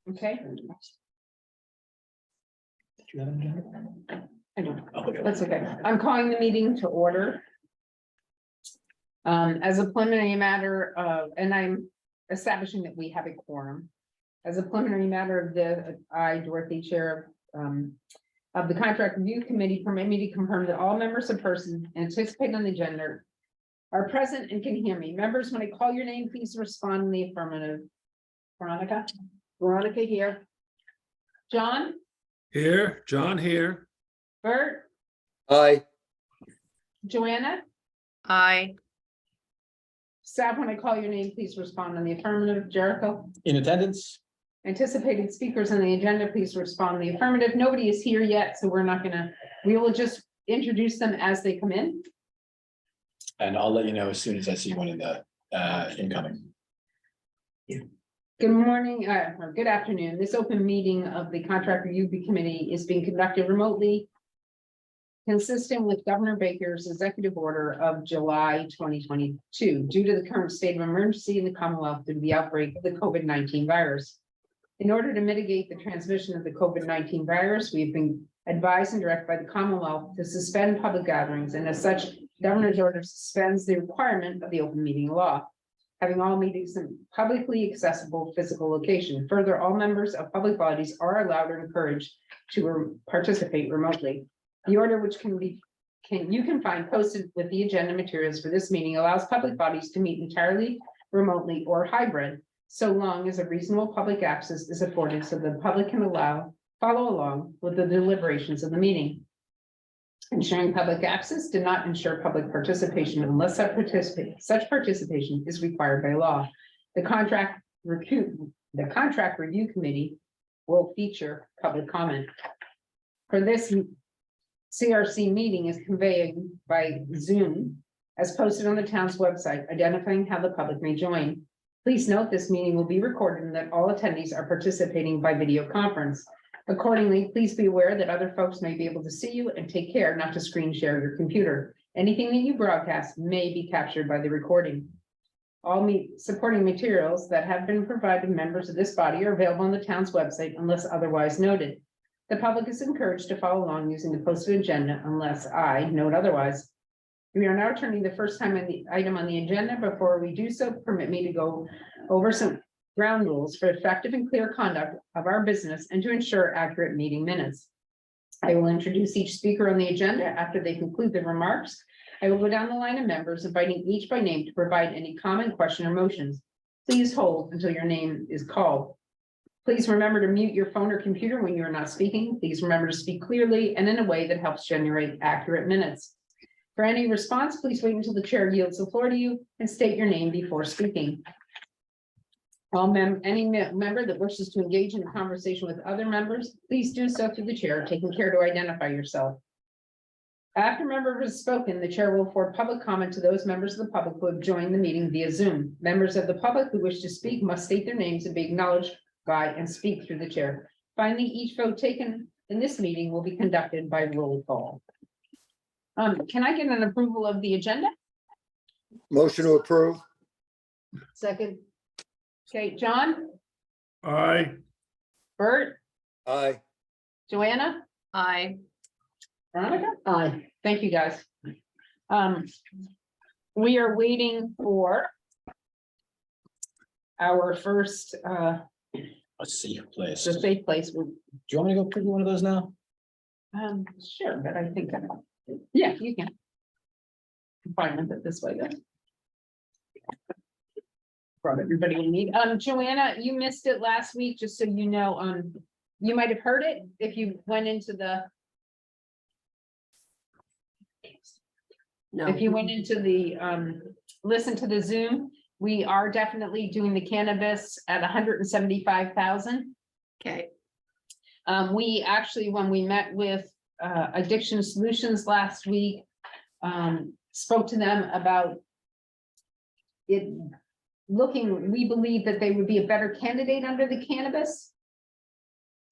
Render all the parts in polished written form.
Okay, Do you have an agenda? I don't, Oh, okay. that's okay. I'm calling the meeting to order. As a preliminary matter and I'm establishing that we have a quorum. As a preliminary matter, I, Dorothy, Chair of the Contract Review Committee, permit me to confirm that all members of person anticipated on the agenda are present and can hear me. Members, when I call your name, please respond in the affirmative. Veronica? Veronica here. John? Here, John here. Bert? Aye. Joanna? Aye. Staff, when I call your name, please respond in the affirmative. Jericho? In attendance? Anticipated speakers on the agenda, please respond in the affirmative. Nobody is here yet, so we will just introduce them as they come in. And I'll let you know as soon as I see one in the incoming. Good morning, or good afternoon. This open meeting of the Contract Review Committee is being conducted remotely, consistent with Governor Baker's executive order of July 2022, due to the current state of emergency in the Commonwealth due to the outbreak of the COVID-19 virus. In order to mitigate the transmission of the COVID-19 virus, we've been advised and directed by the Commonwealth to suspend public gatherings, and as such, Governor's order suspends the requirement of the open meeting law, having all meetings in publicly accessible physical location. Further, all members of public bodies are allowed or encouraged to participate remotely. The order, which you can find posted with the agenda materials for this meeting, allows public bodies to meet entirely remotely or hybrid, so long as a reasonable public access is afforded so the public can follow along with the deliberations of the meeting. Ensuring public access did not ensure public participation unless such participation is required by law. The Contract Review Committee will feature public comment. For this CRC meeting is conveyed by Zoom as posted on the town's website, identifying how the public may join. Please note this meeting will be recorded and that all attendees are participating by video conference. Accordingly, please be aware that other folks may be able to see you, and take care not to screen share your computer. Anything that you broadcast may be captured by the recording. All supporting materials that have been provided to members of this body are available on the town's website unless otherwise noted. The public is encouraged to follow along using the posted agenda unless I note otherwise. We are now turning the first time on the item on the agenda. Before we do so, permit me to go over some ground rules for effective and clear conduct of our business and to ensure accurate meeting minutes. I will introduce each speaker on the agenda. After they conclude their remarks, I will go down the line of members, inviting each by name to provide any comment, question, or motions. Please hold until your name is called. Please remember to mute your phone or computer when you are not speaking. Please remember to speak clearly and in a way that helps generate accurate minutes. For any response, please wait until the chair yields the floor to you and state your name before speaking. Any member that wishes to engage in a conversation with other members, please do so through the chair, taking care to identify yourself. After a member has spoken, the chair will afford public comment to those members of the public who have joined the meeting via Zoom. Members of the public who wish to speak must state their names and be acknowledged by and speak through the chair. Finally, each vote taken in this meeting will be conducted by roll call. Can I get an approval of the agenda? Motion to approve. Second. Okay, John, Aye. Bert, Aye. Joanna, Aye. Veronica? Aye. Thank you, guys. We are waiting for our first, A safe place. the Do safe place. you want me to go preview one of those now? Sure, but I think, yeah, you can. Fine with it this way then. Brought everybody we need. Joanna, you missed it last week, just so you know, you might have heard it if you went into the. No. If you went into the, listen to the Zoom, we are definitely doing the cannabis at 175,000. Okay. We actually, when we met with Addiction Solutions last week, spoke to them about it looking, we believe that they would be a better candidate under the cannabis.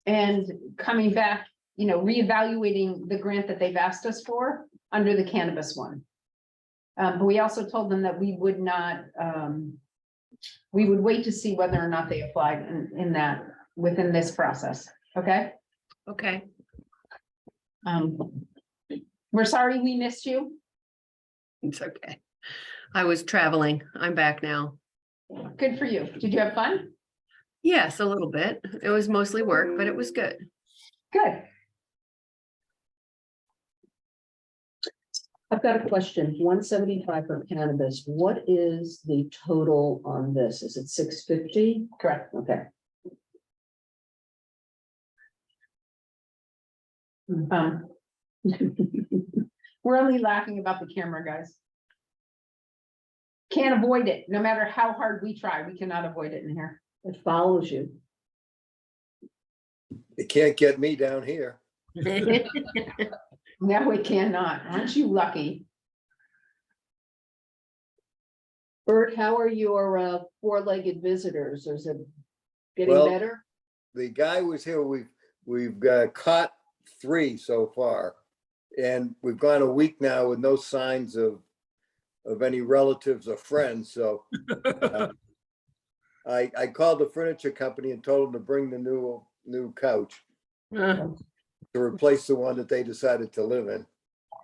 And coming back, reevaluating the grant that they've asked us for under the cannabis one. But we also told them that we would not, we would wait to see whether or not they applied in that within this process, okay? Okay. We're sorry we missed you. It's okay. I was traveling. I'm back now. Good for you. Did you have fun? Yes, a little bit. It was mostly work, but it was good. Good. I've got a question. 175 for cannabis. What is the total on this? Is it 650? Correct. Okay. We're only laughing about the camera, guys. Can't avoid it. No matter how hard we try, we cannot avoid it in here. It follows you. You can't get me down here. No, we cannot. Aren't you lucky? Bert, how are your four-legged visitors? Is it getting Well, better? The guy was here, we've caught 3 so far. And we've gone a week now with no signs of any relatives or friends, so. I called the furniture company and told them to bring the new couch to replace the one that they decided to live in.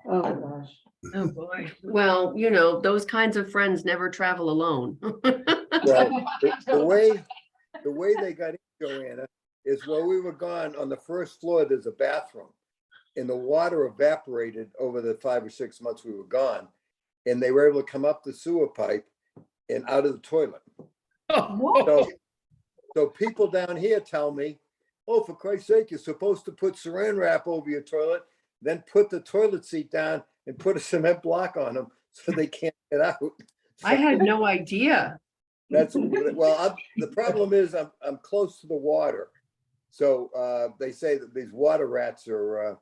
Oh, gosh. Oh, boy. Well, those kinds of friends never travel alone. Well, the way they got in, Joanna, is while we were gone, on the first floor, there's a bathroom. And the water evaporated over the 5 or 6 months we were gone. And they were able to come up the sewer pipe and out of the toilet. So people down here tell me, oh, for Christ's sake, you're supposed to put saran wrap over your toilet, then put the toilet seat down and put a cement block on them so they can't get out. I had no idea. The problem is I'm close to the water. So they say that these water rats are,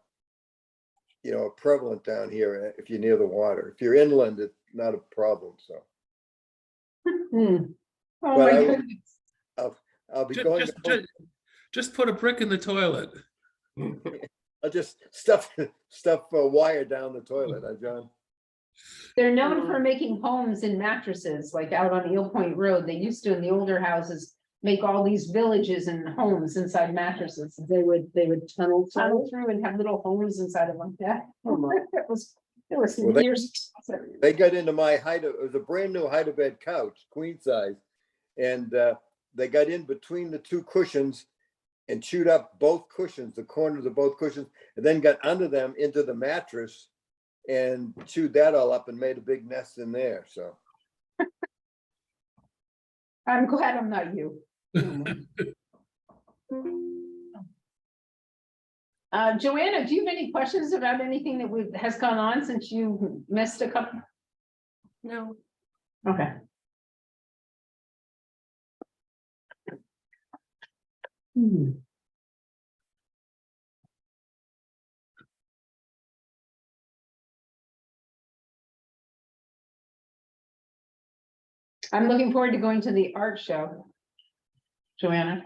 prevalent down here if you're near the water. If you're inland, it's not a problem, so. Oh, But my I will- goodness. I'll be going, Just put a brick in the toilet. I'll just stuff a wire down the toilet, John. They're known for making homes in mattresses, like out on Eel Point Road. They used to, in the older houses, make all these villages and homes inside mattresses. They would tunnel Tunnel through. through and have little homes inside of them. Yeah. Oh, my. It was Well, years. They got into my it was a brand new bed couch, queen size. And they got in between the 2 cushions and chewed up both cushions, the corners of both cushions, and then got under them into the mattress and chewed that all up and made a big nest in there, so. I'm glad I'm not you. Joanna, do you have any questions about anything that has gone on since you missed a couple? No. Okay. I'm looking forward to going to the art show. Joanna,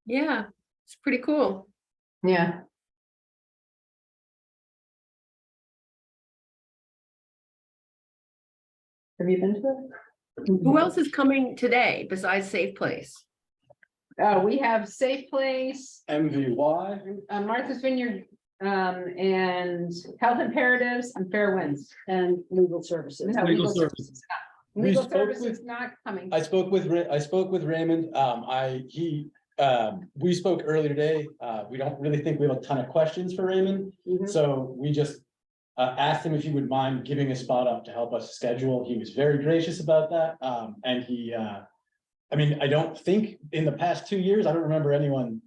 Yeah, it's pretty cool. yeah. Have you been to it? Who else is coming today besides Safe Place? We have Safe Place, MVY. Martha's Vineyard, and Health Imperatives and Fair Winds. And legal services. No, Legal Legal Services. We Legal spoke Services with- not coming. I spoke with Raymond. We spoke earlier today. We don't really think we have a ton of questions for Raymond. Mhm. So we just asked him if he would mind giving a spot up to help us schedule. He was very gracious about that. And he, I don't think in the past 2 years, I don't remember anyone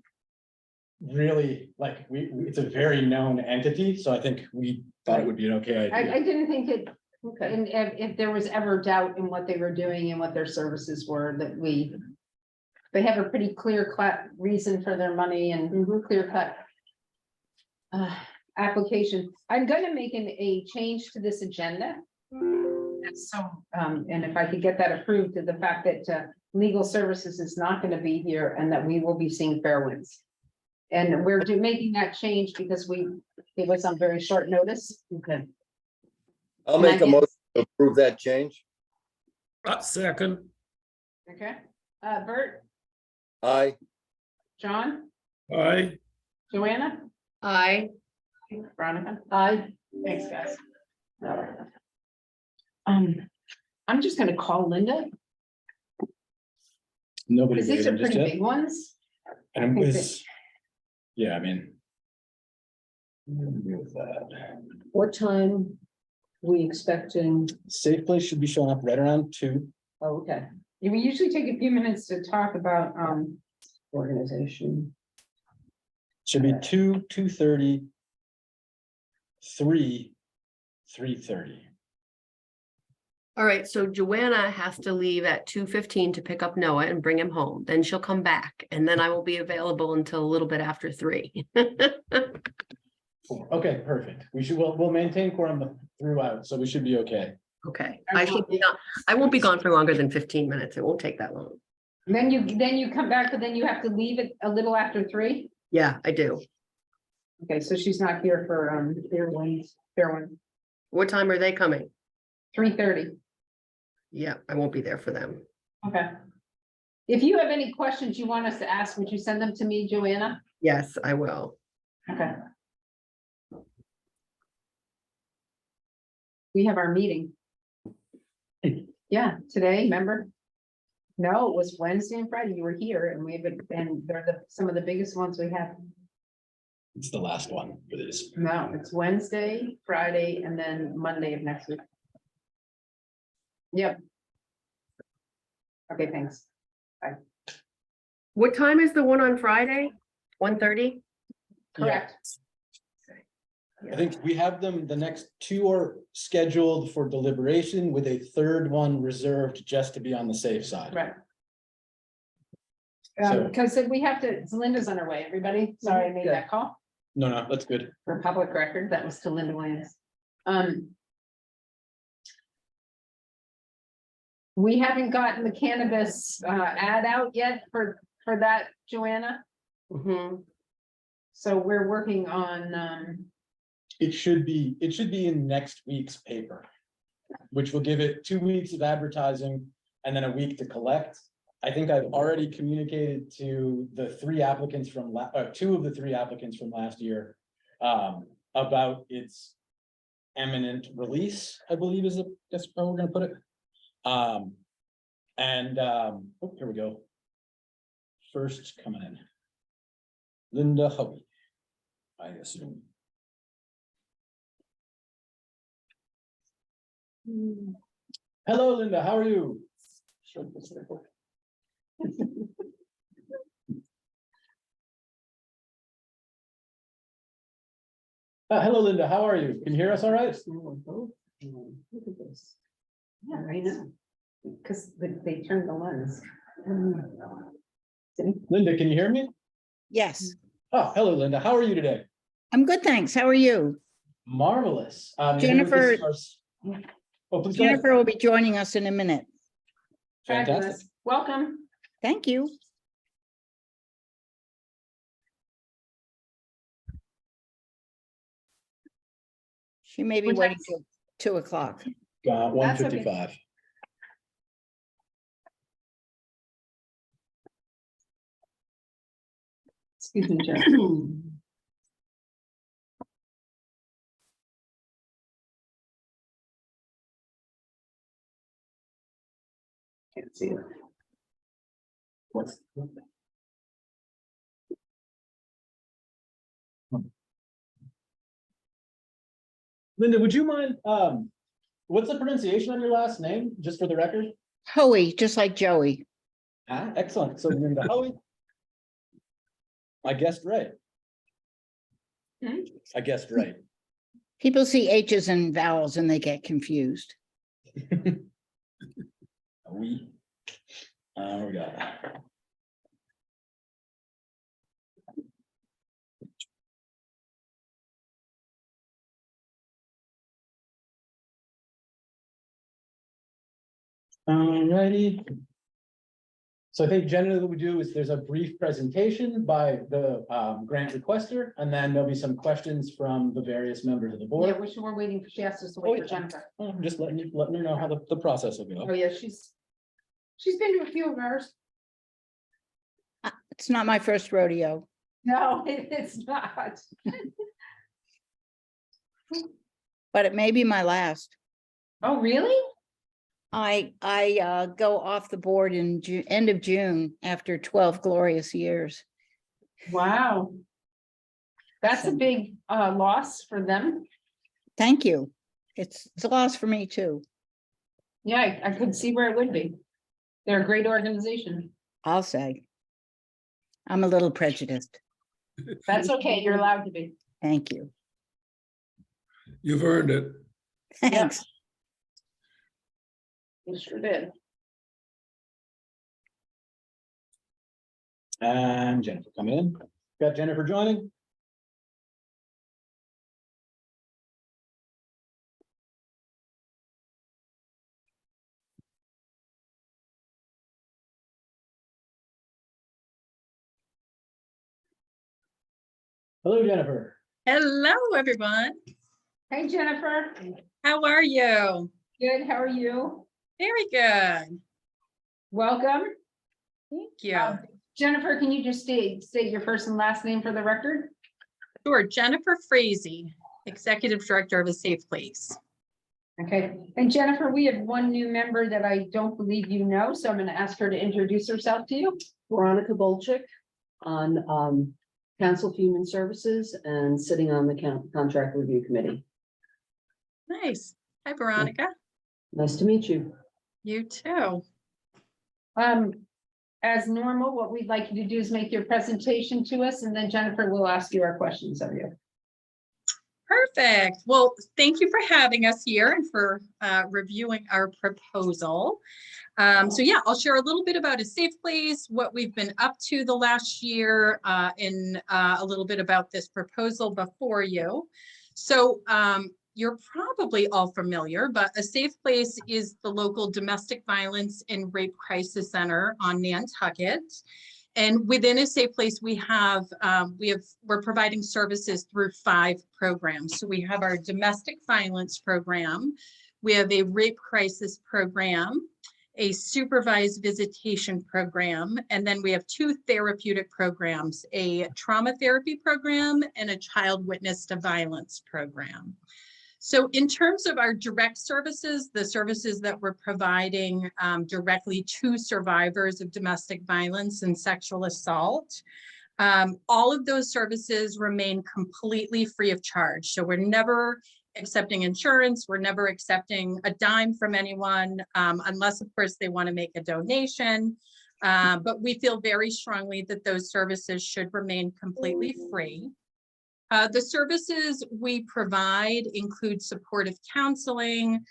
really it's a very known entity. So I think we thought it would be an okay idea. I didn't think it, Okay. and if there was ever doubt in what they were doing and what their services were, that they have a pretty clear cut reason for their money and clear cut application. I'm gonna make a change to this agenda. So, and if I could get that approved, to the fact that legal services is not gonna be here and that we will be seeing Fairwinds. And we're making that change because it was on very short notice. Okay. I'll And I make a guess- motion to approve that change. Second, Okay, Bert, Aye, John, Aye. Joanna, I, Veronica. I, Thanks, guys. All right. I'm just gonna call Linda, Nobody. because these are weighed in just pretty yet. big ones. And I think it's, yeah, I mean. I'm good with that. what time we expecting? Safe place should be showing up right around 2. Oh, okay, We usually take a few minutes to talk about, organization. Should be 2, 2:30. 3, 3:30. all right, so Joanna has to leave at 2:15 to pick up Noah and bring him home. Then she'll come back and then I will be available until a little bit after 3. 4. Okay, perfect. We'll maintain quorum throughout, so we should be okay. Okay, I won't be gone for longer than 15 minutes. It won't take that long. then you come back, but then you have to leave it a little after 3. Yeah, I do. Okay, so she's not here for, fair one, What time are they coming? 3:30. Yeah, I won't be there for them. Okay. If you have any questions you want us to ask, would you send them to me, Joanna? Yes, I will. Okay. We have our meeting. Yeah, today, remember? No, it was Wednesday and Friday. You were here and we've been, and they're some of the biggest ones we have. It's the last one for this. No, it's Wednesday, Friday, and then Monday of next week. Yep. Okay, thanks. What time is the one on Friday? 1:30? Correct. I think we have them, the next 2 are scheduled for deliberation with a 3rd one reserved just to be on the safe side. Right. So- Because we have to, Linda's on her way, everybody. Sorry, I made that call. No, that's good. For public record, that was to Linda Williams. We haven't gotten the cannabis ad out yet for that, Joanna, Mhm. so we're working on, It should be in next week's paper. Which will give it 2 weeks of advertising and then a week to collect. I think I've already communicated to the 3 applicants from 2 of the 3 applicants from last year. About its imminent release, I believe that's how we're gonna put it. Here we go. First coming in. Linda Hoey, I assume. Hello, Linda, how are you? Hello, Linda, how are you? Can you hear us all right? Look at this. yeah, I know. Because they turned the lens. Linda, can you hear me? Yes, Oh, hello, Linda, how are you today? I'm good, thanks. How are you? Marvelous. Jennifer- Oh, please go ahead. Jennifer will be joining us in a minute. Fantastic. Fabulous. Welcome. Thank you. She may be What waiting time? till 2:00. 1:55. Excuse me, Joe. Can't see it. What's? Linda, would you mind, what's the pronunciation on your last name, just for the record? Hoey, just like Joey. Ah, excellent. So Linda Hoey. I guessed right. Hmm? I guessed right. People see H's and vowels and they get confused. We. We got it. Alrighty. So I think generally what we do is there's a brief presentation by the grant requester, and then there'll be some questions from the various members of the Yeah, board. we're waiting, she asked us to Oh, wait for yeah. Jennifer. I'm just letting her know how the process will Oh, go. yeah, she's been to a few of ours. It's not my first rodeo, No, it's not. but it may be my last. Oh, really? I go off the board in end of June after 12 glorious years. Wow. That's a big loss for them. Thank you. It's a loss for me too. Yeah, I could see where it would be. They're a great organization. I'll say. I'm a little prejudiced. That's okay. You're allowed to be. Thank you. You've earned it. Thanks. You sure did. And Jennifer coming in. Got Jennifer joining. Hello, Jennifer. Hello, everyone. Hey, Jennifer. How are you? Good. How are you? Very good. Welcome. Thank you. Jennifer, can you just state your first and last name for the record? Sure. Jennifer Frazee, Executive Director of A Safe Place. Okay. And Jennifer, we have one new member that I don't believe you know, so I'm going to ask her to introduce herself to you. Veronica Bolchik on Council of Human Services and sitting on the Contract Review Committee. Nice. Hi, Veronica. Nice to meet you. You too. As normal, what we'd like you to do is make your presentation to us, and then Jennifer will ask you our questions of you. Perfect. Well, thank you for having us here and for reviewing our proposal. So yeah, I'll share a little bit about A Safe Place, what we've been up to the last year, and a little bit about this proposal before you. So you're probably all familiar, but A Safe Place is the local domestic violence and rape crisis center on Nantucket. And within A Safe Place, we're providing services through 5 programs. So we have our domestic violence program, we have a rape crisis program, a supervised visitation program, and then we have 2 therapeutic programs, a trauma therapy program and a child witness to violence program. So in terms of our direct services, the services that we're providing directly to survivors of domestic violence and sexual assault, all of those services remain completely free of charge. So we're never accepting insurance, we're never accepting a dime from anyone, unless of course they want to make a donation. But we feel very strongly that those services should remain completely free. The services we provide include supportive counseling,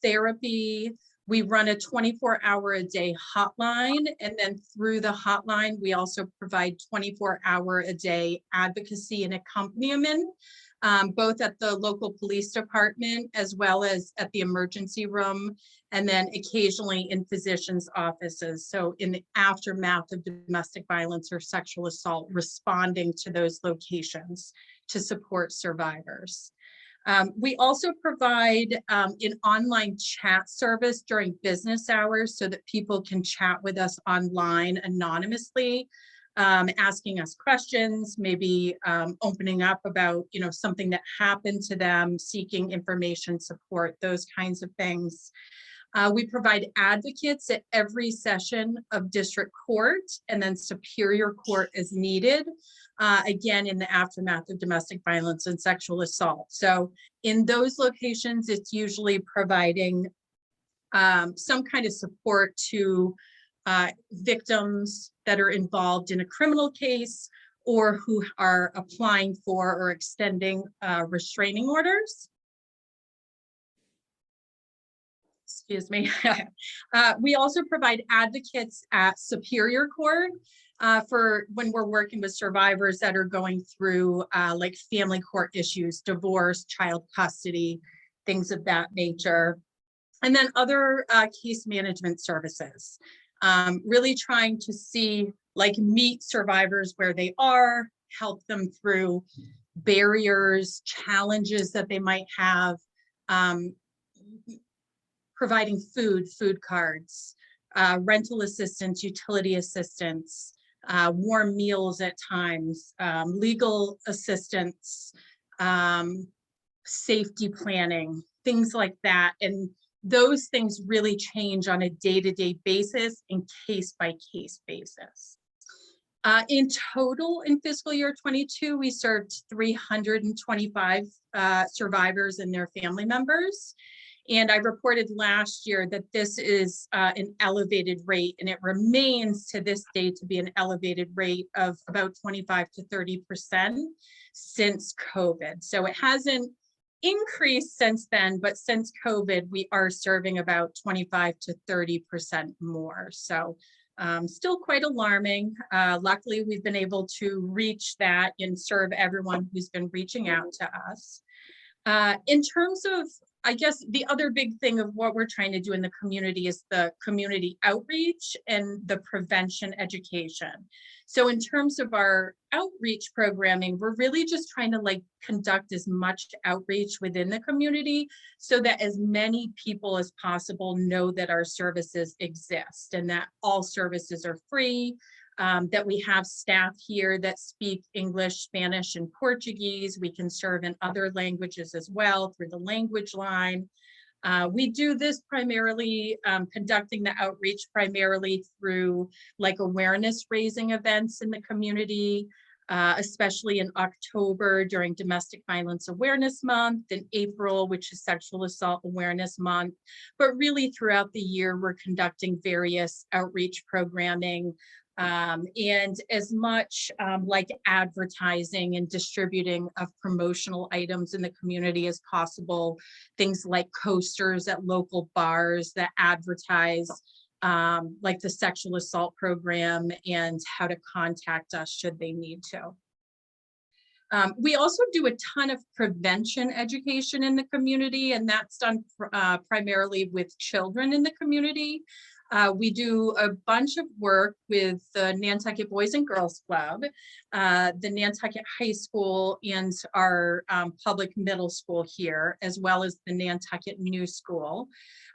therapy. We run a 24-hour-a-day hotline, and then through the hotline, we also provide 24-hour-a-day advocacy and accompaniment, both at the local police department as well as at the emergency room, and then occasionally in physicians' offices. So in the aftermath of domestic violence or sexual assault, responding to those locations to support survivors. We also provide an online chat service during business hours so that people can chat with us online anonymously, asking us questions, maybe opening up about, something that happened to them, seeking information, support, those kinds of things. We provide advocates at every session of district court and then superior court as needed, again, in the aftermath of domestic violence and sexual assault. So in those locations, it's usually providing some kind of support to victims that are involved in a criminal case or who are applying for or extending restraining orders. Excuse me. We also provide advocates at Superior Court for when we're working with survivors that are going through like family court issues, divorce, child custody, things of that nature. And then other case management services, really trying to meet survivors where they are, help them through barriers, challenges that they might have, providing food cards, rental assistance, utility assistance, warm meals at times, legal assistance, safety planning, things like that. And those things really change on a day-to-day basis and case-by-case basis. In total, in fiscal year 22, we served 325 survivors and their family members. And I reported last year that this is an elevated rate, and it remains to this day to be an elevated rate of about 25 to 30% since COVID. So it hasn't increased since then, but since COVID, we are serving about 25 to 30% more. So still quite alarming. Luckily, we've been able to reach that and serve everyone who's been reaching out to us. In terms of, I guess, the other big thing of what we're trying to do in the community is the community outreach and the prevention education. So in terms of our outreach programming, we're really just trying to like conduct as much outreach within the community so that as many people as possible know that our services exist and that all services are free. That we have staff here that speak English, Spanish, and Portuguese. We can serve in other languages as well through the language line. We do this primarily, conducting the outreach primarily through like awareness raising events in the community, especially in October during Domestic Violence Awareness Month, in April, which is Sexual Assault Awareness Month. But really throughout the year, we're conducting various outreach programming, and as much like advertising and distributing of promotional items in the community as possible, things like coasters at local bars that advertise like the sexual assault program and how to contact us should they need to. We also do a ton of prevention education in the community, and that's done primarily with children in the community. We do a bunch of work with the Nantucket Boys and Girls Club, the Nantucket High School, and our public middle school here, as well as the Nantucket New School.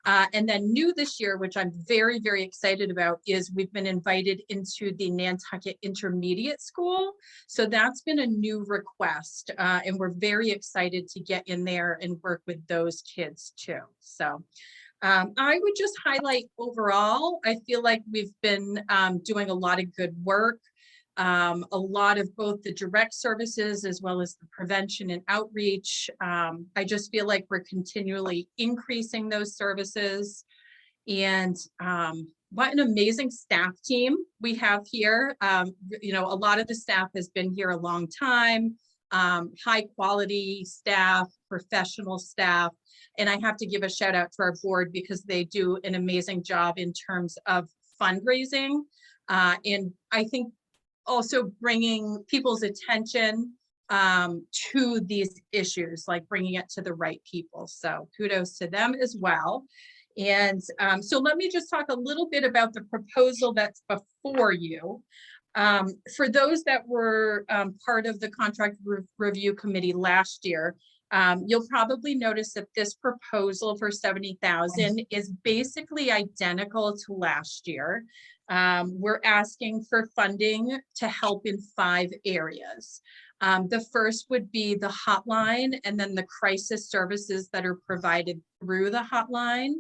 And then new this year, which I'm very, very excited about, is we've been invited into the Nantucket Intermediate School. So that's been a new request, and we're very excited to get in there and work with those kids too. So I would just highlight overall, I feel like we've been doing a lot of good work, a lot of both the direct services as well as the prevention and outreach. I just feel like we're continually increasing those services. And what an amazing staff team we have here. You know, a lot of the staff has been here a long time, high quality staff, professional staff. And I have to give a shout out to our board because they do an amazing job in terms of fundraising. And I think also bringing people's attention to these issues, like bringing it to the right people. So kudos to them as well. And so let me just talk a little bit about the proposal that's before you. For those that were part of the contract review committee last year, you'll probably notice that this proposal for $70,000 is basically identical to last year. We're asking for funding to help in 5 areas. The first would be the hotline and then the crisis services that are provided through the hotline.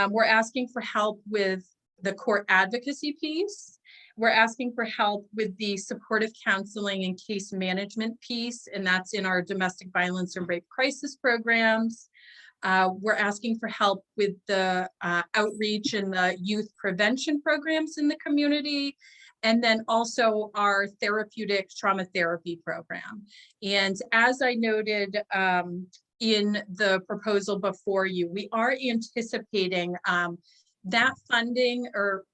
We're asking for help with the court advocacy piece. We're asking for help with the supportive counseling and case management piece, and that's in our domestic violence and rape crisis programs. We're asking for help with the outreach and the youth prevention programs in the community, and then also our therapeutic trauma therapy program. And as I noted in the proposal before you, we are anticipating that funding, or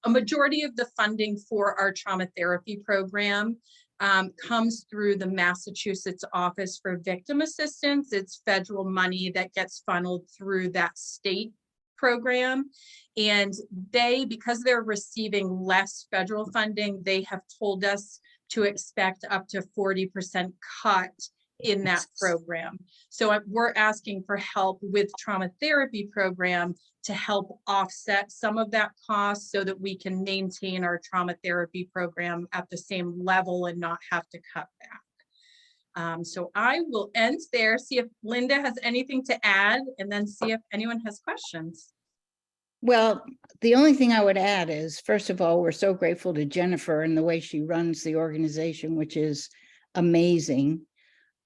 a majority of the funding for our trauma therapy program comes through the Massachusetts Office for Victim Assistance. It's federal money that gets funneled through that state program. And they, because they're receiving less federal funding, they have told us to expect up to 40% cut in that program. So we're asking for help with trauma therapy program to help offset some of that cost so that we can maintain our trauma therapy program at the same level and not have to cut back. So I will end there, see if Linda has anything to add, and then see if anyone has questions. Well, the only thing I would add is, first of all, we're so grateful to Jennifer and the way she runs the organization, which is amazing.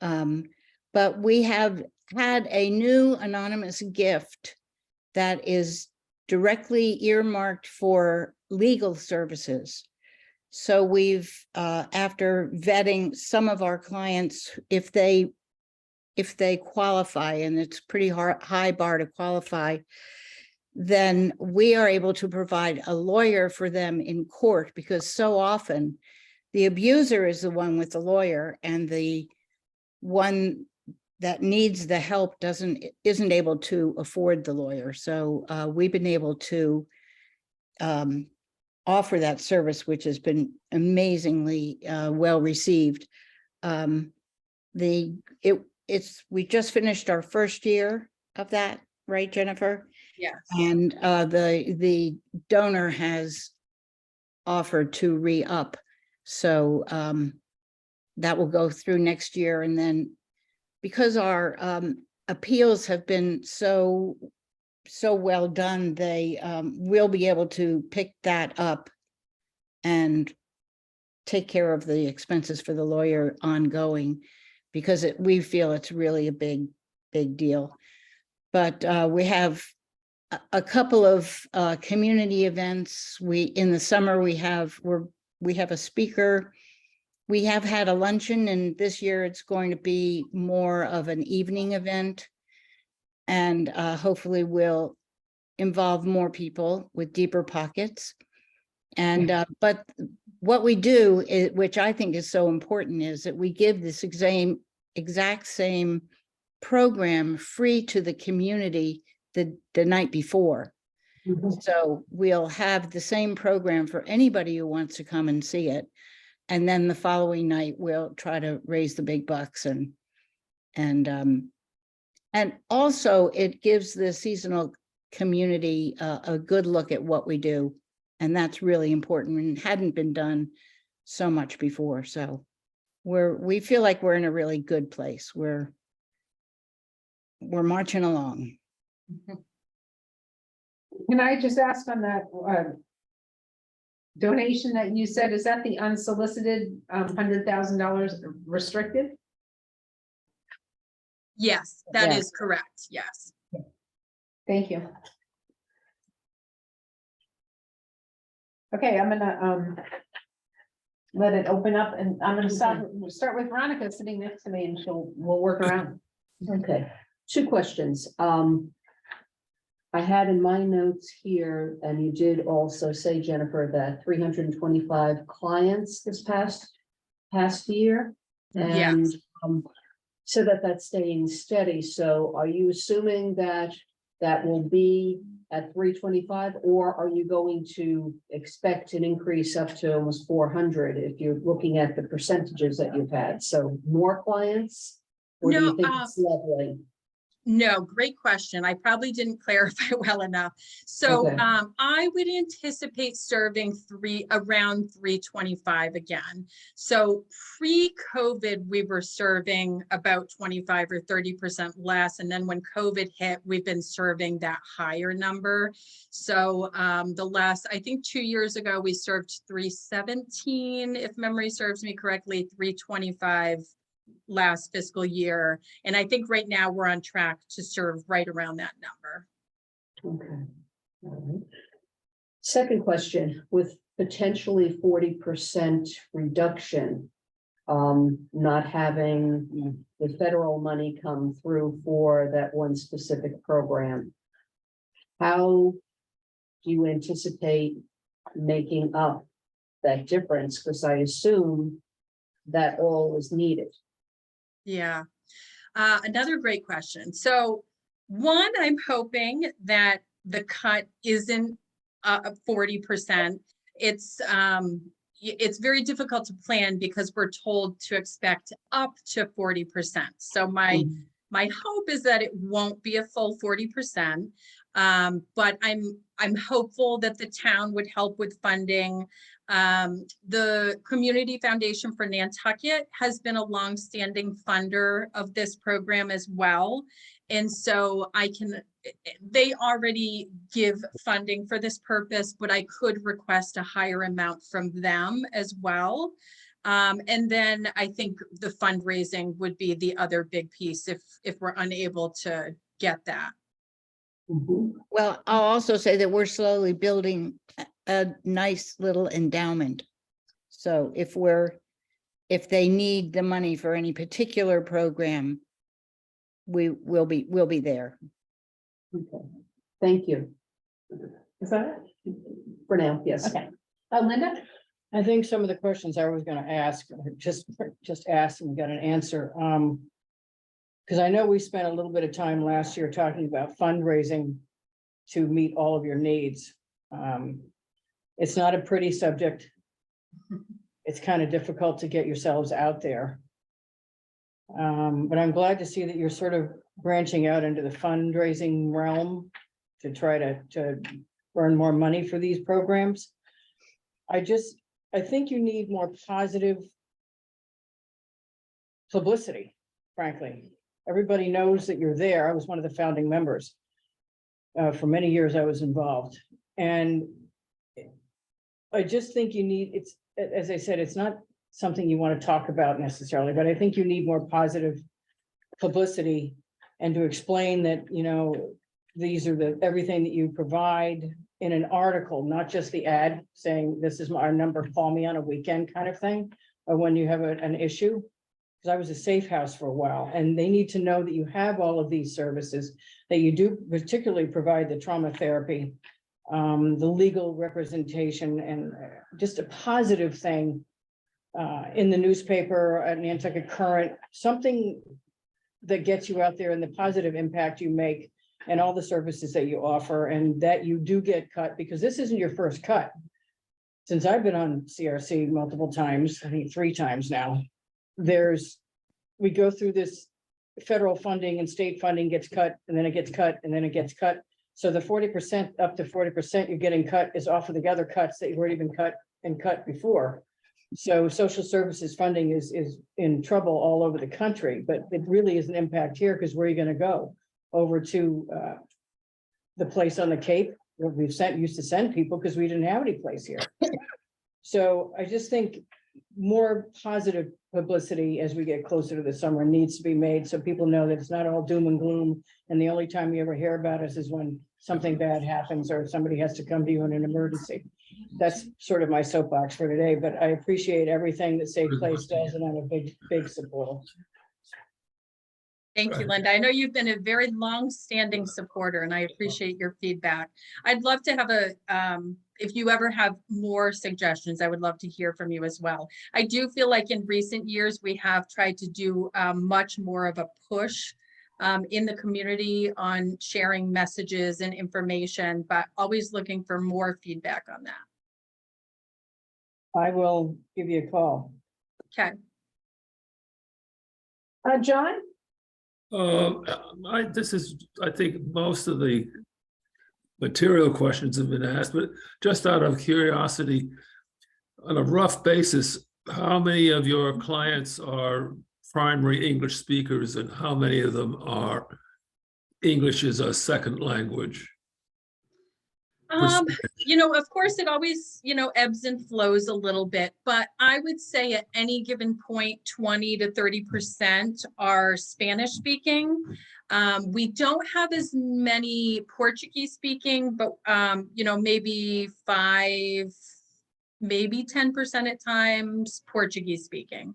But we have had a new anonymous gift that is directly earmarked for legal services. So we've, after vetting some of our clients, if they qualify, and it's pretty high bar to qualify, then we are able to provide a lawyer for them in court, because so often the abuser is the one with the lawyer, and the one that needs the help isn't able to afford the lawyer. So we've been able to offer that service, which has been amazingly well received. We just finished our first year of that, right, Jennifer? Yes. And the donor has offered to re-up. So that will go through next year. And then because our appeals have been so well done, they will be able to pick that up and take care of the expenses for the lawyer ongoing, because we feel it's really a big deal. But we have a couple of community events. In the summer we have a speaker. We have had a luncheon, and this year it's going to be more of an evening event, and hopefully will involve more people with deeper pockets. And but what we do, which I think is so important, is that we give this exact same program free to the community the night before. So we'll have the same program for anybody who wants to come and see it. And then the following night, we'll try to raise the big bucks, and also it gives the seasonal community a good look at what we do. And that's really important, and hadn't been done so much before. So we feel like we're in a really good place. We're marching along. Can I just ask on that donation that you said, is that the unsolicited $100,000 restricted? Yes, that Yeah. is correct. Yes. Thank you. Okay, I'm gonna let it open up, and I'm gonna start with Veronica sitting next to me, and we'll work around. Okay, 2 questions. I had in my notes here, and you did also say, Jennifer, that 325 clients this past year. And so that's staying steady. So are you assuming that will be at 325, or are you going to expect an increase up to almost 400 if you're looking at the percentages that you've had? So more clients, or do you think it's leveling? No, great question. I probably didn't clarify well enough. So Okay. I would anticipate serving around 325 again. So pre-COVID, we were serving about 25 or 30% less. And then when COVID hit, we've been serving that higher number. So I think 2 years ago, we served 317, if memory serves me correctly, 325 last fiscal year. And I think right now we're on track to serve right around that number. Okay. All right. Second question, with potentially 40% reduction, not having the federal money come through for that one specific program, how do you anticipate making up that difference? Because I assume that all is needed. Yeah. Another great question. So one, I'm hoping that the cut isn't 40%. It's, it's very difficult to plan because we're told to expect up to 40%. So my hope is that it won't be a full 40%. But I'm hopeful that the town would help with funding. The Community Foundation for Nantucket has been a longstanding funder of this program as well. And so they already give funding for this purpose, but I could request a higher amount from them as well. And then I think the fundraising would be the other big piece if we're unable to get that. Well, I'll also say that we're slowly building a nice little endowment. So if they need the money for any particular program, we'll be there. Okay, thank you. Is that it? For now, yes. Okay. Linda? I think some of the questions I was gonna ask, just asked and got an answer. Because I know we spent a little bit of time last year talking about fundraising to meet all of your needs. It's not a pretty subject. It's kind of difficult to get yourselves out there. But I'm glad to see that you're sort of branching out into the fundraising realm to try to earn more money for these programs. I think you need more positive publicity, frankly. Everybody knows that you're there. I was one of the founding members. For many years I was involved. And I just think you need, as I said, it's not something you want to talk about necessarily, but I think you need more positive publicity and to explain that, these are everything that you provide in an article, not just the ad saying, this is our number, call me on a weekend kind of thing, or when you have an issue. Because I was a safe house for a while, and they need to know that you have all of these services, that you do particularly provide the trauma therapy, the legal representation, and just a positive thing in the newspaper, at Nantucket Current, something that gets you out there and the positive impact you make and all the services that you offer, and that you do get cut, because this isn't your first cut. Since I've been on CRC multiple times, I think 3 times now, we go through this federal funding and state funding gets cut, and then it gets cut, and then it gets cut. So the 40%, up to 40% you're getting cut is off of the other cuts that you've already been cut before. So social services funding is in trouble all over the country, but it really is an impact here, because where are you going to go? Over to the place on the Cape where used to send people because we didn't have any place here. So I just think more positive publicity as we get closer to the summer needs to be made, so people know that it's not all doom and gloom. And the only time you ever hear about us is when something bad happens or somebody has to come to you in an emergency. That's sort of my soapbox for today, but I appreciate everything that Safe Place does, and I'm a big supporter. Thank you, Linda. I know you've been a very long-standing supporter, and I appreciate your feedback. I'd love to have if you ever have more suggestions, I would love to hear from you as well. I do feel like in recent years, we have tried to do much more of a push in the community on sharing messages and information, but always looking for more feedback on that. I will give you a call. Okay. John? I think most of the material questions have been asked, but just out of curiosity, on a rough basis, how many of your clients are primary English speakers and how many of them are English as a second language? Of course, it always, ebbs and flows a little bit, but I would say at any given point, 20 to 30% are Spanish speaking. We don't have as many Portuguese speaking, but, maybe 5, maybe 10% at times Portuguese speaking.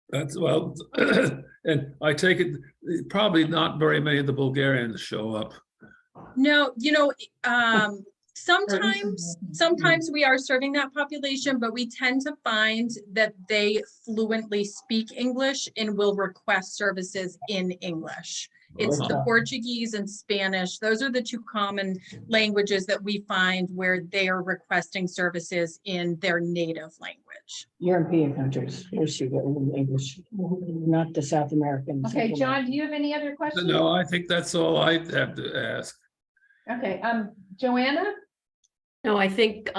That's well, and I take it probably not very many of the Bulgarians show up. No, sometimes we are serving that population, but we tend to find that they fluently speak English and will request services in English. It's the Okay. Portuguese and Spanish. Those are the two common languages that we find where they are requesting services in their native language. European countries, yes, you get English, not the South American. Okay, Central John, do you have any other questions? No, I think that's all I have to ask. Okay, Joanna? No, I think,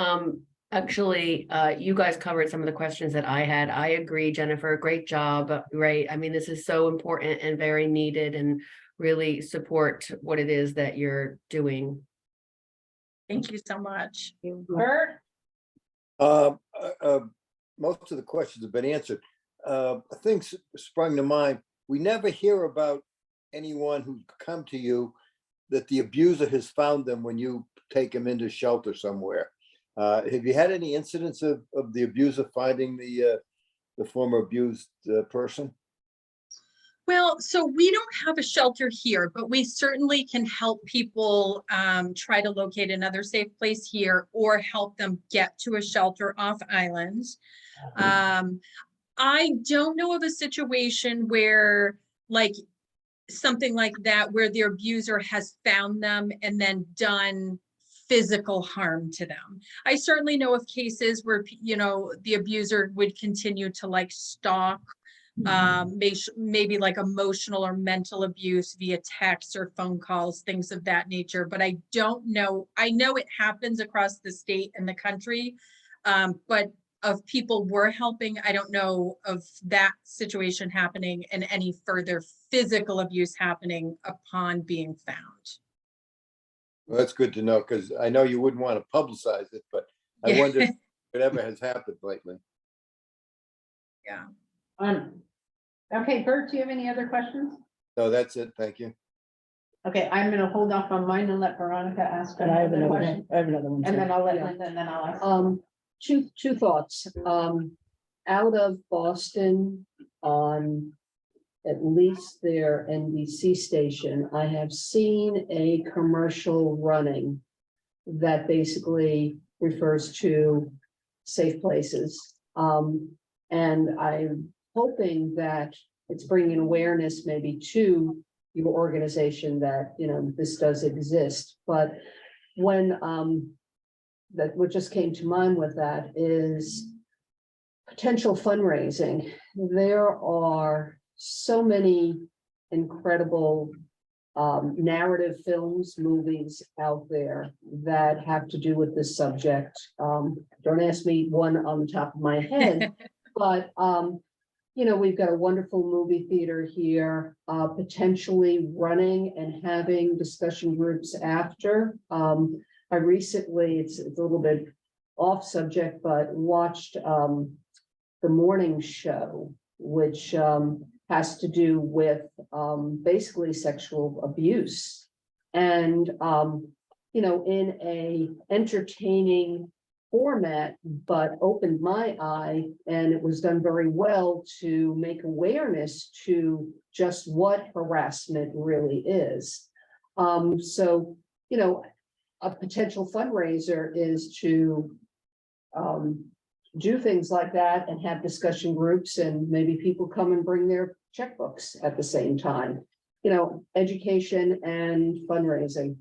actually, you guys covered some of the questions that I had. I agree, Jennifer, great job, right? I mean, this is so important and very needed and really support what it is that you're doing. Thank you so much. Bert? Most of the questions have been answered. Things sprung to mind. We never hear about anyone who's come to you that the abuser has found them when you take them into shelter somewhere. Have you had any incidents of the abuser finding the former abused person? Well, so we don't have a shelter here, but we certainly can help people try to locate another safe place here or help them get to a shelter off islands. I don't know of a situation where like something like that, where the abuser has found them and then done physical harm to them. I certainly know of cases where, you know, the abuser would continue to like stalk, maybe like emotional or mental abuse via texts or phone calls, things of that nature. But I don't know. I know it happens across the state and the country, but of people we're helping, I don't know of that situation happening and any further physical abuse happening upon being found. Well, that's good to know, because I know you wouldn't want to publicize it, but I Yeah. wonder if it ever has happened lately. Yeah. Okay, Bert, do you have any other questions? No, that's it. Thank you. Okay, I'm gonna hold off on mine and let Veronica ask And I have another another question. one, I have another one. And too. then I'll let Yeah. Linda, and then I'll ask. Two thoughts. Out of Boston on at least their NBC station, I have seen a commercial running that basically refers to safe places. And I'm hoping that it's bringing awareness maybe to your organization that, you know, this does exist. But when, that what just came to mind with that is potential fundraising. There are so many incredible narrative films, movies out there that have to do with this subject. Don't ask me one on the top of my head, but you know, we've got a wonderful movie theater here, potentially running and having discussion groups after. I recently, it's a little bit off subject, but watched the morning show, which has to do with basically sexual abuse. And you know, in a entertaining format, but opened my eye, and it was done very well to make awareness to just what harassment really is. So, you know, a potential fundraiser is to do things like that and have discussion groups, and maybe people come and bring their checkbooks at the same time. You know, education and fundraising.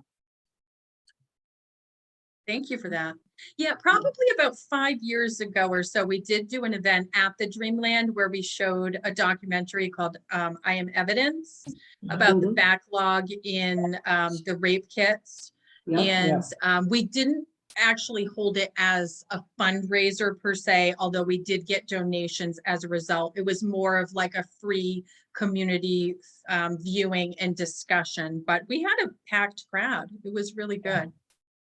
Thank you for that. Yeah, probably about 5 years ago or so, we did do an event at the Dreamland where we showed a documentary called I Am Evidence about the Mhm. backlog in the rape kits. Yeah. And we didn't actually hold it as a fundraiser per se, although we did get donations as a result. It was more of like a free community viewing and discussion, but we had a packed crowd. It was really good.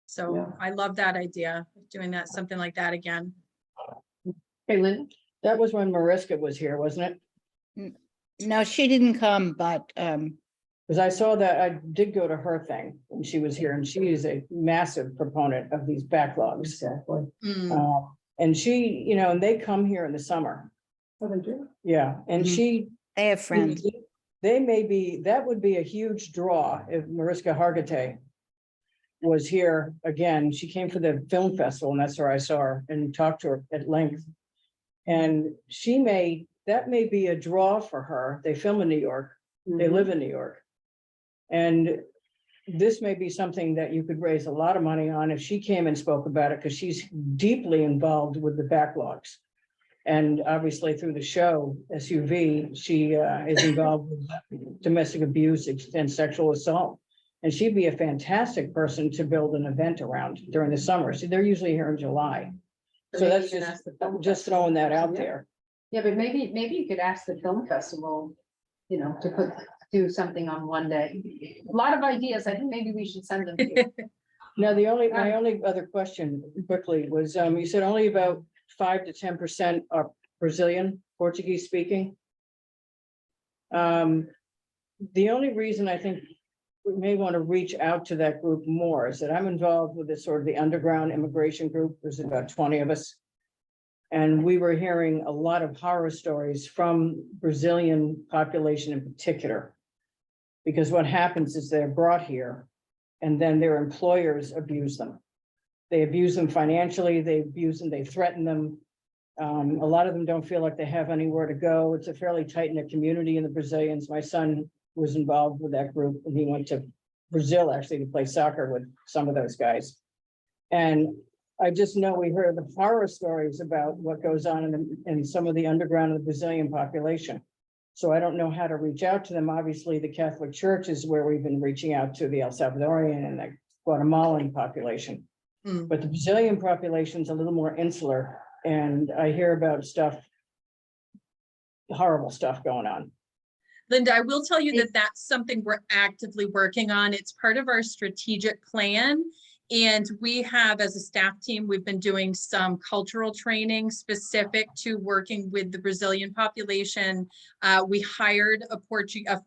So Yeah. I love that idea, of doing that, something like that again. Okay, Linda? That was when Mariska was here, wasn't it? No, she didn't come, but Because I saw that, I did go to her thing when she was here, and she is a massive proponent of these backlogs. Exactly. Mm, And she, you know, and they come here in the summer. Oh, they do? Yeah, and Mhm. she, they have friends. they may be, that would be a huge draw if Mariska Hargitay was here again. She came for the film festival, and that's where I saw her and talked to her at length. And that may be a draw for her. They film in New York. They Mhm. live in New York. And this may be something that you could raise a lot of money on if she came and spoke about it, because she's deeply involved with the backlogs. And obviously through the show, SUV, she is involved with domestic abuse and sexual assault. And she'd be a fantastic person to build an event around during the summer. So they're usually here in July. So Maybe that's you can ask the film just festival. throwing that out Yeah. there. Yeah, but maybe you could ask the film festival, you know, to do something on one day. A lot of ideas. I think maybe we should send them to you. Now, my only other question quickly was, you said only about 5 to 10% are Brazilian, Portuguese speaking. The only reason I think we may want to reach out to that group more is that I'm involved with this sort of the underground immigration group. There's about 20 of us. And we were hearing a lot of horror stories from Brazilian population in particular. Because what happens is they're brought here and then their employers abuse them. They abuse them financially, they abuse them, they threaten them. A lot of them don't feel like they have anywhere to go. It's a fairly tight-knit community in the Brazilians. My son was involved with that group and he went to Brazil actually to play soccer with some of those guys. And I just know we heard the horror stories about what goes on in some of the underground of the Brazilian population. So I don't know how to reach out to them. Obviously, the Catholic Church is where we've been reaching out to the El Salvadorian and the Guatemalan population. Mm. But the Brazilian population is a little more insular, and I hear about stuff, horrible stuff going on. Linda, I will tell you that that's something we're actively working on. It's part of our strategic plan. And we have, as a staff team, we've been doing some cultural training specific to working with the Brazilian population. We hired a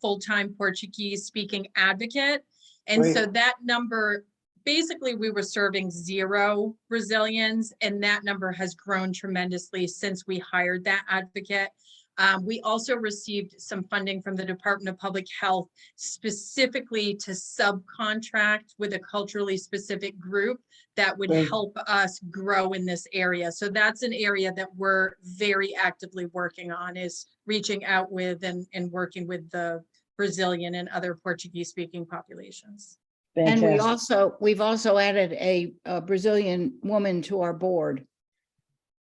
full-time Portuguese speaking advocate. And so that number, basically we were serving 0 Brazilians, and that number has grown tremendously since we hired that advocate. We also received some funding from the Department of Public Health specifically to subcontract with a culturally specific group that would Great. help us grow in this area. So that's an area that we're very actively working on, is reaching out with and working with the Brazilian and other Portuguese speaking populations. And Fantastic. we've also added a Brazilian woman to our board,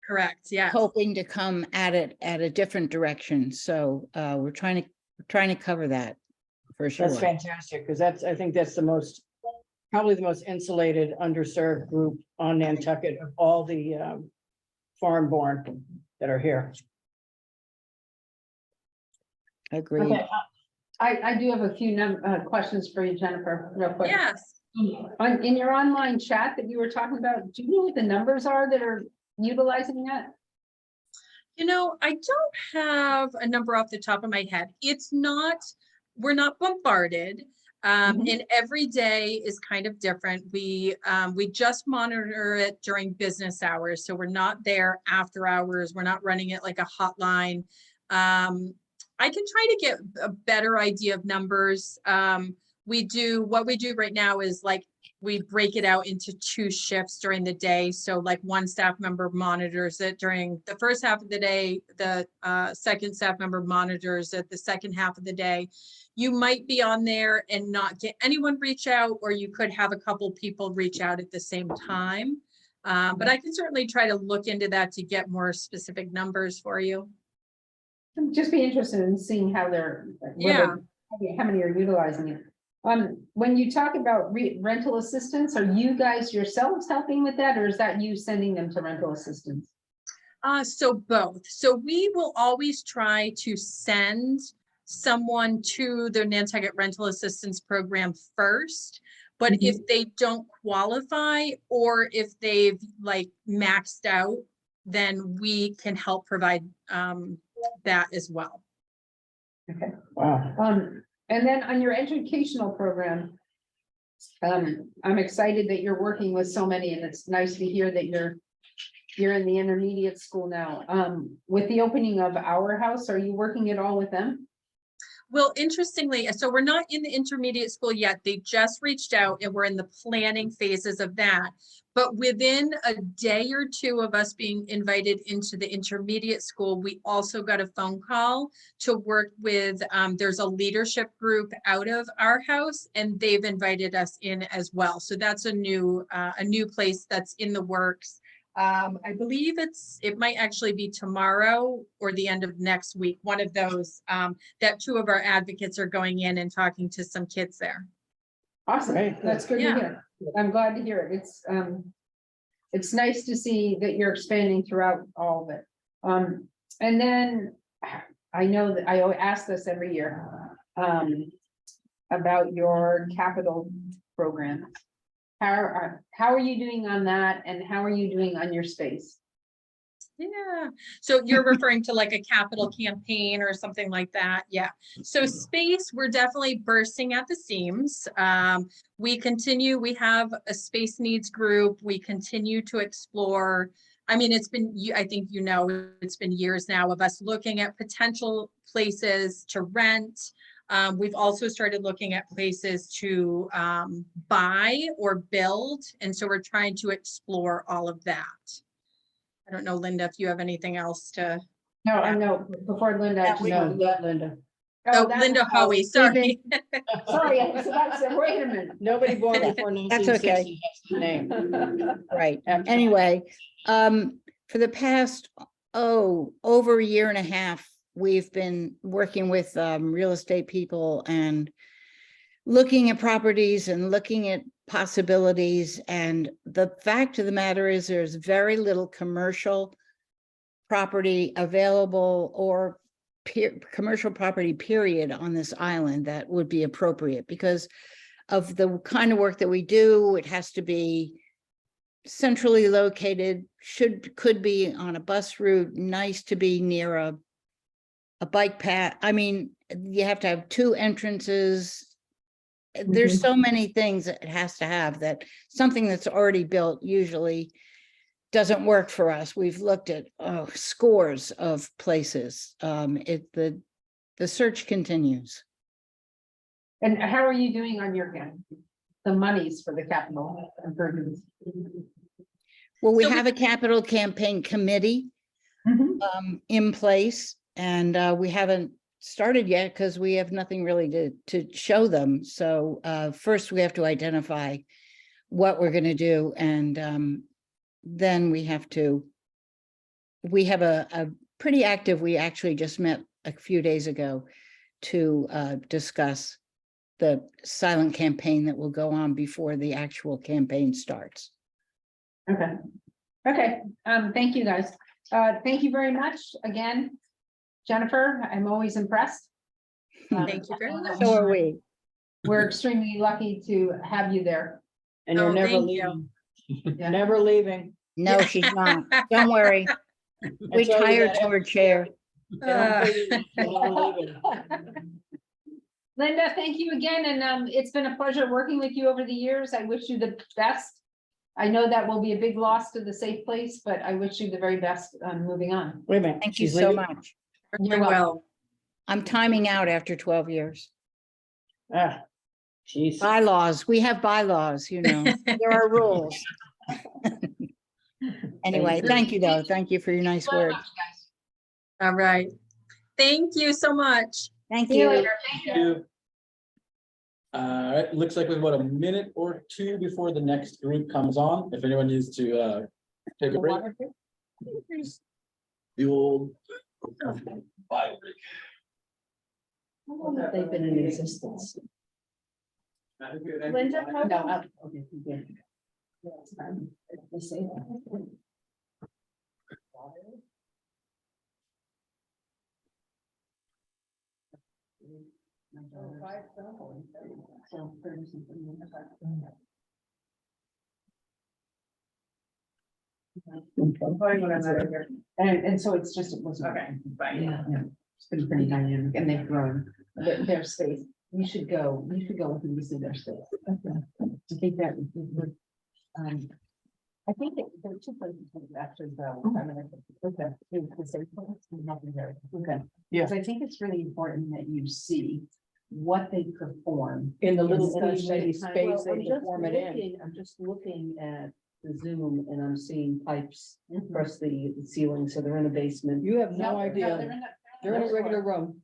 Correct, yes. hoping to come at it at a different direction. So we're trying to cover that for sure. That's fantastic, because I think that's probably the most insulated, underserved group on Nantucket of all the foreign-born that are here. Agreed. Okay, I do have a few questions for you, Jennifer, real quick. Yes. In your online chat that you were talking about, do you know what the numbers are that are utilizing that? You know, I don't have a number off the top of my head. We're not bombarded. And every day is kind of different. We just monitor it during business hours. So we're not there after hours. We're not running it like a hotline. I can try to get a better idea of numbers. What we do right now is like, we break it out into 2 shifts during the day. So like one staff member monitors it during the first half of the day, the second staff member monitors it the second half of the day. You might be on there and not get anyone reach out, or you could have a couple people reach out at the same time. But I can certainly try to look into that to get more specific numbers for you. I'd just be interested in seeing how Yeah. how many are utilizing it. When you talk about rental assistance, are you guys yourselves helping with that, or is that you sending them to rental assistance? So both. So we will always try to send someone to the Nantucket Rental Assistance Program first. But if they don't qualify, or if they've like maxed out, then we can help provide that as well. Okay. Wow. And then on your educational program, I'm excited that you're working with so many, and it's nice to hear that you're in the intermediate school now. With the opening of Our House, are you working at all with them? Well, interestingly, so we're not in the intermediate school yet. They just reached out and we're in the planning phases of that. But within a day or two of us being invited into the intermediate school, we also got a phone call to work with, there's a leadership group out of our house and they've invited us in as well. So that's a new place that's in the works. I believe it might actually be tomorrow or the end of next week, one of those, that two of our advocates are going in and talking to some kids there. Awesome, Great. that's good to Yeah. hear. I'm glad to hear it. It's nice to see that you're expanding throughout all of it. And then I know that I ask this every year, about your capital program. How are you doing on that and how are you doing on your space? Yeah, so you're referring to like a capital campaign or something like that, yeah. So space, we're definitely bursting at the seams. We have a space needs group, we continue to explore. I mean, it's been, I think it's been years now of us looking at potential places to rent. We've also started looking at places to buy or build, and so we're trying to explore all of that. I don't know, Linda, if you have anything else to. No, I know, before Linda. I just No, want- not Linda. Oh, that's- Linda Hoey, sorry. Sorry, I was about to say, wait a minute. Nobody born before That's okay. 1960 has the name. Right. After- Anyway, for the past, over a year and a half, we've been working with real estate people and looking at properties and looking at possibilities. And the fact of the matter is there's very little commercial property available or commercial property period on this island that would be appropriate because of the kind of work that we do. It has to be centrally located, could be on a bus route, nice to be near a bike path. I mean, you have to have 2 entrances. There's so many things that it has to have that something that's already built usually doesn't work for us. We've looked at scores of places. The search continues. And how are you doing on your end? The monies for the capital improvements? Well, we So we- have a capital campaign committee in place, and we haven't started yet because we have nothing really to show them. So first we have to identify what we're going to do, and then we have a pretty active, we actually just met a few days ago to discuss the silent campaign that will go on before the actual campaign starts. Okay. Thank you, guys. Thank you very much again. Jennifer, I'm always impressed. Thank you very much. So are we. We're extremely lucky to have you there. And you're Oh, never thank you. leaving. Never leaving. No, she's not. Don't worry. We I tell you tired that to her every chair. Uh, year. Never leaving. Linda, thank you again, and it's been a pleasure working with you over the years. I wish you the best. I know that will be a big loss to the Safe Place, but I wish you the very best moving on. Wait a minute. Thank you she's so leaving? much. You're well. I'm timing out after 12 years. Ah, jeez. Bylaws, we have bylaws, you know, there are rules. Anyway, thank you though. Thank you for your nice words. All right. Thank you so much. Thank See you you. later. Thank you. All right, looks like we've about a minute or two before the next group comes on. If anyone needs to take a break. The old. Bye. How long have they been in existence? Linda? No, okay, good. They say that. And so it's just, it was. Okay. Yeah, it's been pretty dynamic and they've grown their space. You should go with them to see their space. I think that would, I think that there are two places that have actually go. Okay. Okay. Yeah. Because I think it's really important that you see what they perform. In the little Instead of itty bitty saying, space well, they perform it in. I'm just looking at the Zoom and I'm seeing pipes Mhm. across the ceiling, so they're in a basement. You have no they're idea. in They're in a that's regular why- room,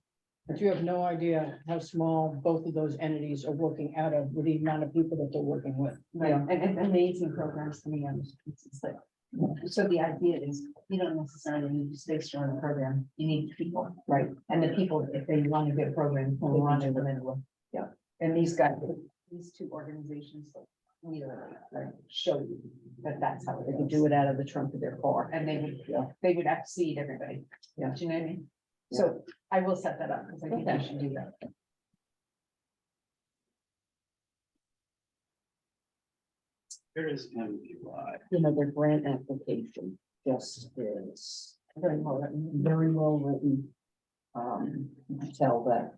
but you have no idea how small both of those entities are working out of with the amount of people that they're working with. Right, and amazing programs coming out. It's like, so the idea is, you don't necessarily need to stay strong in the program, you need people. Right. And the people, if they want to get a program, will run it anyway. Yeah, and these guys, these two organizations, really, like, show you that that's how They they can do it out of the trunk of their car. And they would exceed everybody. Yeah. Do you know what I mean? So I will set that up, because I think I should do that. There is MVY. You know, their grant application just is very well written, very well written. You can tell that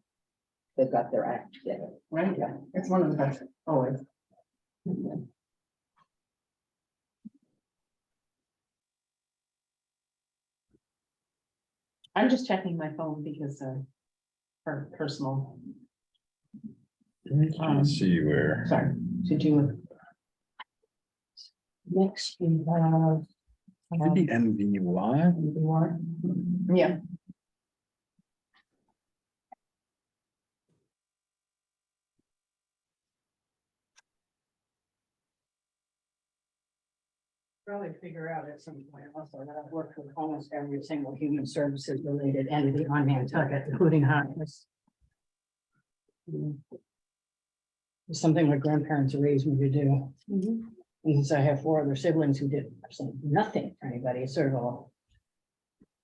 they've got their act together. Right, yeah, it's one of the best, always. I'm just checking my phone because for personal, See where. sorry, to do with. Next, we have. The MVY. Yeah. Probably figure out at some point also that I've worked with almost every single human services related entity on Nantucket, including hospice. It's something my grandparents raised me to do. And since I have 4 other siblings who did absolutely nothing for anybody, it sort of all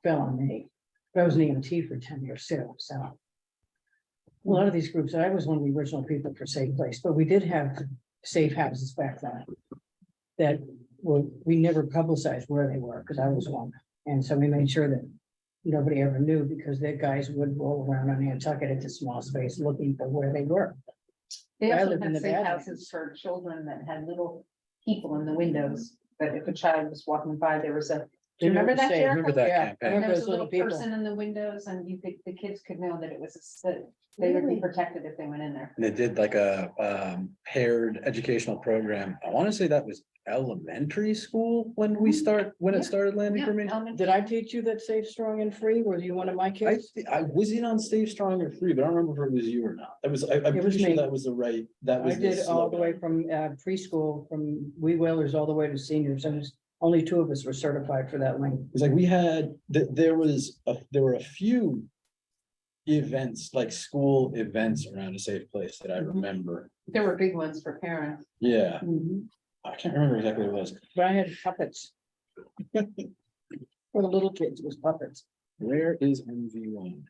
fell on me. But I was an EMT for 10 years too, so. A lot of these groups, I was one of the original people for Safe Place, but we did have safe houses back then. That we never publicized where they were, because I was one. And so we made sure that nobody ever knew, because the guys would roll around on Nantucket into small space looking for where they were. They I also lived in had the safe Badlands. houses for children that had little people in the windows, that if a child was walking by, there was a. Do you They remember never that, say, Jericho? Remember that Yeah, campaign? And remember there was those a little little people. person in the windows, and the kids could know that it was that they would be protected if they went in there. They did like a paired educational program. I want to say that was elementary school when we when Yeah. it started landing Yeah, for me. elementary. Did I teach you that Safe, Strong and Free? Were you one of my kids? I was in on Stay Strong or Free, but I don't remember if it was you or not. I'm was pretty sure me. that was the right, that was. I the did all the way slogan. from preschool, from wee whalers all the way to seniors, and only 2 of us were certified for that length. It's like we had, there were a few events, like school events around a safe place that I Mhm. remember. There were big ones for parents. Yeah, I can't remember exactly what it was. But I had puppets. For the little kids, it was puppets. Where is MV1?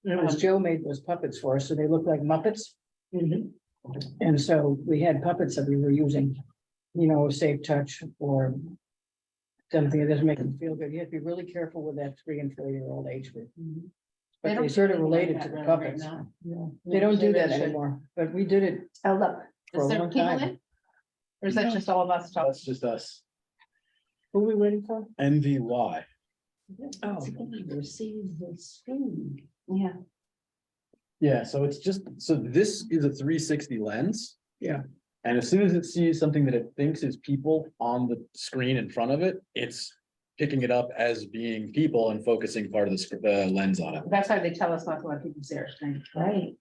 And it was Joe made those puppets for us, so they look like Muppets. And so we had puppets that we were using, you know, Safe Touch or something that doesn't make them feel good. You have to be really careful with that 3 and 4-year-old age group. But they don't sort do of anything like related that to the really right puppets. now. They don't do that really should. anymore, but we did it Oh, look, for is a there long people in? time. Or is that No. just all of us talking? That's just us. Who are we waiting for? MVY. Oh, Receive the screen. Yeah. Yeah, so it's just, so this is a 360 lens. Yeah. And as soon as it sees something that it thinks is people on the screen in front of it, it's picking it up as being people and focusing part of the lens on it. That's why they tell us not to let people see our screen. Right.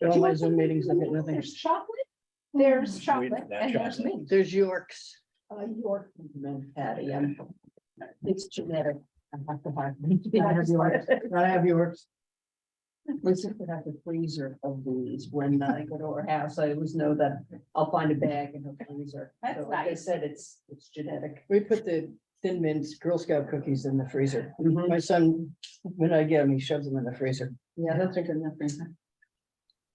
all my Zoom meetings, I get nothing. There's chocolate, there's chocolate, for that and there's chocolate. me. There's Yorks. York, Patty, it's genetic. I have to buy. I have Yorks. I have Yorks. We should put out the freezer of these when I go to our house. I always know that I'll find a bag in the freezer. That's So like they nice. said, it's genetic. We put the Thin Mints Girl Scout cookies in the freezer. Mhm. My son, when I get them, he shoves them in the freezer. Yeah, those are good enough. freezer.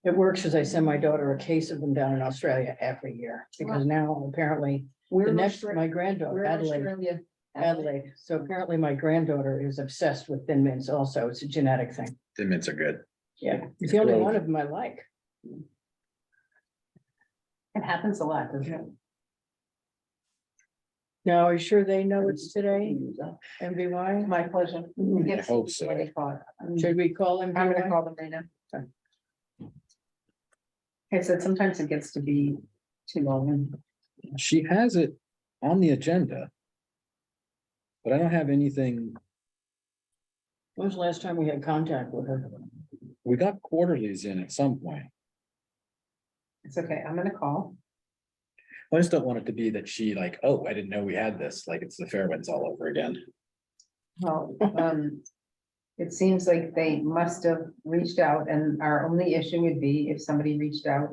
It works because I send my daughter a case of them down in Australia every year, because now apparently We're the in next, Austra- my we're granddaughter, in Adelaide, Australia. Adelaide. So apparently my granddaughter is obsessed with Thin Mints also. It's a genetic thing. The mints are good. Yeah, it's the only one of them I like. It happens a lot, doesn't it? Now, are you sure they know it's today? MVY? My pleasure. I hope so. Should we call I'm gonna MVY? call them right now. I said sometimes it gets to be too long. She has it on the agenda. But I don't have anything, When was the last time we had contact with her? we got quarterlies in at some point. It's okay, I'm gonna call. I just don't want it to be that she like, oh, I didn't know we had this, like it's the Fairwinds all over again. Well, it seems like they must have reached out, and our only issue would be if somebody reached out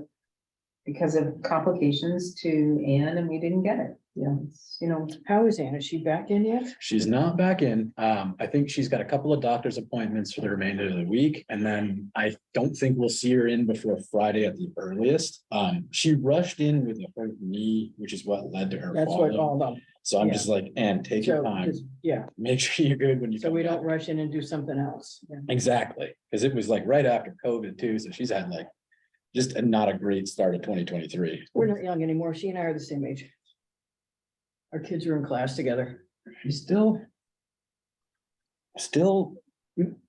because of complications to Anne and we didn't get it. Yeah, it's, you know, How is Anna? Is she back in yet? She's not back in. I think she's got a couple of doctor's appointments for the remainder of the week, and then I don't think we'll see her in before Friday at the earliest. She rushed in with a hurt knee, which is what led to her That's what falling. all of. So I'm yeah. just like, Ann, take your So, time, yeah, make sure you're good when you. so come we don't back. rush in and do something else. Exactly, because it was like right after COVID too, so she's had like just not a great start of 2023. We're not young anymore. She and I are the same age. Our kids are in class together. She's still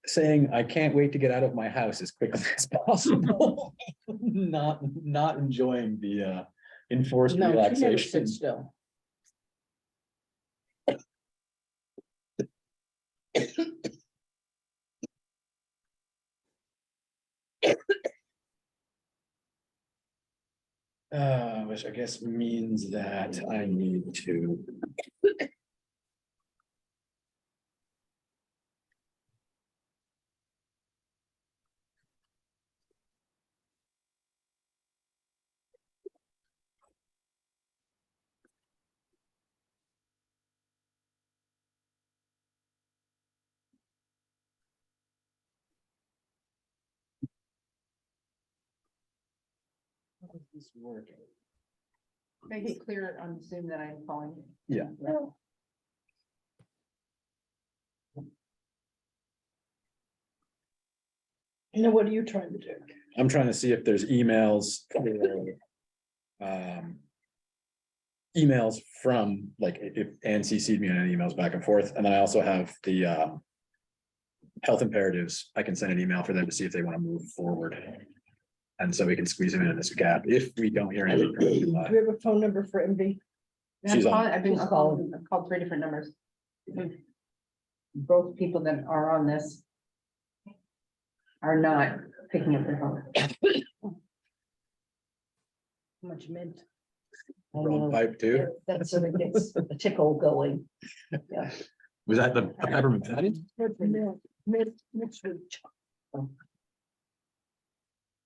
saying, I can't wait to get out of my house as quickly as possible. Not enjoying the enforced No, she never relaxation. sits still. Which I guess means that I need to. How is this working? make it clear on Zoom that I'm calling. Yeah. You know, what are you trying to do? I'm trying to see if there's emails. Emails from, like, if Ann CC'd me on any emails back and forth, and then I also have the health imperatives. I can send an email for them to see if they want to move forward. And so we can squeeze them in this gap if we don't hear anything. from Do them. we have a phone number for MV? She's on. I've been calling, I've called 3 different numbers. Both people that are on this are not picking up their phone. How much mint? Wrong pipe too. That's so it gets the tickle going. Yeah. Was that the peppermint patty? Mixed with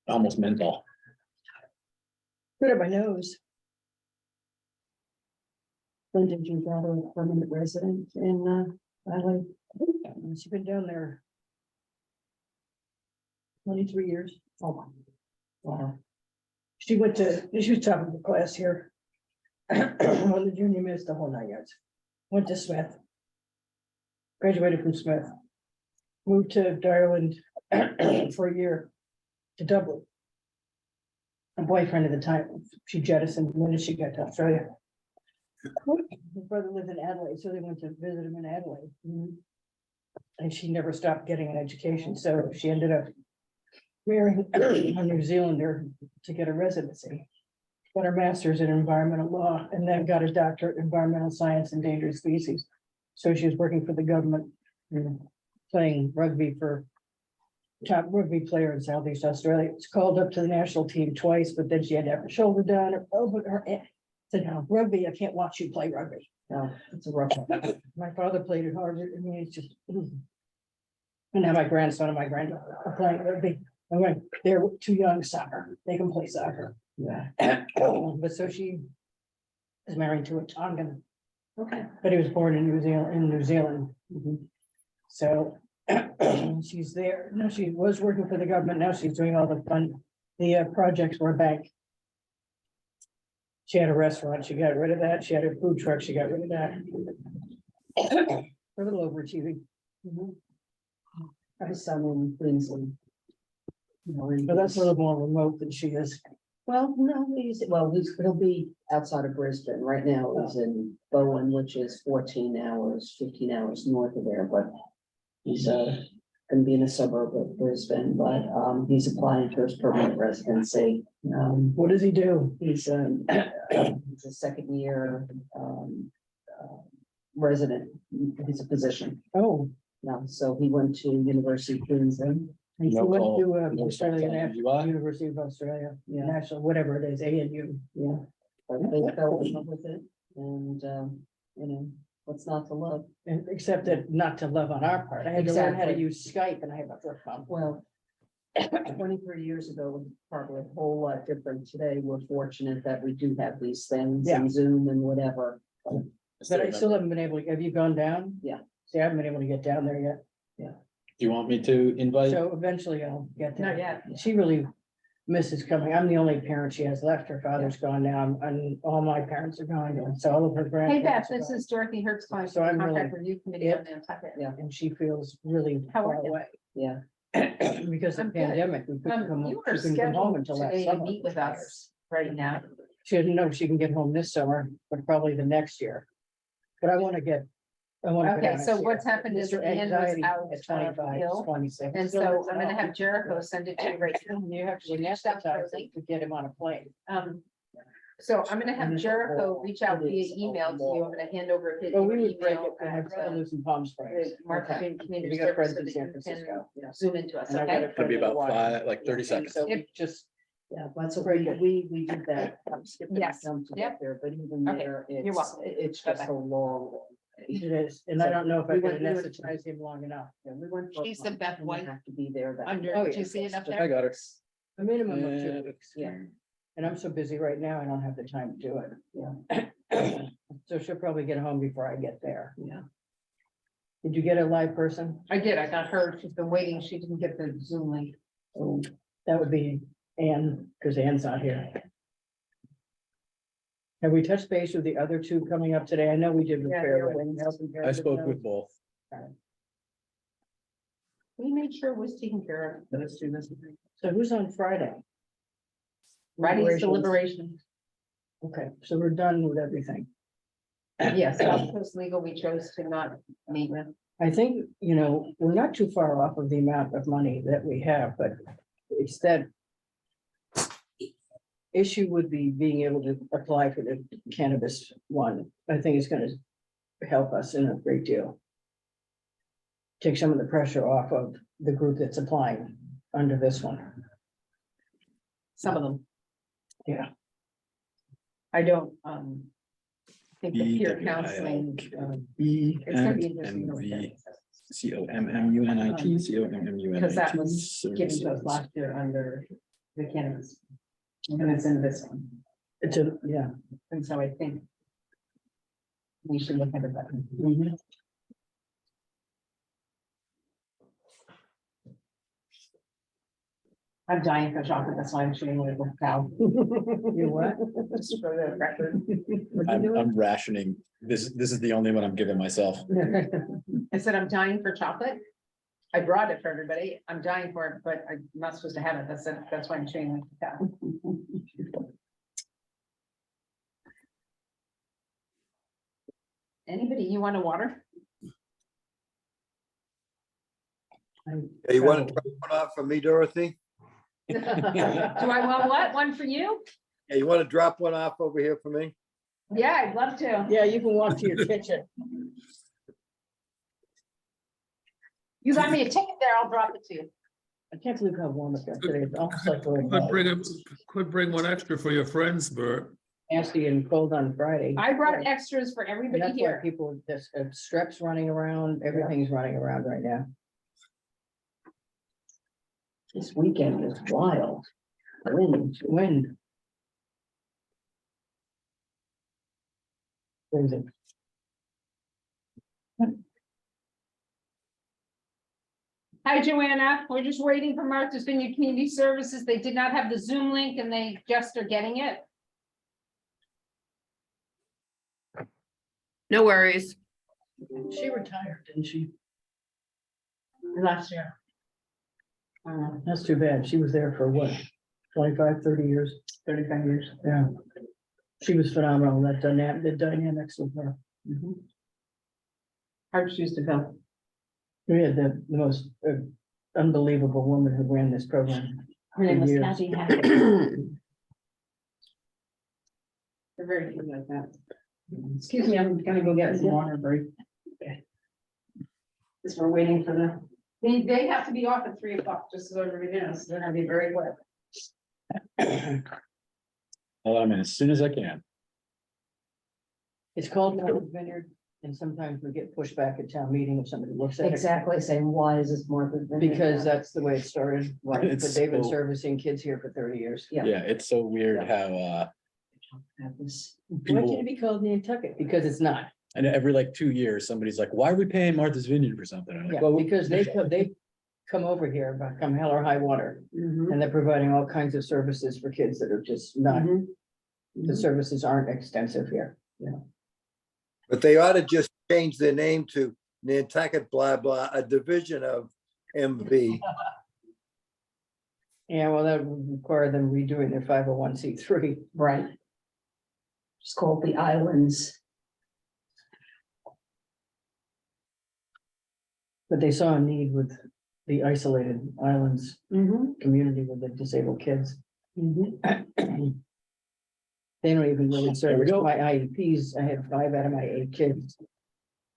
Almost menthol. Put it on my nose. When did you got a permanent resident in Valley? She's been down there 23 years. Oh, wow. She was top of the class here. On the junior miss the whole 9 yards. Went to Smith. Graduated from Smith. Moved to Ireland for a year to Dublin. A boyfriend at the time, she jettisoned when she got to Australia. His brother lived in Adelaide, so they went to visit him in Adelaide. And she never stopped getting an education, so she ended up marrying a New Zealander to get a residency. Got her master's in environmental law and then got a doctorate in environmental science and endangered species. So she was working for the government, playing rugby for top rugby player in Southeast Australia. Was called up to the national team twice, but then she had to have her shoulder done. Her aunt said, "No, rugby, I can't watch you play rugby." No, it's a rough one. My father played at Harvard. I mean, it's just. And now my grandson and my granddaughter are playing rugby. I'm like, they're too young soccer. They can play soccer. Yeah. But so she is married to a Tongan. Okay. But he was born in New Zealand. So she's there. No, she was working for the government. Now she's doing all the projects for a bank. She had a restaurant. She got rid of that. She had a food truck. She got rid of that. A little overachieving. I have a son in Queensland. You know, and But that's a little more remote than she is. Well, no, he'll be outside of Brisbane. Right now he's in Bowen, which is 14 hours, 15 hours north of there, but he's gonna be in a suburb of Brisbane, but he's applying for his permanent residency. What does he do? He's a second year resident. He's a physician Oh, now, so he went to University of Queensland. he No went call. to No Australia, call. UI? University of Australia, Yeah. National, whatever it is, ANU. Yeah, but they fell in love with it, and you know, what's not to love? And except that not to love on our part. I had to learn how to Exactly. use Skype and I have a flip phone. Well, 23 years ago was probably a whole lot different. Today, we're fortunate that we do have these things Yeah. and Zoom and whatever. But I still haven't been able to, have you gone down? Yeah. See, I haven't been able to get down there yet. Do you want me to invite? So eventually I'll get there. Not yet. She really misses coming. I'm the only parent she has left. Her father's gone now and all my parents are gone. And so all of her Hey grandparents. Beth, are this gone. is Dorothy Hertz calling So from I'm the really Contract Review Committee on Nantucket. Yeah. And she feels really How are far you? away. Yeah, Because of I'm the good. pandemic. We couldn't come, You she are couldn't come home scheduled until last today to summer. meet with us right now. She doesn't know if she can get home this summer, but probably the next year. But I want to get. I want to. Okay, so what's happened is Mr. Ann was Anxiety out at of 25, ill, 26. And so I'm gonna have Jericho send it to you right now. You have to She reached anesthetize out for a him link. to get him on a plane. So I'm gonna have Jericho reach out via email to you. I'm gonna hand over his Well, we would break email it, but my at brother lives in Palm Springs. the Marketing Community We got Service friends so in that San you Francisco. can Zoom into us, And I got a okay? It'll friend be in about Hawaii. 30 And seconds. So we just, yeah, that's what we did that. Skip Yes. them to Yep. get there, but even Okay. there, You're welcome. it's just Bye-bye. a long. it is, and I don't know if I We can went through it. anesthetize him long enough. Yeah, we went. for a She's the month, Beth and we White Have to be there. that- Under, Oh, did you yeah. see it up I there? got her. A minimum of Yeah. 2 weeks. Yeah. And I'm so busy right now, I don't have the time to do it. Yeah. So she'll probably get home before I get there. Yeah. Did you get a live person? I did, I got her. She's been waiting. She didn't get the Zoom link. Oh, that would be Ann, because Ann's not here. Have we touched base with the other two coming up today? I know we did with Yeah, Fairway. they're I spoke with both. We made sure it was taken care of. Those two, this evening. So who's on Friday? Friday's Deliberations. deliberation. Okay, so we're done with everything. Yes, South Coast Legal, we chose to not meet with. I think, we're not too far off of the amount of money that we have, but it's that issue would be being able to apply for the cannabis one. I think it's gonna help us in a great deal. Take some of the pressure off of the group that's applying under this one. Some of them. Yeah. I don't, think the peer BWIL. counseling, E it's gonna be N interesting. to look V at. COMMUNIT, Because that was COMMUNIT given to us services. last year under the cannabis. And it's in this one, It's a, yeah. and so I think we should look at it better. Mhm. I'm dying for chocolate, that's why I'm shooting with the cow. You what? Just for the record. I'm rationing. This is the only one I'm giving myself. I said I'm dying for chocolate. I brought it for everybody. I'm dying for it, but I'm not supposed to have it. That's why I'm shooting with the cow. Anybody, you want a water? Hey, you want to drop one off for me, Dorothy? Do I want what? One for you? Hey, you want to drop one off over here for me? Yeah, I'd love to. Yeah, you can walk to your kitchen. You got me a ticket there, I'll drop it to you. I can't believe how warm it got today. It's almost like we're Could bring one extra for your friends, Bert. nasty and cold on Friday. I brought extras for And everybody that's why here. people, this strep's running around, everything's running around right now. This weekend is wild. Wind. Crazy. Hi, Joanna. We're just waiting for Martha's Vineyard Community Services. They did not have the Zoom link and they just are getting it. No worries. She retired, didn't she? Last year. That's too bad. She was there for what? 25, 30 years. 35 years. Yeah. She was phenomenal, that dynamic, the dynamics with her. Hard shoes to fill. We had the most unbelievable woman who ran this program. Her name was Years. Kathy Hackett. They're very good like that. Excuse me, I'm gonna go get some water break. Because we're waiting for the, they have to be off at 3 o'clock, just so everybody knows, they're gonna be very quick. I'll let 'em in as soon as I can. It's called Martha's Vineyard, and sometimes we get pushed back at town meeting if somebody looks at it. Exactly, saying, why is this more than? Because that's the way it started, right, It's but they've been so- servicing kids here for 30 years. Yeah. Yeah, it's so weird how, Have this. Why can't people, it be called Nantucket? Because it's not. and every like 2 years, somebody's like, why are we paying Martha's Vineyard for something? I'm like, Yeah, well, because they come over here, but come hell or high water, Mhm. and they're providing all kinds of services for kids that are just not, Mhm. the services aren't extensive here. But they ought to just change their name to Nantucket blah blah, a division of MV. Yeah, well, that would require them redoing their 501c3. Right. It's called the Islands. But they saw a need with the isolated islands Mhm. community with the disabled kids. Mhm. They don't even really There we service go. my IEPs. I had 5 out of my 8 kids.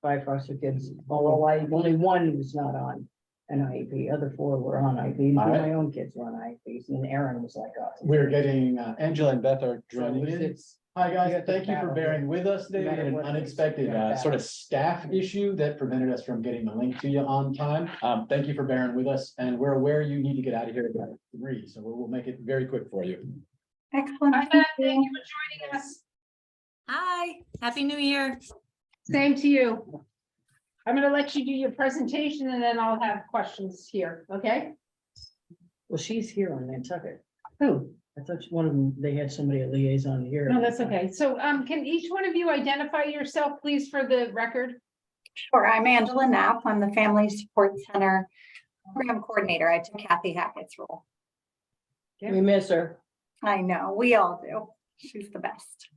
5 foster kids, although only 1 was not on an IEP, other 4 were on IEP, All right. my own kids were on IEPs, and Aaron was like. We're getting, Angela and Beth are joining in. It's, Hi, You guys. have to Thank you for battle bearing with us today. We had matter an what it is, unexpected you gotta sort of battle. staff issue that prevented us from getting the link to you on time. Thank you for bearing with us, and we're aware you need to get out of here at 3, so we'll make it very quick for you. Excellent. Hi, Beth, thank you for joining us. Hi, Happy New Year. Same to you. I'm gonna let you do your presentation and then I'll have questions here, okay? well, she's here on Nantucket. Who? I thought one of them, they had somebody at liaison here. No, that's okay. So, can each one of you identify yourself, please, for the record? Sure, I'm Angela Knapp. I'm the Family Support Center Program Coordinator. I took Kathy Hackett's role. We miss her. I know, we all do. She's the best.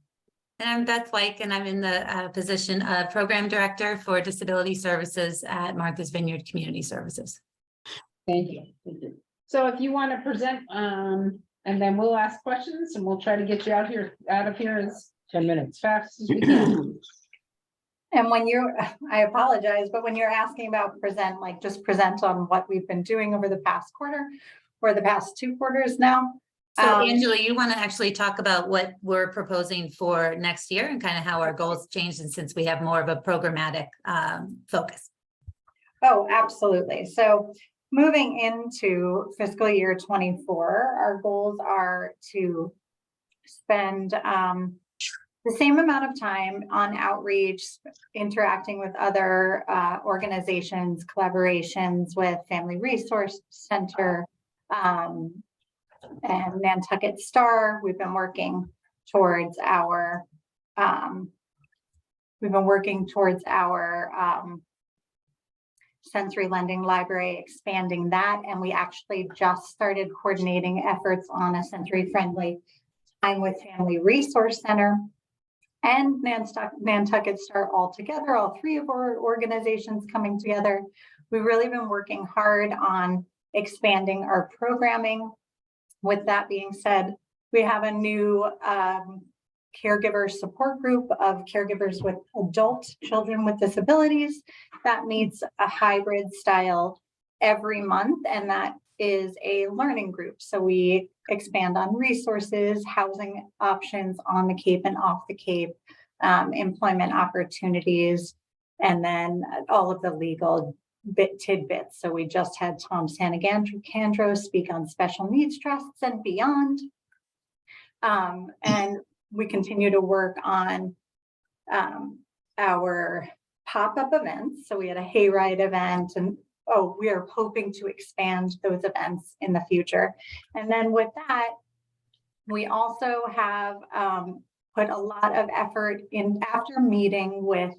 And I'm Beth White, and I'm in the position of Program Director for Disability Services at Martha's Vineyard Community Services. Thank you. So if you want to present, and then we'll ask questions and we'll try to get you out of here as 10 minutes. fast as we can. And when you're, I apologize, but when you're asking about present, like just present on what we've been doing over the past quarter or the past 2 quarters now. So Angela, you want to actually talk about what we're proposing for next year and kind of how our goals changed, and since we have more of a programmatic focus. Oh, absolutely. So moving into fiscal year 24, our goals are to spend the same amount of time on outreach, interacting with other organizations, collaborations with Family Resource Center, and Nantucket Star. We've been working towards our sensory lending library, expanding that, and we actually just started coordinating efforts on a sensory friendly time with Family Resource Center and Nantucket Star all together, all 3 of our organizations coming together. We've really been working hard on expanding our programming. With that being said, we have a new caregiver support group of caregivers with adult children with disabilities that meets a hybrid style every month, and that is a learning group. So we expand on resources, housing options on the Cape and off the Cape, employment opportunities, and then all of the legal tidbits. So we just had Tom Sanagandro speak on special needs trusts and beyond. And we continue to work on our pop-up events. So we had a hayride event, and we are hoping to expand those events in the future. And then with that, we also have put a lot of effort in after meeting with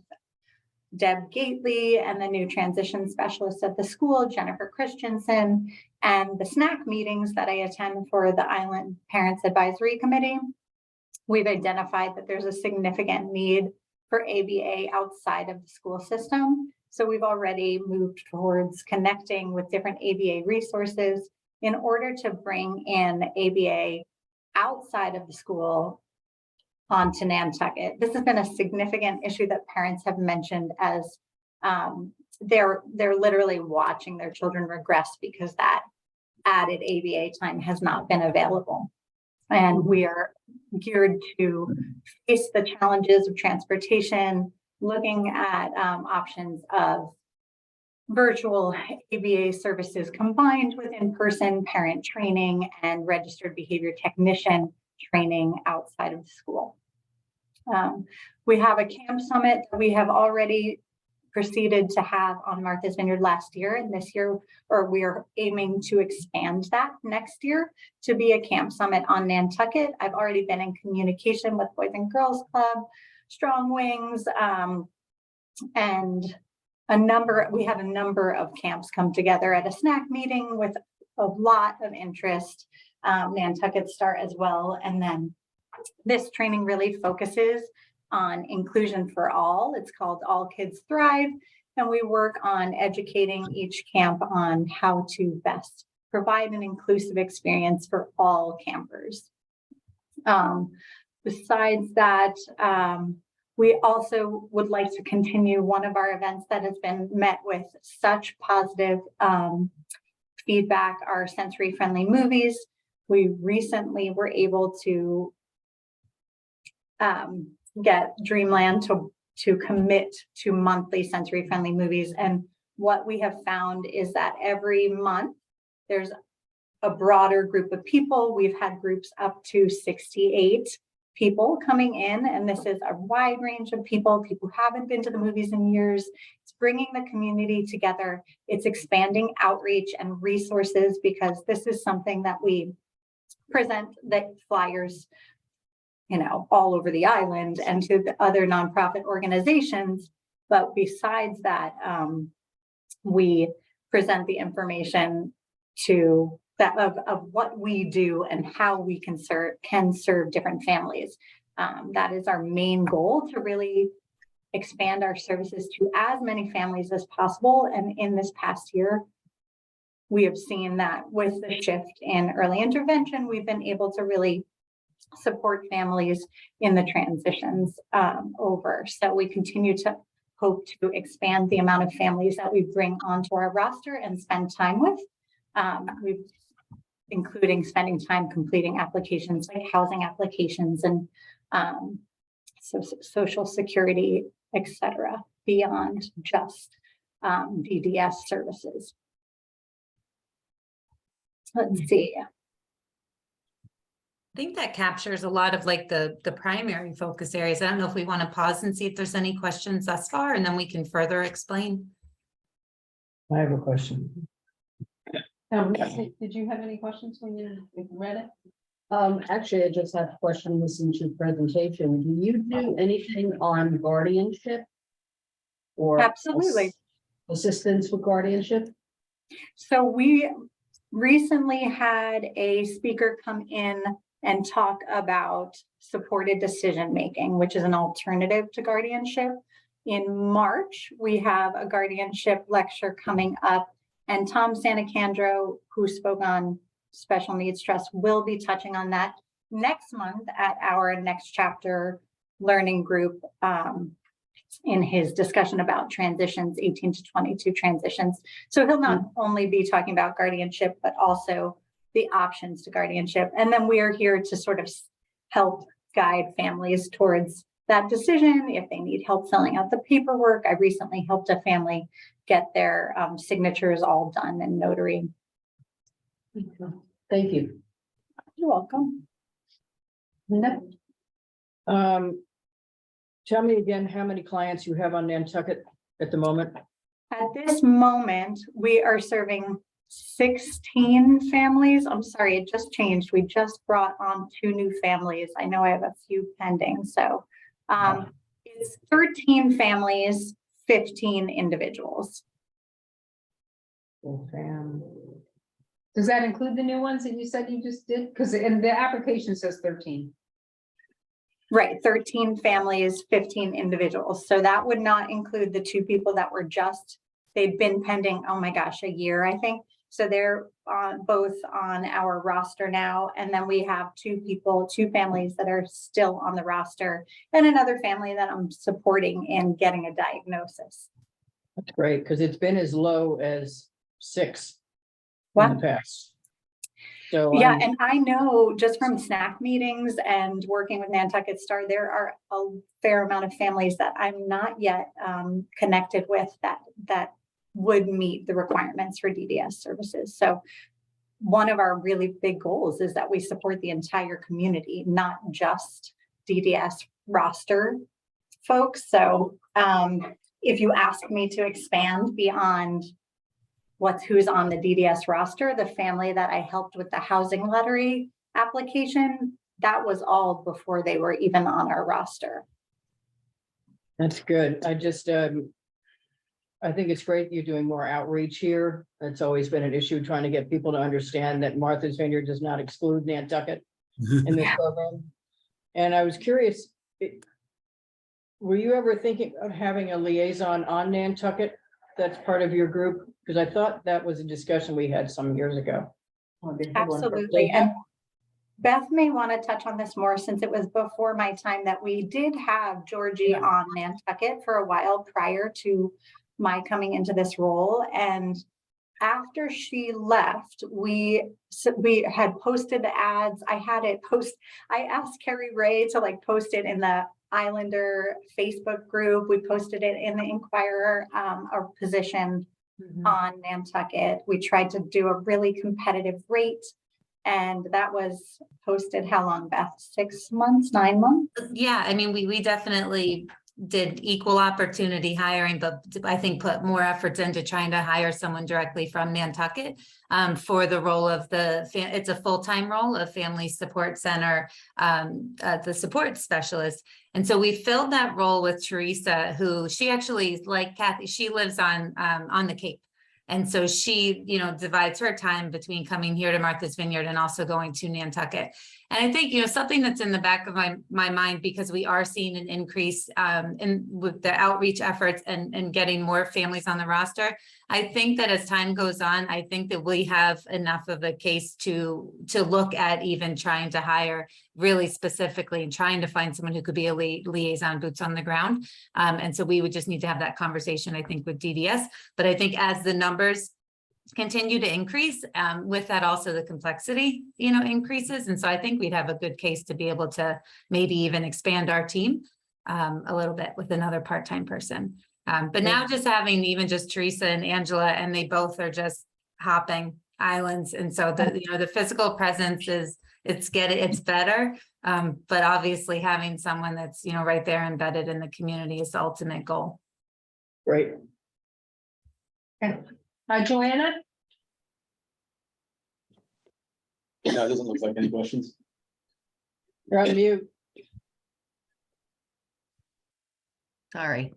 Deb Gately and the new transition specialist at the school, Jennifer Christensen, and the snack meetings that I attend for the Island Parents Advisory Committee, we've identified that there's a significant need for ABA outside of the school system. So we've already moved towards connecting with different ABA resources in order to bring in ABA outside of the school onto Nantucket. This has been a significant issue that parents have mentioned as they're literally watching their children regress because that added ABA time has not been available. And we are geared to face the challenges of transportation, looking at options of virtual ABA services combined with in-person parent training and registered behavior technician training outside of the school. We have a camp summit that we have already proceeded to have on Martha's Vineyard last year, and this year, or we are aiming to expand that next year to be a camp summit on Nantucket. I've already been in communication with Boys and Girls Club, Strong Wings, and we had a number of camps come together at a snack meeting with a lot of interest. Nantucket Start as well. And then this training really focuses on inclusion for all. It's called All Kids Thrive. And we work on educating each camp on how to best provide an inclusive experience for all campers. Besides that, we also would like to continue one of our events that has been met with such positive feedback, our sensory friendly movies. We recently were able to get Dreamland to commit to monthly sensory friendly movies. And what we have found is that every month there's a broader group of people. We've had groups up to 68 people coming in, and this is a wide range of people who haven't been to the movies in years. It's bringing the community together. It's expanding outreach and resources, because this is something that we present the flyers, all over the island and to the other nonprofit organizations. But besides that, we present the information to that of what we do and how we can serve different families. That is our main goal, to really expand our services to as many families as possible. And in this past year, we have seen that with the shift in early intervention, we've been able to really support families in the transitions over. So we continue to hope to expand the amount of families that we bring onto our roster and spend time with. Including spending time completing applications like housing applications and social security, etc., beyond just DDS services. Let's see. I think that captures a lot of like the primary focus areas. I don't know if we want to pause and see if there's any questions thus far, and then we can further explain. I have a question. Did you have any questions when you read it? Actually, I just have a question, listening to your presentation. Do you do anything on guardianship? Or Absolutely. Assistance with guardianship? So we recently had a speaker come in and talk about supported decision-making, which is an alternative to guardianship. In March, we have a guardianship lecture coming up, and Tom Santacandro, who spoke on special needs trust, will be touching on that next month at our next chapter learning group in his discussion about transitions, 18 to 22 transitions. So he'll not only be talking about guardianship, but also the options to guardianship. And then we are here to sort of help guide families towards that decision if they need help filling out the paperwork. I recently helped a family get their signatures all done in notary. Thank you. You're welcome. Linda? Tell me again how many clients you have on Nantucket at the moment. At this moment, we are serving 16 families. I'm sorry, it just changed. We just brought on 2 new families. I know I have a few pending. So it's 13 families, 15 individuals. Does that include the new ones that you said you just did? Because in the application says 13. Right, 13 families, 15 individuals. So that would not include the 2 people that were just, they've been pending, oh my gosh, a year, I think. So they're both on our roster now. And then we have 2 families that are still on the roster, and another family that I'm supporting in getting a diagnosis. That's great, because it's been as low as 6 in Wow. the past. So Yeah, I'm- and I know just from SNAC meetings and working with Nantucket Star, there are a fair amount of families that I'm not yet connected with that would meet the requirements for DDS services. So one of our really big goals is that we support the entire community, not just DDS roster folks. So if you ask me to expand beyond who's on the DDS roster, the family that I helped with the housing lottery application, that was all before they were even on our roster. That's good. I just, I think it's great you're doing more outreach here. It's always been an issue trying to get people to understand that Martha's Vineyard does not exclude Nantucket in this program. And I was curious, were you ever thinking of having a liaison on Nantucket that's part of your group? Because I thought that was a discussion we had some years ago. Absolutely. And Beth may want to touch on this more since it was before my time, that we did have Georgie on Nantucket for a while prior to my coming into this role. And after she left, we had posted the ads. I asked Carrie Ray to post it in the Islander Facebook group. We posted it in the Inquirer, our position on Nantucket. We tried to do a really competitive rate, and that was posted how long, Beth? 6 months, 9 months? Yeah, I mean, we definitely did equal opportunity hiring, but I think put more efforts into trying to hire someone directly from Nantucket for the role of it's a full-time role of Family Support Center, the support specialist. And so we filled that role with Teresa, who she actually, like Kathy, she lives on the Cape. And so she, divides her time between coming here to Martha's Vineyard and also going to Nantucket. And I think, something that's in the back of my mind, because we are seeing an increase with the outreach efforts and getting more families on the roster. I think that as time goes on, I think that we have enough of a case to look at even trying to hire really specifically and trying to find someone who could be a liaison, boots on the ground. And so we would just need to have that conversation, I think, with DDS. But I think as the numbers continue to increase, with that also the complexity, increases. And so I think we'd have a good case to be able to maybe even expand our team a little bit with another part-time person. But now just having even just Teresa and Angela, and they both are just hopping islands. And so the physical presence it's better. But obviously having someone that's, right there embedded in the community is the ultimate goal. Great. Joanna? No, it doesn't look like any questions. You're on mute. Sorry.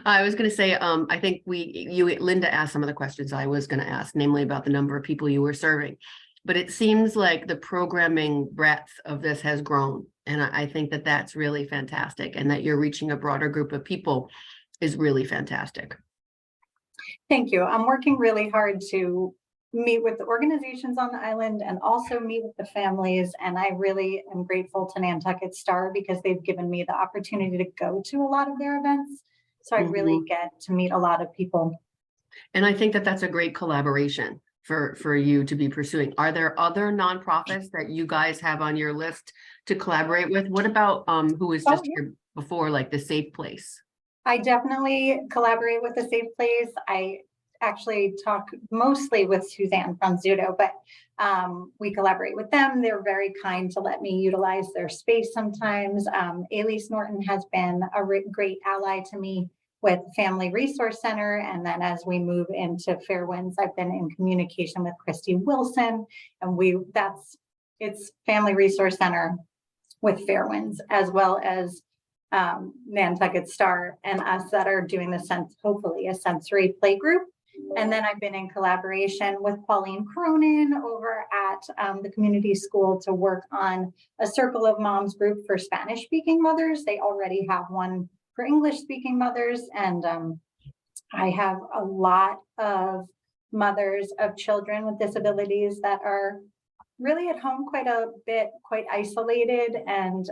I was going to say, I think Linda asked some of the questions I was going to ask, namely about the number of people you were serving. But it seems like the programming breadth of this has grown. And I think that that's really fantastic. And that you're reaching a broader group of people is really fantastic. Thank you. I'm working really hard to meet with the organizations on the island and also meet with the families. And I really am grateful to Nantucket Star because they've given me the opportunity to go to a lot of their events. So I really get to meet a lot of people. And I think that that's a great collaboration for you to be pursuing. Are there other nonprofits that you guys have on your list to collaborate with? What about who was just here before, like the Safe Place? I definitely collaborate with the Safe Place. I actually talk mostly with Suzanne from Zudo, but we collaborate with them. They're very kind to let me utilize their space sometimes. Elise Norton has been a great ally to me with Family Resource Center. And then as we move into Fairwinds, I've been in communication with Christy Wilson, and it's Family Resource Center with Fairwinds, as well as Nantucket Star and us that are doing hopefully a sensory play group. And then I've been in collaboration with Pauline Cronin over at the community school to work on a Circle of Moms group for Spanish speaking mothers. They already have one for English speaking mothers. And I have a lot of mothers of children with disabilities that are really at home quite a bit, quite isolated, and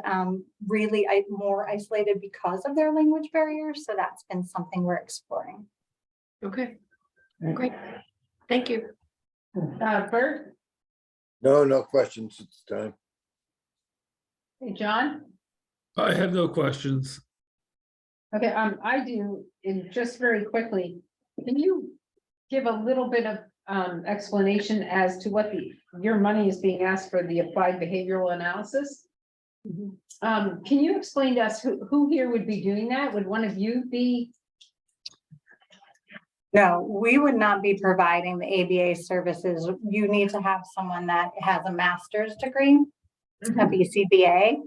really more isolated because of their language barriers. So that's been something we're exploring. Okay, great. Thank you. Bert, No questions at this time. hey, John? I have no questions. Okay, I do, and just very quickly, can you give a little bit of explanation as to what your money is being asked for the applied behavioral analysis? Can you explain to us who here would be doing that? Would one of you be? No, we would not be providing the ABA services. You need to have someone that has a master's degree, a BCBA.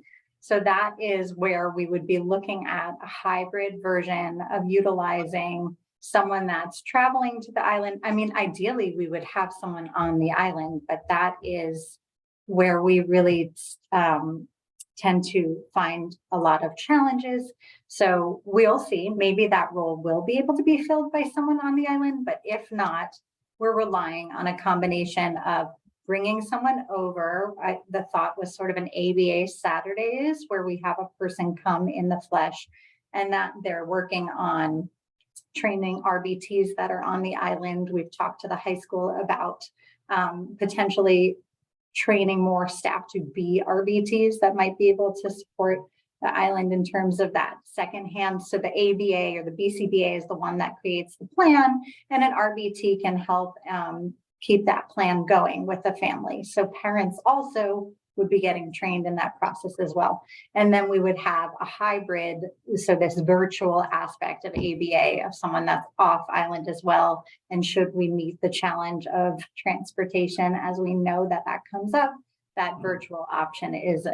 So that is where we would be looking at a hybrid version of utilizing someone that's traveling to the island. I mean, ideally, we would have someone on the island, but that is where we really tend to find a lot of challenges. So we'll see, maybe that role will be able to be filled by someone on the island, but if not, we're relying on a combination of bringing someone over. The thought was sort of an ABA Saturdays where we have a person come in the flesh and that they're working on training RBTs that are on the island. We've talked to the high school about potentially training more staff to be RBTs that might be able to support the island in terms of that second hand. So the ABA or the BCBA is the one that creates the plan, and an RBT can help keep that plan going with the family. So parents also would be getting trained in that process as well. And then we would have a hybrid, so this virtual aspect of ABA of someone that's off island as well. And should we meet the challenge of transportation, as we know that comes up, that virtual option is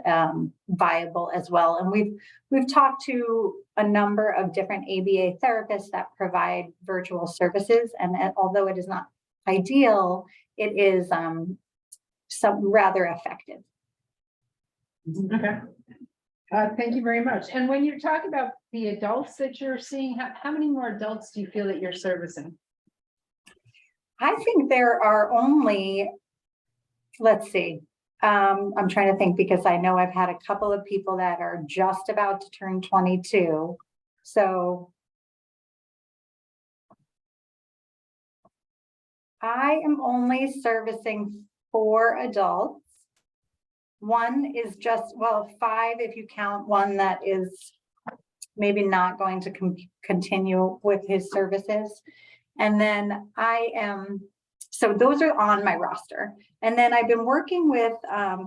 viable as well. And we've talked to a number of different ABA therapists that provide virtual services. And although it is not ideal, it is some rather effective. Okay. Thank you very much. And when you're talking about the adults that you're seeing, how many more adults do you feel that you're servicing? I think there are only, let's see, I'm trying to think because I know I've had a couple of people that are just about to turn 22. So I am only servicing 4 adults. One is just, well, 5 if you count one that is maybe not going to continue with his services. And then so those are on my roster. And then I've been working with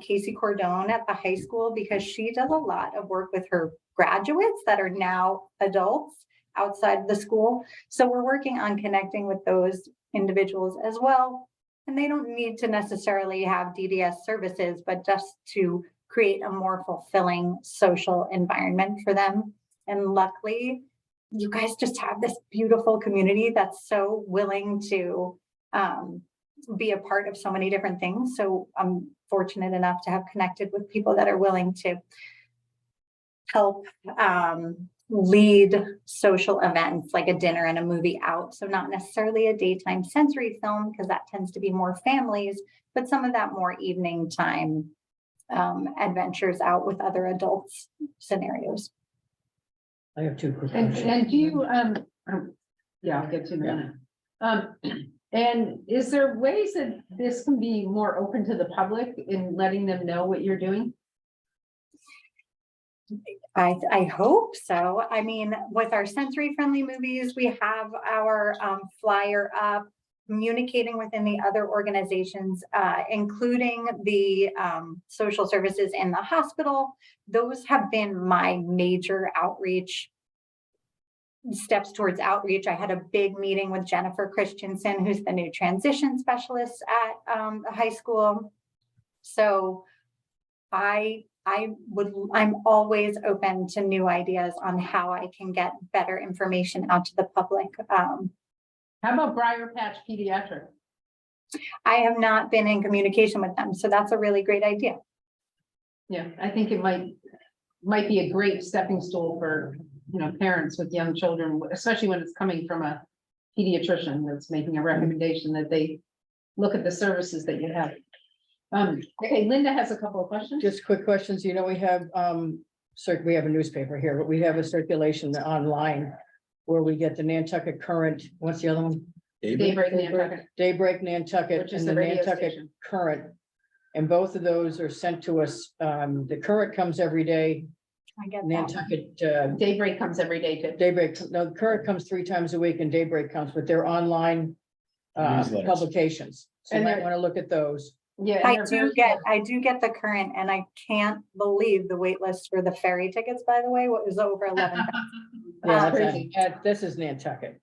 Casey Cordone at the high school because she does a lot of work with her graduates that are now adults outside the school. So we're working on connecting with those individuals as well. And they don't need to necessarily have DDS services, but just to create a more fulfilling social environment for them. And luckily, you guys just have this beautiful community that's so willing to be a part of so many different things. So I'm fortunate enough to have connected with people that are willing to help lead social events like a dinner and a movie out. So not necessarily a daytime sensory film, because that tends to be more families, but some of that more evening time adventures out with other adults scenarios. I have 2 quick And questions. do you, yeah, I'll get to that. And is there ways that this can be more open to the public in letting them know what you're doing? I hope so. I mean, with our sensory friendly movies, we have our flyer up, communicating within the other organizations, including the social services in the hospital. Those have been my major outreach steps towards outreach. I had a big meeting with Jennifer Christensen, who's the new transition specialist at the high school. So I'm always open to new ideas on how I can get better information out to the public. How about Briar Patch Pediatric? I have not been in communication with them, so that's a really great idea. Yeah, I think it might be a great stepping stool for, parents with young children, especially when it's coming from a pediatrician that's making a recommendation that they look at the services that you have. Okay, Linda has a couple of questions. Just quick questions. You know, we have, we have a newspaper here, but we have a circulation online where we get the Nantucket Current. What's the other one? Daybreak Nantucket, Daybreak Nantucket which is and the the radio Nantucket station. Current. And both of those are sent to us. The Current comes every day. I get that. Nantucket, Daybreak comes every day too. Daybreak, no, the Current comes 3 times a week and Daybreak comes, but they're online Newsletters. publications. So you And might they're- want to look at those. Yeah. and I they're do very get, good. I do get the Current, and I can't believe the wait list for the ferry tickets, by the way, what was over 11,000. Yeah, Um, crazy. this is Nantucket.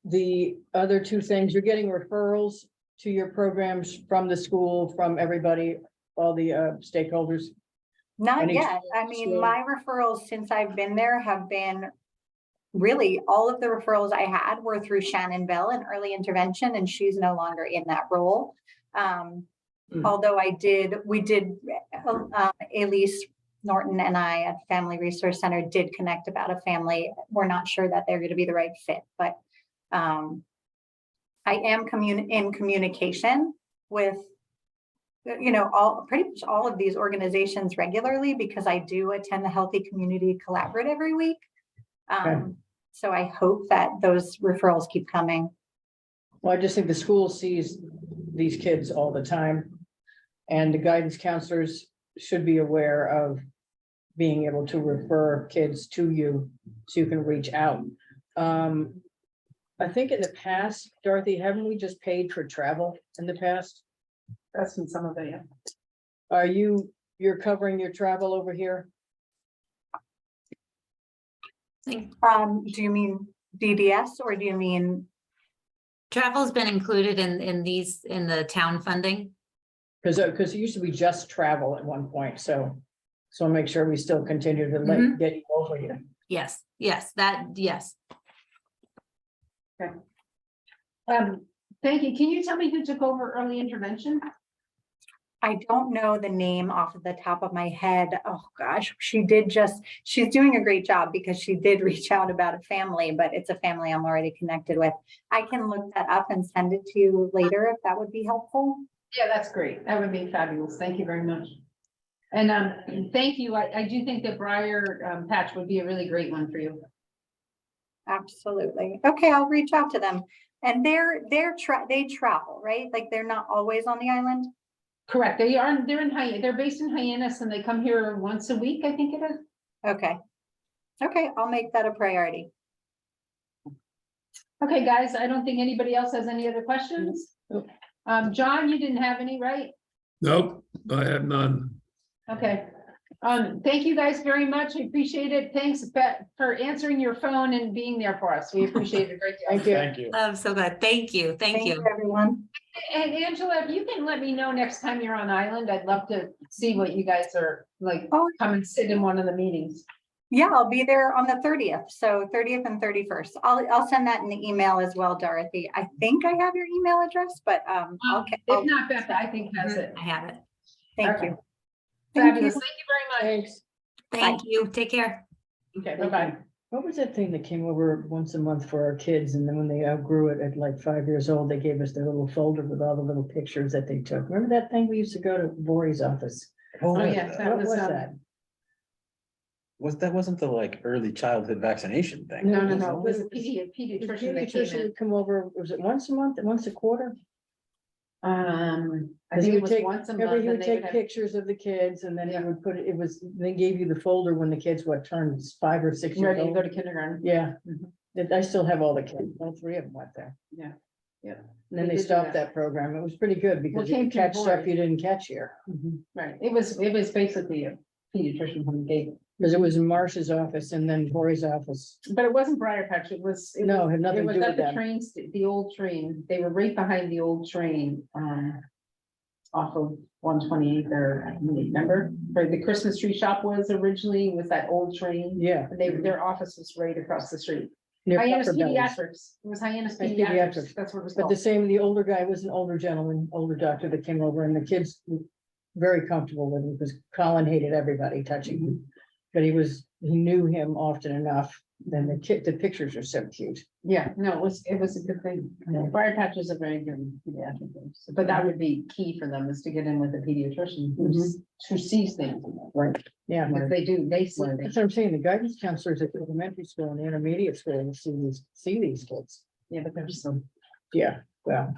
The other two things, you're getting referrals to your programs from the school, from everybody, all the stakeholders. Not Any yet. I mean, school? my referrals since I've been there have been, really, all of the referrals I had were through Shannon Bell in early intervention, and she's no longer in that role. Although Elise Norton and I at Family Resource Center did connect about a family. We're not sure that they're going to be the right fit, but I am in communication with, pretty much all of these organizations regularly, because I do attend the Healthy Community Collaborative every week. So I hope that those referrals keep coming. Well, I just think the school sees these kids all the time. And the guidance counselors should be aware of being able to refer kids to you so you can reach out. I think in the past, Dorothy, haven't we just paid for travel in the past? That's been some of it, yeah. Are you're covering your travel over here? Think Do you mean DDS or do you mean, travel's been included in the town funding. Because it used to be just travel at one point, so I'll make sure we still continue to Mhm. get you over here. Yes, yes. Thank you. Can you tell me who took over early intervention? I don't know the name off of the top of my head. Oh gosh, she's doing a great job because she did reach out about a family, but it's a family I'm already connected with. I can look that up and send it to you later if that would be helpful. Yeah, that's great. That would be fabulous. Thank you very much. And thank you. I do think that Briar Patch would be a really great one for you. Absolutely. Okay, I'll reach out to them. And they travel, right? Like they're not always on the island? Correct. They're based in Hyannis and they come here once a week, I think it is. Okay. Okay, I'll make that a priority. Okay, guys, I don't think anybody else has any other questions. Nope. John, you didn't have any, right? Nope, I have none. Okay. Thank you guys very much. I appreciate it. Thanks, Bet, for answering your phone and being there for us. We appreciate it. Great job. Thank you. Thank you. I'm so glad. Thank you. Thank you. Everyone. And Angela, if you can let me know next time you're on island, I'd love to see what you guys are like. Oh. Come and sit in one of the meetings. Yeah, I'll be there on the 30th. So 30th and 31st. I'll send that in the email as well, Dorothy. I think I have your email address, but If not, Beth, I think has it. I have it. thank Okay. you. Thank Fabulous. you. Thank you very much. Thanks. Thank you. Take care. Okay, bye-bye. What was that thing that came over once a month for our kids, and then when they outgrew it at like 5 years old, they gave us their little folder with all the little pictures that they took. Remember that thing? We used to go to Vori's office. Oh, yeah, that What was, was that? That wasn't the like early childhood vaccination thing? No, Was it was a The pediatrician that pediatrician came would come over, was it once a month, once a quarter? in. I 'Cause think he it would was take- once a Remember, month. he and would they take have- pictures of the kids and then he Yeah. would put it, they gave you the folder when the kids, turned 5 or 6 years Ready to go old. to kindergarten. Yeah, Mhm. I still have all the kids, all 3 of them went there. Yeah. Yeah. And then We they did do stopped that. that program. It was pretty good because you came could through catch stuff Vori. you didn't catch here. Right. It was basically a pediatrician who gave, Because it was in Marsh's office and then Vori's office. but it wasn't Briar Patch. It was. No, it had It nothing to was do at with the that. train, the old train. They were right behind the old train, off of 128 there, remember? Where the Christmas tree shop was originally, was that old train. Yeah, And their office was right across the street. near Hyannis Pepper Bellies. Pediatrics. It was Hyannis That's Pediatrics. pediatrics. That's what it was But the called. same, the older guy was an older gentleman, older doctor that came over and the kids were very comfortable with him because Colin hated everybody touching him. But he knew him often enough. Then the pictures are so cute. Yeah, no, it was a good thing. Briar patches are very good pediatric things, but that would be key for them is to get in with a pediatrician who sees things. Right. Yeah. If they do, they see That's things. what I'm saying. The guidance counselors at the elementary school and the intermediate school will see these kids. Yeah, but there's some. Yeah, well,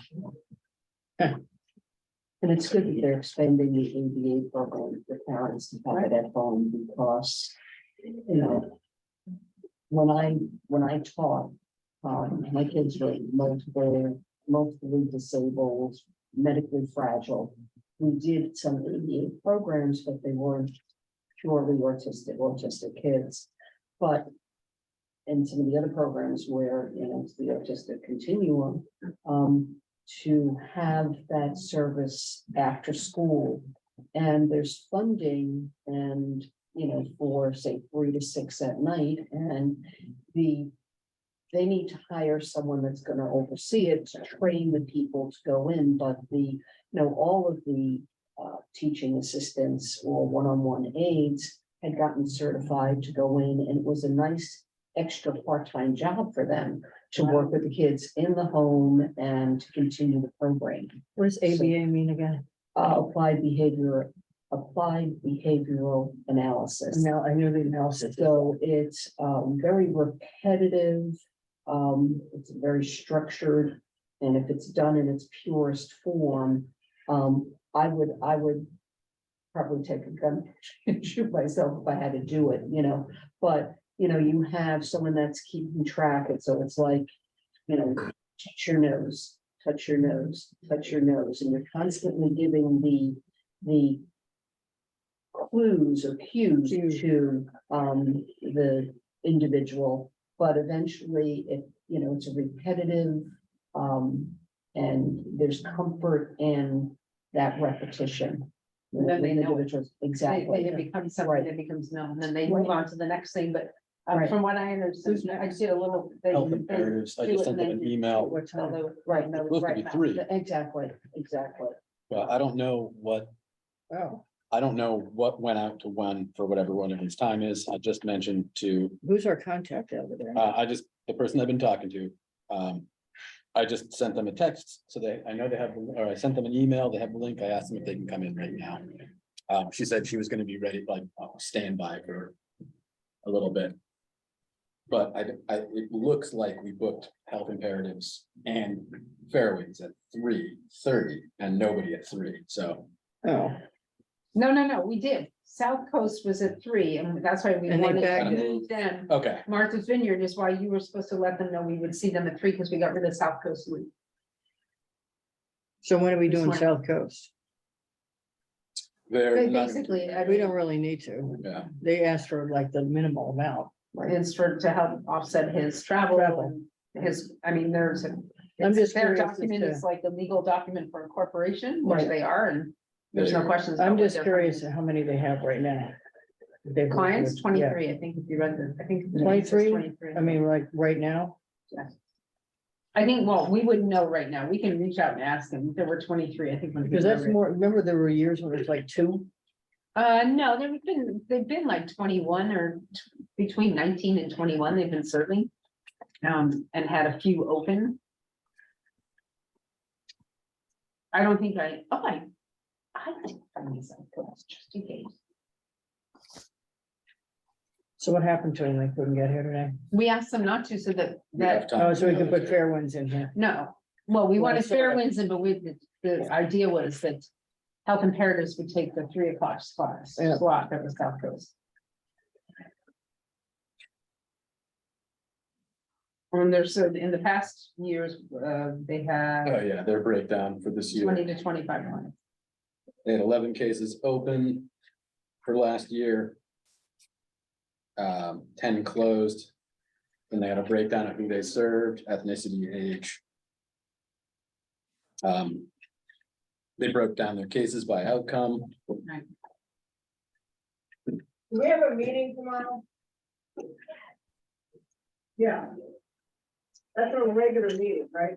And it's good that they're expanding the ABA program for parents to have it at home because, you know, when I taught, my kids were multiply disabled, medically fragile. We did some ABA programs, but they weren't purely autistic kids. But and some of the other programs where, you know, it's the autistic continuum, to have that service after school. And there's funding and, you know, for say 3 to 6 at night and they need to hire someone that's going to oversee it, to train the people to go in, but all of the teaching assistants or one-on-one aides had gotten certified to go in, and it was a nice extra part-time job for them to work with the kids in the home and to continue the program. what does ABA mean again? Applied behavioral analysis. Now, I knew the analysis. So it's very repetitive, it's very structured, and if it's done in its purest form, I would probably take a gun and shoot myself if I had to do it, you know, but you have someone that's keeping track, and so it's like, touch your nose, touch your nose, touch your nose, and you're constantly giving the clues or cues to the individual, but eventually it's a repetitive and there's comfort in that repetition. And then they know it. Individuals, exactly. It becomes something Right. that becomes known, and then they move on to the next thing, but Right. from what I understood, I see a little. Health imperatives, I just sent them an email. What time? Right, no, Supposed to be 3. exactly. Well, I don't know what went out to when for whatever one of his time is. I just mentioned to, Who's our contact over there? the person I've been talking to. I just sent them a text, so I know they have, or I sent them an email, they have the link. I asked them if they can come in right now. She said she was gonna be ready, like, standby for a little bit. But it looks like we booked health imperatives and Fairwinds at 3:30 and nobody at 3, so. Oh, No, we did. South Coast was at 3, and that's why we And they wanted backed to it. move them. Okay, Martha's Vineyard is why you were supposed to let them know we would see them at 3, because we got rid of South Coast Loop. so when are we This doing one. South Coast? they're They not, basically, We don't really need to. yeah, They asked for like the minimal amount. it's to help offset his travel Travel. and his, I mean, there's a. I'm just Their curious as document to- is like a legal document for a corporation, which Right. they are, and there's no They- questions. I'm about what just their curious how many they have right now. They've worked Clients, with. 23, I think, if you read the, I think. the 23? 23. I mean, like right now, I think, well, we wouldn't know right now. We can reach out and ask them. There were 23, I think. when we because that's wrote it. more, remember there were years when it was like 2? No, they've been like 21 or between 19 and 21, they've been serving. And had a few open. I don't think I think from these, just in case. So what happened to them? They couldn't get here today? We asked them not to, so that, we have time. Oh, so we could put fair ones in here. no, well, we Well, wanted sort fair of. winds in, but the idea was that. Health imperatives would take the 3 o'clock Yeah. slot that was South Coast. And there's, in the past years, they Oh, had yeah, their breakdown for this year. 20 to 25 lines. They had 11 cases open for last year. 10 closed. And they had a breakdown of who they served, ethnicity, age. They broke down their cases by outcome. Do we have a meeting tomorrow? Yeah. That's a regular meeting, right?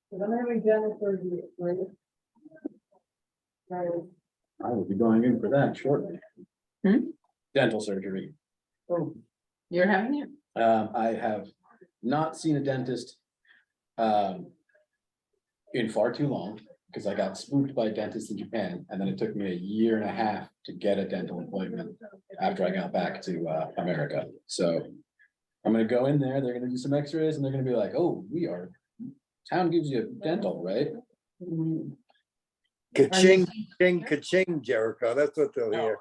Because I'm having Jennifer do it, right? Right. I will be going in for that shortly. Hmm? Dental surgery. Oh, you're having it? I have not seen a dentist. In far too long, because I got spooked by a dentist in Japan, and then it took me a year and a half to get a dental appointment after I got back to America. So I'm gonna go in there, they're gonna do some x-rays, and they're gonna be like, oh, town gives you dental, right? Ka-ching, ching, ka-ching, Jericho. That's what they'll No, hear.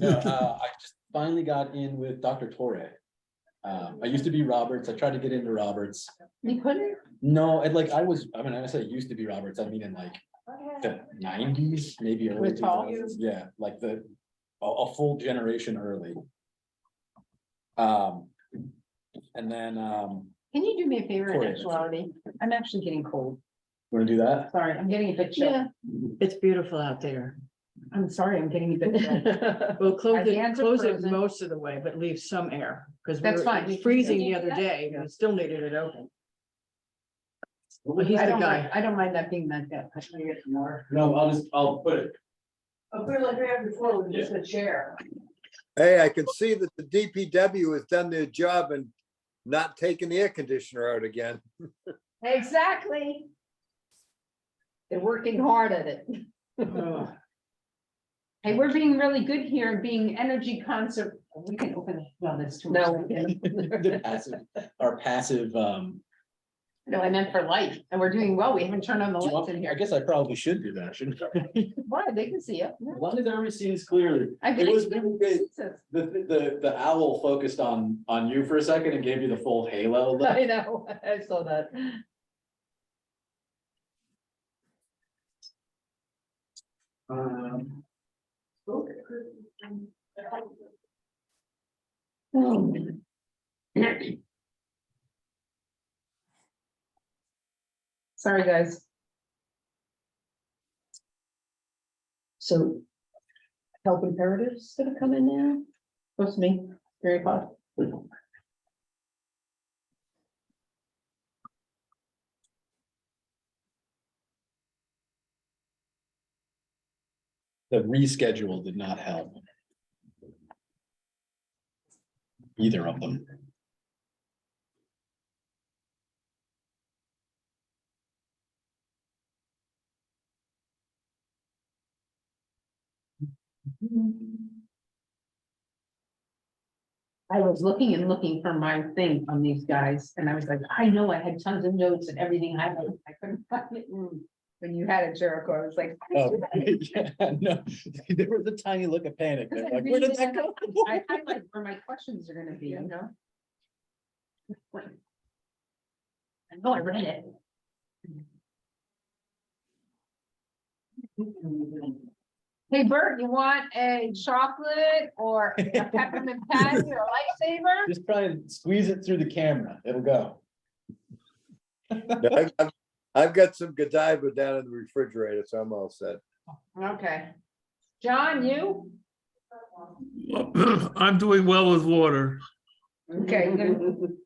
right? No, I just finally got in with Dr. Torre. I used to be Roberts. I tried to get into Roberts. You couldn't? No, and like I mean, I say used to be Roberts, I mean in like the nineties, maybe early With tall? 2000s. Yeah, like a full generation early. And then, Can you do me a favor in Sorry. actuality? I'm actually getting cold. wanna do that? Sorry, I'm getting a bit chilly. Yeah, it's beautiful out there. I'm sorry, I'm getting a bit chilly. We'll close The it, hands are close it frozen. most of the way, but leave some air, because That's fine. it was freezing the other day, and we still needed it open. Well, he's I the don't mind, guy. I don't mind that being like that. No, I'll put it. I'll put it like we had before with just a chair. Hey, I can see that the DPW has done their job and not taken the air conditioner out again. Exactly. They're working hard at it. Oh, Hey, we're being really good here and being energy conserv. We can open it, well, that's too much. No. The passive, our passive, No, I meant for light, and we're doing well. We haven't turned on the do you lights want- in I here. guess I probably should do that, shouldn't I? Why? They can see it. As long as everybody sees clearly. I It was think- really good. The owl focused on you for a second and gave you the full halo look. I know, I saw that. Sorry, guys. So health imperatives gonna come in now? Supposed to be 3 o'clock. The reschedule did not help. Either of them. I was looking and looking for my thing on these guys, and I was like, I know I had tons of notes and everything. I couldn't find it. When you had it, Jericho, I was like. Oh, yeah, no, there was a tiny look of panic. They're like, where did that go? I highlight where my questions are gonna be, you know? I know I read it. Hey Bert, you want a chocolate or a peppermint patty or a lightsaber? Just try and squeeze it through the camera. It'll go. I've got some Godiva down in the refrigerator, so I'm all set. Okay. John, you? I'm doing well with water. Okay, good.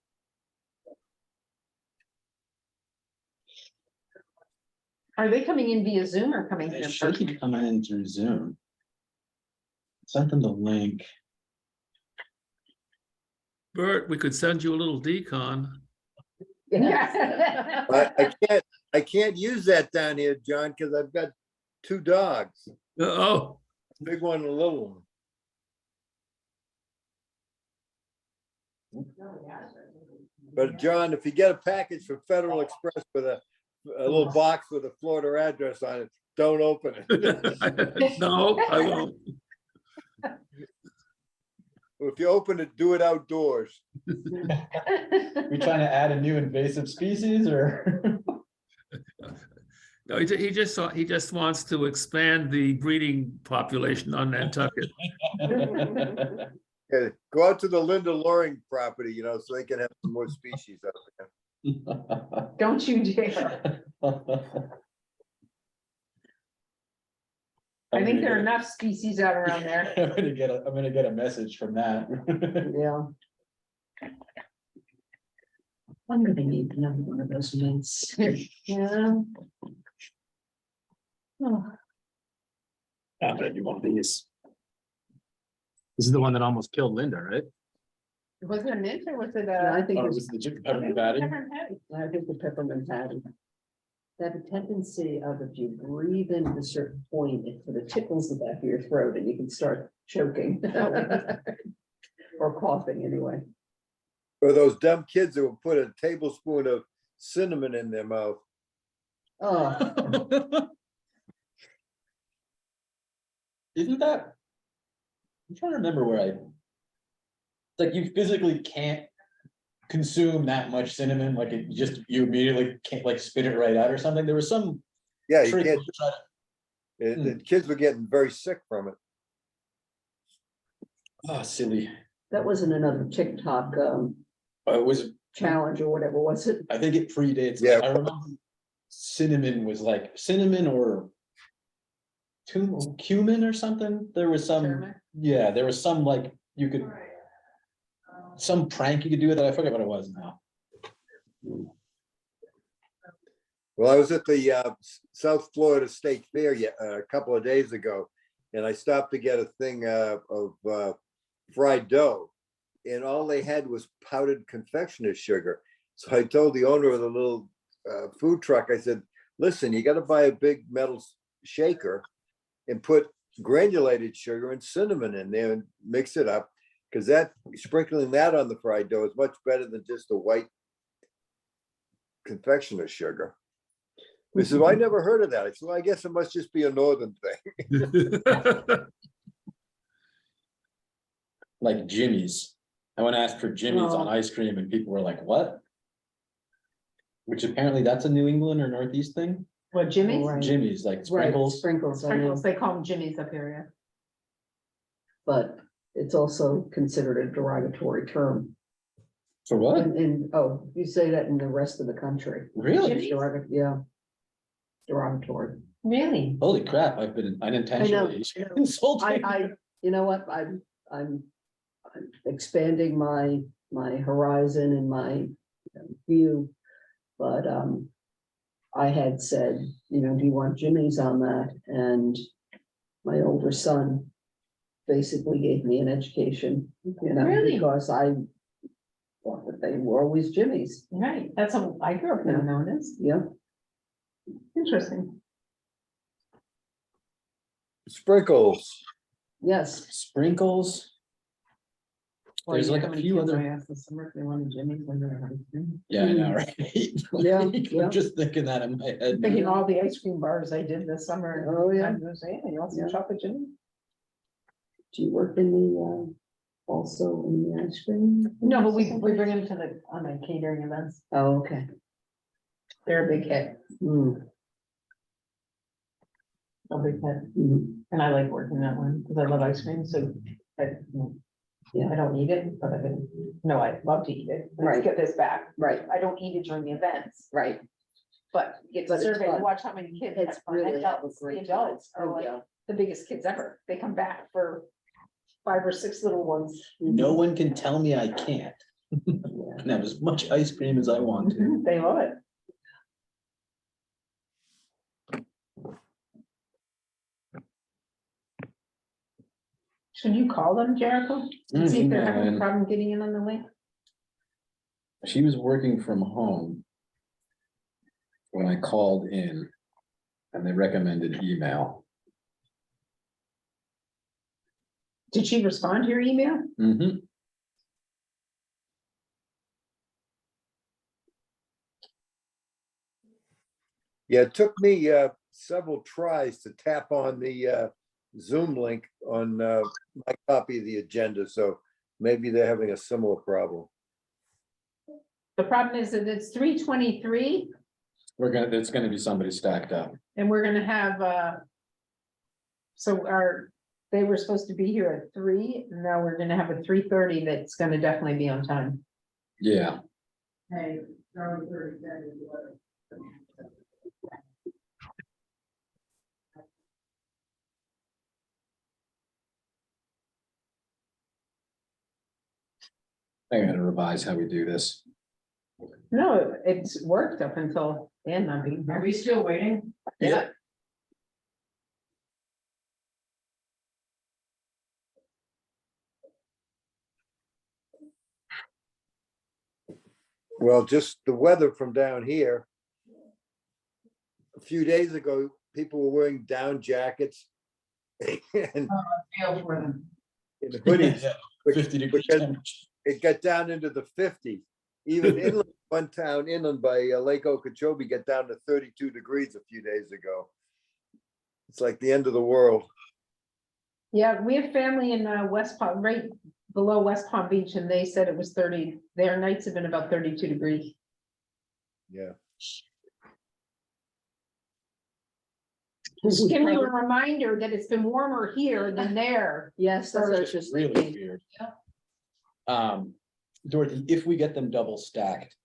Are they coming in via Zoom or coming They in should person? be coming in through Zoom. Sent them the link. Bert, we could send you a little decon. Yeah. I can't use that down here, John, because I've got two dogs, Oh, a big one and a little one. But John, if you get a package from Federal Express with a little box with a Florida address on it, don't open it. no, I won't. If you open it, do it outdoors. We trying to add a new invasive species or? No, he just wants to expand the breeding population on Nantucket. Yeah, go out to the Linda Loring property, so they can have some more species out there. Don't you dare. I think there are enough species out around there. I'm gonna get a message from that. Yeah. I'm gonna need another one of those mints. Yeah. Oh, I'm gonna do one of these. This is the one that almost killed Linda, right? Was it a mint or was it yeah, I a? think Or it was was, it the chicken peppermint patty? Peppermint patty. I think the peppermint patty. They have a tendency of if you breathe in at a certain point, it sort of tickles the back of your throat and you can start choking. Or coughing anyway. Or those dumb kids that will put a tablespoon of cinnamon in their mouth. Oh, Isn't that? I'm trying to remember where it's like you physically can't consume that much cinnamon, like it just, you immediately can't like spit it right out or something. There was some Yeah, you trick. can't, Hmm. the kids were getting very sick from it. Oh, silly. that wasn't another TikTok It was, challenge or whatever, was it? I think it predates. Yeah. I remember cinnamon was like cinnamon or cumin or something. There was some, Turmeric? yeah, there was some like you could, some prank you could do with it. I forget what it was now. Well, I was at the South Florida State Fair a couple of days ago, and I stopped to get a thing of fried dough, and all they had was powdered confectioner's sugar. So I told the owner of the little food truck, I said, listen, you got to buy a big metal shaker and put granulated sugar and cinnamon in there and mix it up, because that sprinkling that on the fried dough is much better than just a white confectioner's sugar. He said, well, I never heard of that. I said, well, I guess it must just be a northern thing. Like Jimmy's. I went to ask for Jimmy's on Oh. ice cream and people were like, what? Which apparently that's a New England or Northeast thing. What, Jimmy's? Right. Jimmy's, like Right, sprinkles. sprinkles, I know, Sprinkles, they call them Jimmy's up here, but it's also considered a derogatory term. For what? And, oh, you say that in the rest of the country. Really? Jimmy's? Yeah. Derogatory. yeah. Really? Holy crap, I've been unintentionally I know. insulting. You know what, I'm expanding my horizon and my view. But, I had said, do you want Jimmy's on that? And my older son basically gave me an education, Really? because I thought that they were always Jimmy's. Right, that's what I grew up known as. Yeah, Interesting. Sprinkles. yes. Sprinkles. There's like a few other. I asked this summer if they wanted Jimmy's when they were ice cream. Yeah, I know, right? Yeah, Like, yeah. I'm just thinking that in my head. Thinking all the ice cream bars I did this summer. Oh, yeah. I was saying, you want some Yeah. chocolate Jimmy? Do you work in the, also in the ice cream? No, but we bring them to the, on the catering events. Oh, okay. They're a big hit, Mm, a big hit. mm. And I like working that one because I love ice cream, so Yeah. I don't eat it, but no, I love to eat it. Let's Right. get this back. Right, I don't eat it during the events, right. but get But to it's serve it, fun. watch how many kids. It's have fun. really have a Adults, the great adults time. are Oh, like yeah. the biggest kids ever. They come back for 5 or 6 little ones. No one can tell me I can't. Yeah. Can have as much ice cream as I want to. They love it. Should you call them, Jericho? And see if they're having a Mm, problem getting in on the link? She was working from home. When I called in. And they recommended email. Did she respond to your email? Mhm. Yeah, it took me several tries to tap on the Zoom link on my copy of the agenda, so maybe they're having a similar problem. The problem is that it's 3:23 It's gonna be somebody stacked up. and we're gonna have. So they were supposed to be here at 3, and now we're gonna have a 3:30 that's gonna definitely be on time. Yeah. Hey. I gotta revise how we do this. No, No, it's worked up until then, I mean. Are we still waiting? Yeah. Well, just the weather from down here. A few days ago, people were wearing down jackets and Feel for them. hoodies. Yeah, but- 50-degree because temperature. It got down into the 50s. Even inland, one town inland by Lake Okeechobee got down to 32 degrees a few days ago. It's like the end of the world. Yeah, we have family in West Palm, right below West Palm Beach, and they said it was 30, their nights have been about 32 degrees. Yeah. Just give you a reminder that it's been warmer here than there. Yes, that's what I was just Really thinking. weird. Dorothy, if we get them double stacked,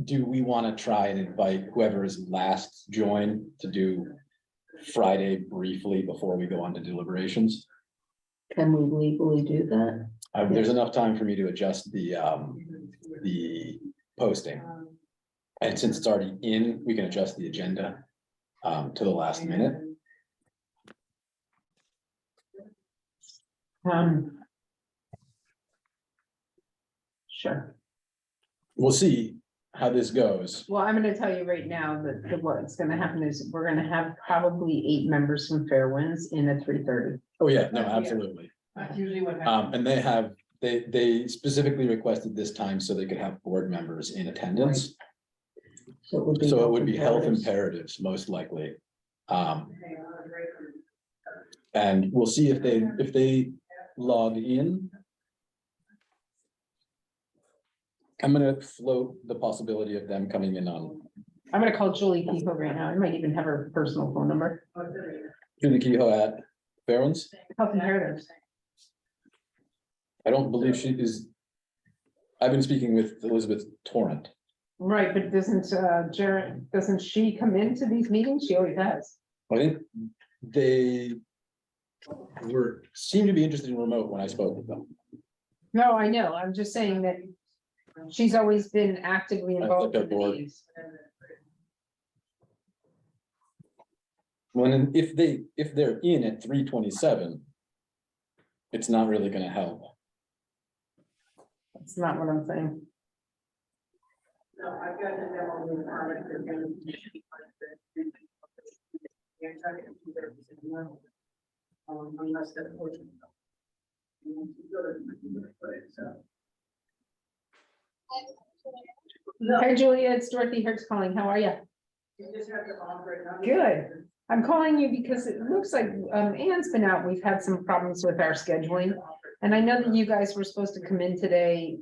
do we want to try and invite whoever is last join to do Friday briefly before we go on to deliberations? Can we legally do that? There's enough time for me to adjust the posting. And since it's already in, we can adjust the agenda to the last minute. Sure. We'll see how this goes. Well, I'm gonna tell you right now that what's gonna happen is we're gonna have probably 8 members from Fairwinds in at 3:30. Oh, yeah, no, absolutely. That's usually what happens. And they specifically requested this time so they could have board members in attendance. So it would be. So it would be health imperatives. imperatives, most likely. And we'll see if they log in. I'm gonna float the possibility of them coming in on I'm gonna call Julie Kehoe right now. I might even have her personal phone number. Julie Kehoe at Fairwinds. Health imperatives. I don't believe she is. I've been speaking with Elizabeth Torrent. Right, but doesn't she come into these meetings? She always has. I think they seemed to be interested in remote when I spoke with them. No, I know. I'm just saying that she's always been actively involved in the board. meetings. When if they're in at 3:27, it's not really gonna help. That's not what I'm saying. No, I've got the demo requirement. Unless that. Hi, Julia, it's Dorothy Hertz calling. How are you? Good. I'm calling you because it looks like Ann's been out. We've had some problems with our scheduling. And I know that you guys were supposed to come in today.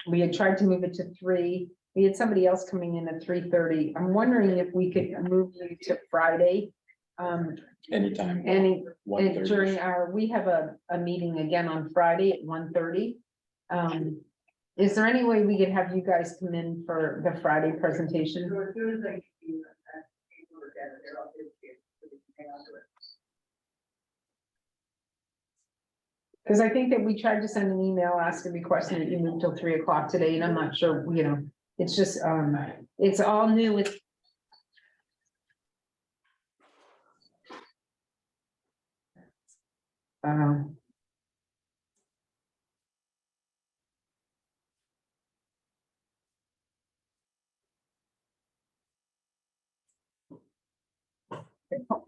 We had tried to move it to 3. We had somebody else coming in at 3:30. I'm wondering if we could move you to Friday. Anytime. And 1:30. during we have a meeting again on Friday at 1:30. Is there any way we could have you guys come in for the Friday presentation? Because I think that we tried to send an email asking, requesting that you move till 3 o'clock today, and I'm not sure, it's just, it's all new with.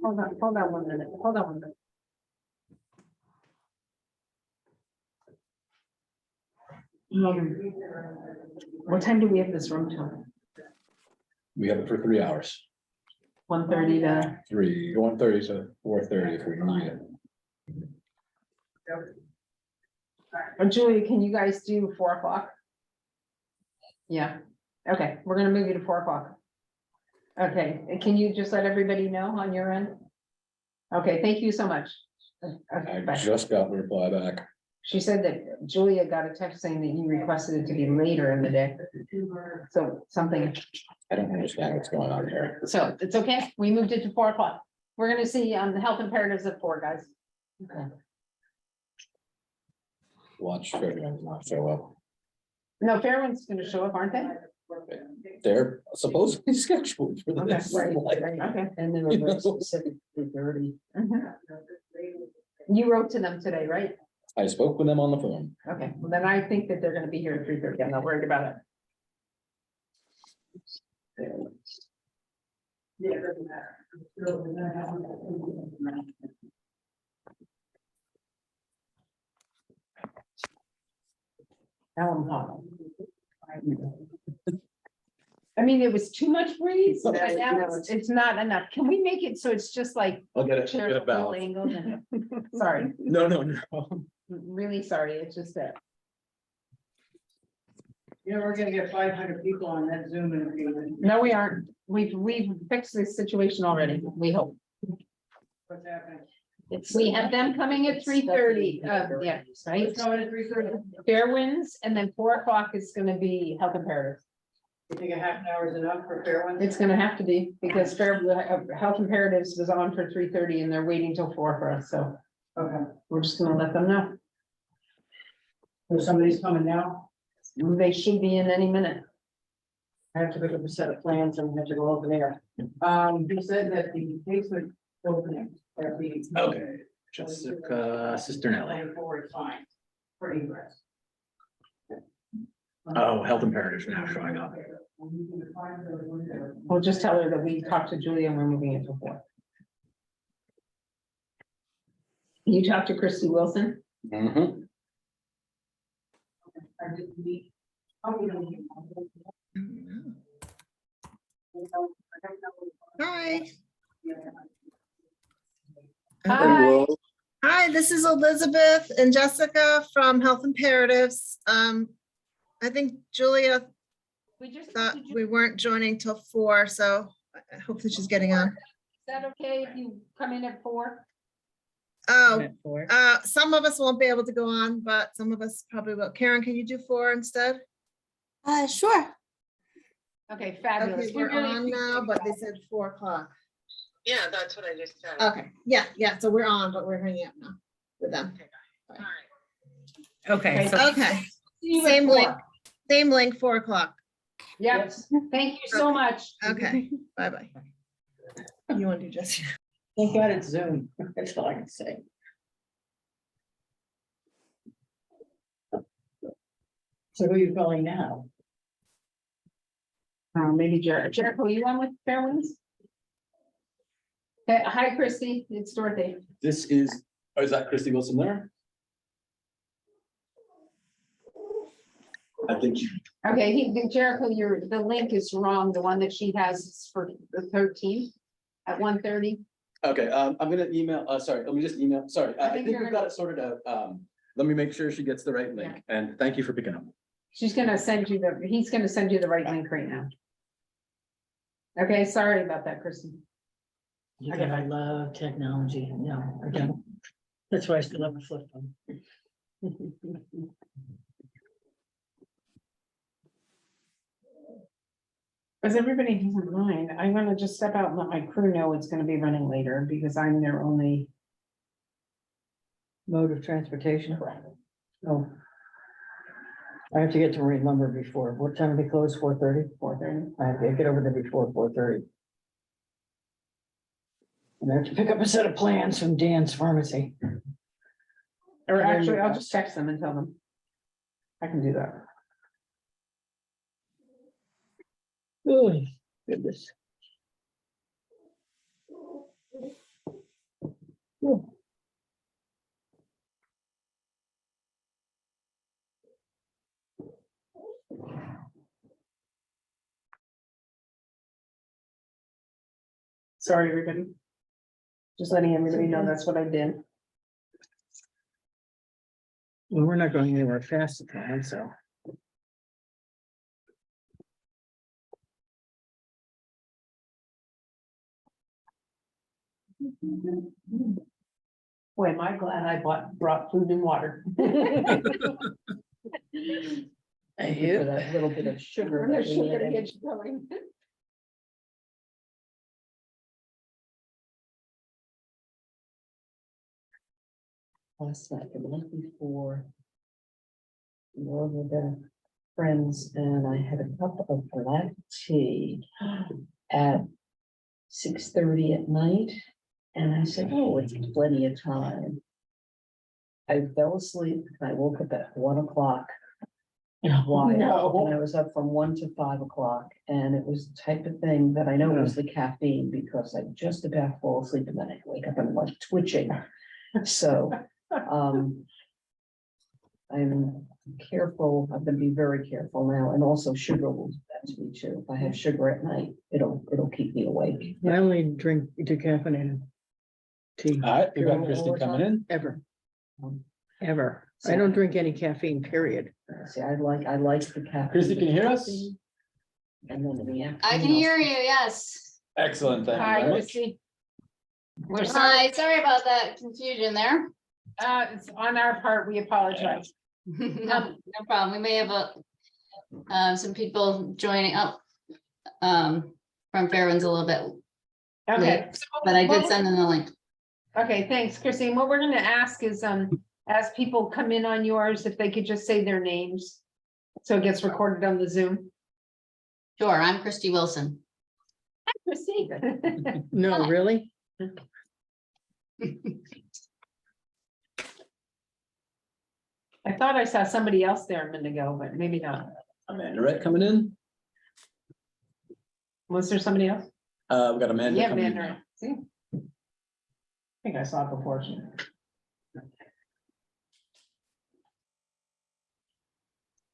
Hold on 1 minute, hold on 1 minute. What time do we have this room till? We have it for 3 hours. 1:30 to, 1:30 to 4:30 if we need it. Julia, can you guys do 4 o'clock? Yeah, okay, we're gonna move you to 4 o'clock. Okay, and can you just let everybody know on your end? Okay, thank you so much. Okay, I bye. just got the reply back. She said that Julia got a text saying that you requested it to be later in the day. So something, I don't understand what's going on here. so it's okay, we moved it to 4 o'clock. We're gonna see the health imperatives at 4, guys. Okay. Watch for everyone to not show up. No, Fairwind's gonna show up, aren't they? They're supposedly scheduled for Okay, this. right, like, okay. And then You we're very know. specific, 3:30. Mhm. You wrote to them today, right? I spoke with them on the phone. Okay, well, then I think that they're gonna be here at 3:30. I'm not worried about it. Now I'm hot. I mean, it was too much breeze, but now it's not enough. Can we make it so it's just like I'll get chairs it all balanced. angled and- Sorry, No, no. really sorry. It's just that. You know, we're gonna get 500 people on that Zoom in a few minutes. No, we aren't. We've fixed this situation already. We hope. What's happening? We have them coming at 3:30. Yeah, right. What's going at 3:30? Fairwinds, and then 4 o'clock is gonna be health imperative. You think a half an hour is enough for Fairwind? It's gonna have to be, because health imperatives was on for 3:30 and they're waiting till 4 for us, so Okay, we're just gonna let them know. so somebody's coming now. They should be in any minute. I have to pick up a set of plans and we have to go over there. You said that the basement opening. or the- Okay, Jessica Cisternelli. Plan forward, fine, for egress. Oh, health imperatives now showing up. We'll just tell her that we talked to Julia and we're moving it to 4. You talked to Christy Wilson? Mhm. Hi. Hi. Hello. Hi, this is Elizabeth and Jessica from Health Imperatives. I think Julia We just. thought Is we weren't joining till 4, so hopefully she's getting on. that okay if you come in at 4? Oh, some of us won't be able to go on, but some of us probably will. Karen, can you do 4 instead? Sure. Okay, fabulous. Okay, We we're really on now, appreciate but they that. said 4 o'clock. Yeah, that's what I just said. Okay, yeah, so we're on, but we're hanging out now with them. Okay, so Okay, See you at same 4. link, 4 o'clock. Yes, thank you so much. Okay, bye-bye. You want to do Jessica? Thank God it's Zoom. That's all I can say. So who are you calling now? Maybe Jericho, you on with Fairwinds? Hey, hi, Christy, it's Dorothy. This is, oh, is that Christy Wilson there? I think. Okay, Jericho, the link is wrong. The one that she has is for the 13th at 1:30. Okay, I'm gonna email, sorry, let me just email, sorry, I think think you're we've got it sorted out. Let me make sure she gets the right link, and thank you for picking up. She's gonna send you he's gonna send you the right link right now. Okay, sorry about that, Christy. You know, I love technology. No, I don't. That's why I still have a flip phone. As everybody doesn't mind, I'm gonna just step out and let my crew know it's gonna be running later because I'm their only. Mode of transportation. Oh. I have to get to Marine Lumber before. What time do they close? 4:30? 4:30. I have to get over there before 4:30. And I have to pick up a set of plans from Dan's Pharmacy. Or actually, I'll just text them and tell them. I can do that. Oh, goodness. Oh. Sorry, everybody. Just letting everybody know that's what I did. Well, we're not going anywhere fast at the time, so. Boy, am I glad I brought food and water. Thank you for that little bit of sugar. The that we sugar added. gets you going. Last night, the night before. More than friends and I had a cup of black tea at 6:30 at night. And I said, oh, it's plenty of time. I fell asleep and I woke up at 1 o'clock. Why? no. And I was up from 1 to 5 o'clock, and it was the type of thing that I know was the caffeine, because I just about fall asleep and then I wake up and I'm like twitching. So, I'm careful, I'm gonna be very careful now, and also sugar will do that to me too. If I have sugar at night, it'll keep me awake. I only drink decaffeinated tea. All right, we've got All Christie the coming time? in. Ever, Um, ever. I don't drink any caffeine, period. See, I like the caffeine. Christie, can you hear us? And then in the afternoon. I can hear you, yes. Excellent, thank you Hi, very much. Christie. We're sorry, Hi, sorry about that confusion there. it's on our part, we apologize. No problem. We may have some people joining up from Fairwinds a little bit, Okay. but I What did we- send them the link. Okay, thanks, Christine. What we're gonna ask is, as people come in on yours, if they could just say their names. So it gets recorded on the Zoom. Sure, I'm Christy Wilson. Hi, Christine. No, really? I thought I saw somebody else there a minute ago, but maybe not. Amanda Rett coming in. Was there somebody else? We've got Amanda Yeah, coming in. Mandarin. See? I think I saw it before.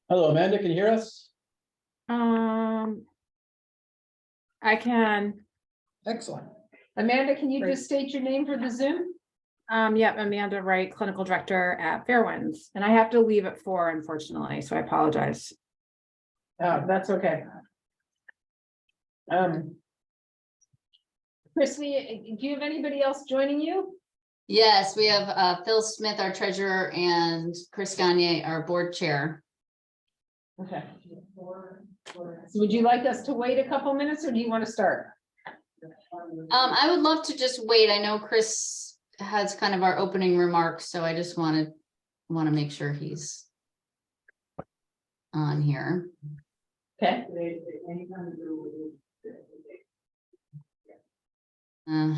Hello, Amanda, can you hear us? I can, Excellent. Amanda, can you just state your name for the Zoom? yep, Amanda Wright, Clinical Director at Fairwinds, and I have to leave at 4, unfortunately, so I apologize. Oh, that's okay. Christy, do you have anybody else joining you? Yes, we have Phil Smith, our treasurer, and Chris Gagne, our board chair. Okay. So would you like us to wait a couple minutes or do you want to start? I would love to just wait. I know Chris has kind of our opening remarks, so I just want to make sure he's on here. Okay. Of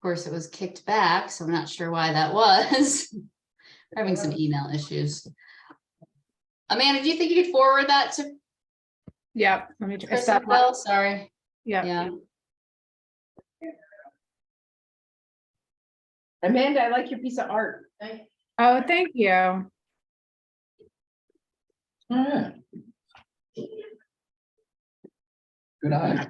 course, it was kicked back, so I'm not sure why that was. We're having some email issues. Amanda, do you think you could forward that to Yep, let me Chris just, and Phil? Sorry. yeah, Yeah. Amanda, I like your piece of art. oh, thank you. All right. Good eye.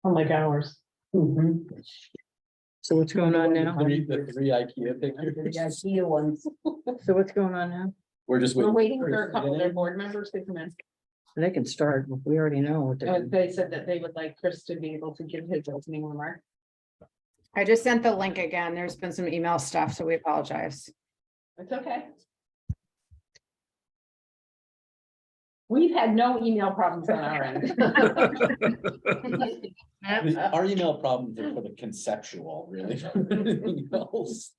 Unlike ours. So what's going on now? The three IKEA The pictures. IKEA ones. So what's going on now? We're just We're waiting. waiting for a couple of their board members to come in. They can start, we already know what they're doing. They said that they would like Chris to be able to give his opening remark. I just sent the link again. There's been some email stuff, so we apologize. It's okay. We've had no email problems on our end. Our email problems are for the conceptual, really. Anything else?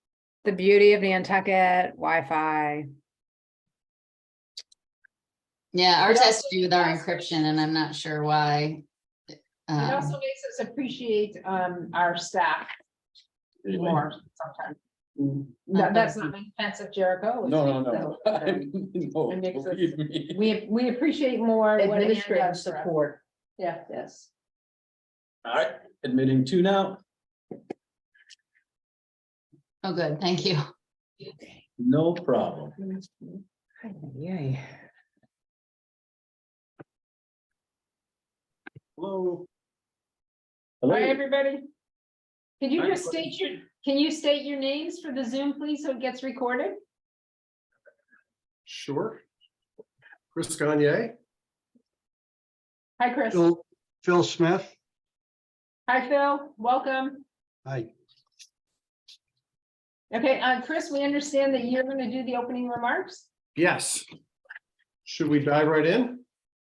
The beauty of Nantucket, Wi-Fi. Yeah, ours has to do with our encryption, and I'm not sure why. It also makes us appreciate our staff more sometimes. That's not an offensive, Jericho. No. So, No, it makes us- believe me. we appreciate more. what Ann Administrative does for us. support, Yeah. yes. All right, admitting two now. Oh, good, thank you. No problem. Yay. Hello. Hi, Hello. everybody. Can you Hi, just can you state your names for the Zoom, please, so it gets recorded? Sure. Chris Gagne, Hi, Chris. Phil Smith. Hi, Phil. Welcome. Hi. Okay, Chris, we understand that you're going to do the opening remarks? Yes. Should we dive right in?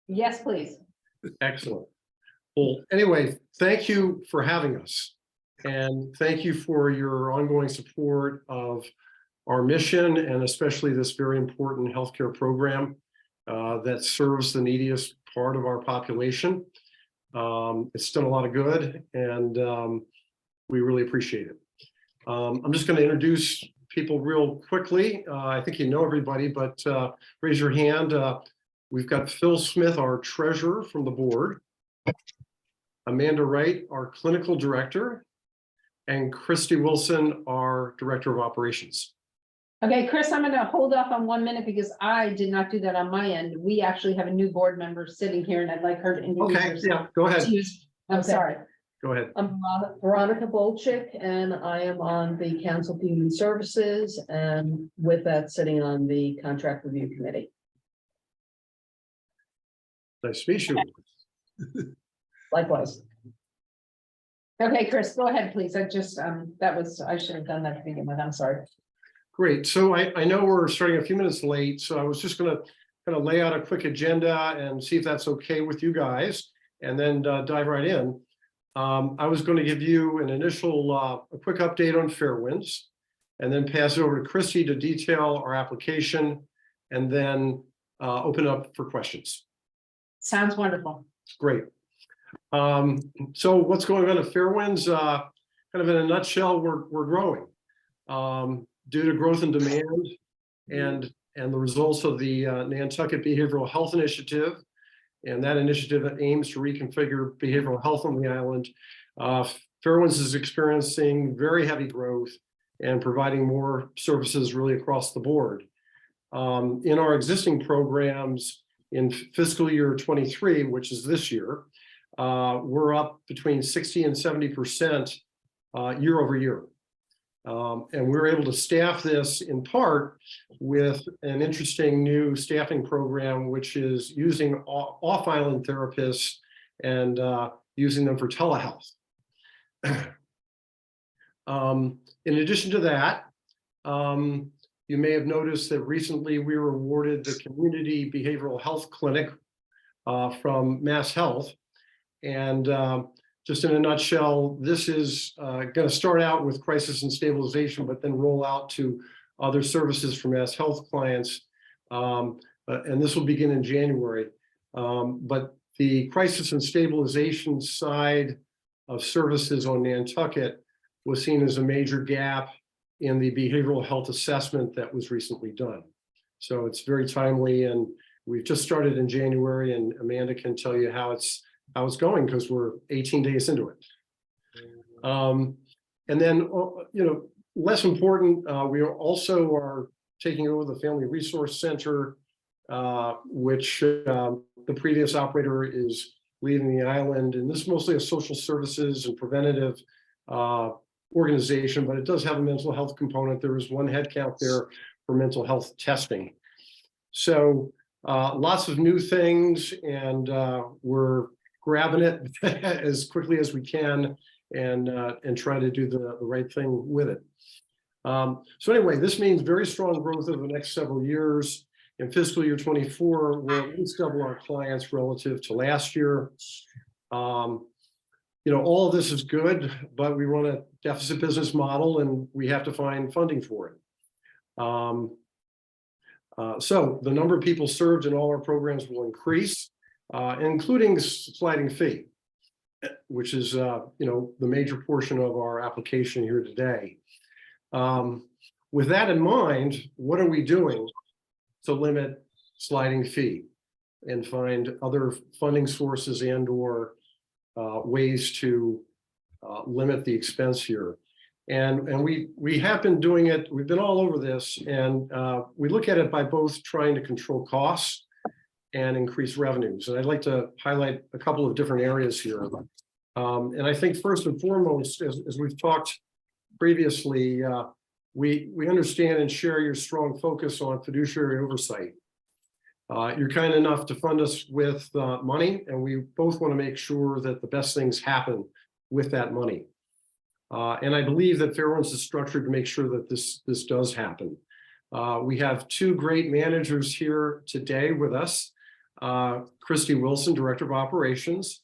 Yes, please. Excellent. Well, anyway, thank you for having us. And thank you for your ongoing support of our mission and especially this very important healthcare program that serves the neediest part of our population. It's done a lot of good and we really appreciate it. I'm just going to introduce people real quickly. I think you know everybody, but raise your hand. We've got Phil Smith, our treasurer from the board, Amanda Wright, our clinical director, and Christy Wilson, our director of operations. Okay, Chris, I'm gonna hold off on 1 minute because I did not do that on my end. We actually have a new board member sitting here and I'd like her to introduce Okay, herself. yeah, go ahead. I'm Okay. sorry. Go ahead. I'm Veronica Bolchik, and I am on the Council of Human Services, and with that, sitting on the Contract Review Committee. Nice to meet you. Likewise. Okay, Chris, go ahead, please. I just, I should have done that to begin with. I'm sorry. Great. So I know we're starting a few minutes late, so I was just going to kind of lay out a quick agenda and see if that's okay with you guys, and then dive right in. I was going to give you an initial, a quick update on Fairwinds, and then pass it over to Christy to detail our application, and then open up for questions. Sounds wonderful. Great. So what's going on at Fairwinds? Kind of in a nutshell, we're growing due to growth in demand and the results of the Nantucket Behavioral Health Initiative. And that initiative aims to reconfigure behavioral health on the island. Fairwinds is experiencing very heavy growth and providing more services really across the board. In our existing programs in fiscal year 23, which is this year, we're up between 60 and 70% year over year. And we're able to staff this in part with an interesting new staffing program, which is using off-island therapists and using them for telehealth. In addition to that, you may have noticed that recently we were awarded the Community Behavioral Health Clinic from Mass Health. And just in a nutshell, this is going to start out with crisis and stabilization, but then roll out to other services for Mass Health clients. And this will begin in January. But the crisis and stabilization side of services on Nantucket was seen as a major gap in the behavioral health assessment that was recently done. So it's very timely, and we've just started in January, and Amanda can tell you how it's going because we're 18 days into it. And then, less important, we are taking over the Family Resource Center, which the previous operator is leaving the island. And this is mostly a social services and preventative organization, but it does have a mental health component. There is one headcount there for mental health testing. So lots of new things, and we're grabbing it as quickly as we can and try to do the right thing with it. So anyway, this means very strong growth over the next several years. In fiscal year 24, we'll at least double our clients relative to last year. All of this is good, but we run a deficit business model and we have to find funding for it. So the number of people served in all our programs will increase, including sliding fee, which is, the major portion of our application here today. With that in mind, what are we doing to limit sliding fee and find other funding sources and or ways to limit the expense here? And we have been doing it. We've been all over this, and we look at it by both trying to control costs and increase revenues. And I'd like to highlight a couple of different areas here. And I think first and foremost, as we've talked previously, we understand and share your strong focus on fiduciary oversight. You're kind enough to fund us with money, and we both want to make sure that the best things happen with that money. And I believe that Fairwinds is structured to make sure that this does happen. We have two great managers here today with us. Christy Wilson, Director of Operations,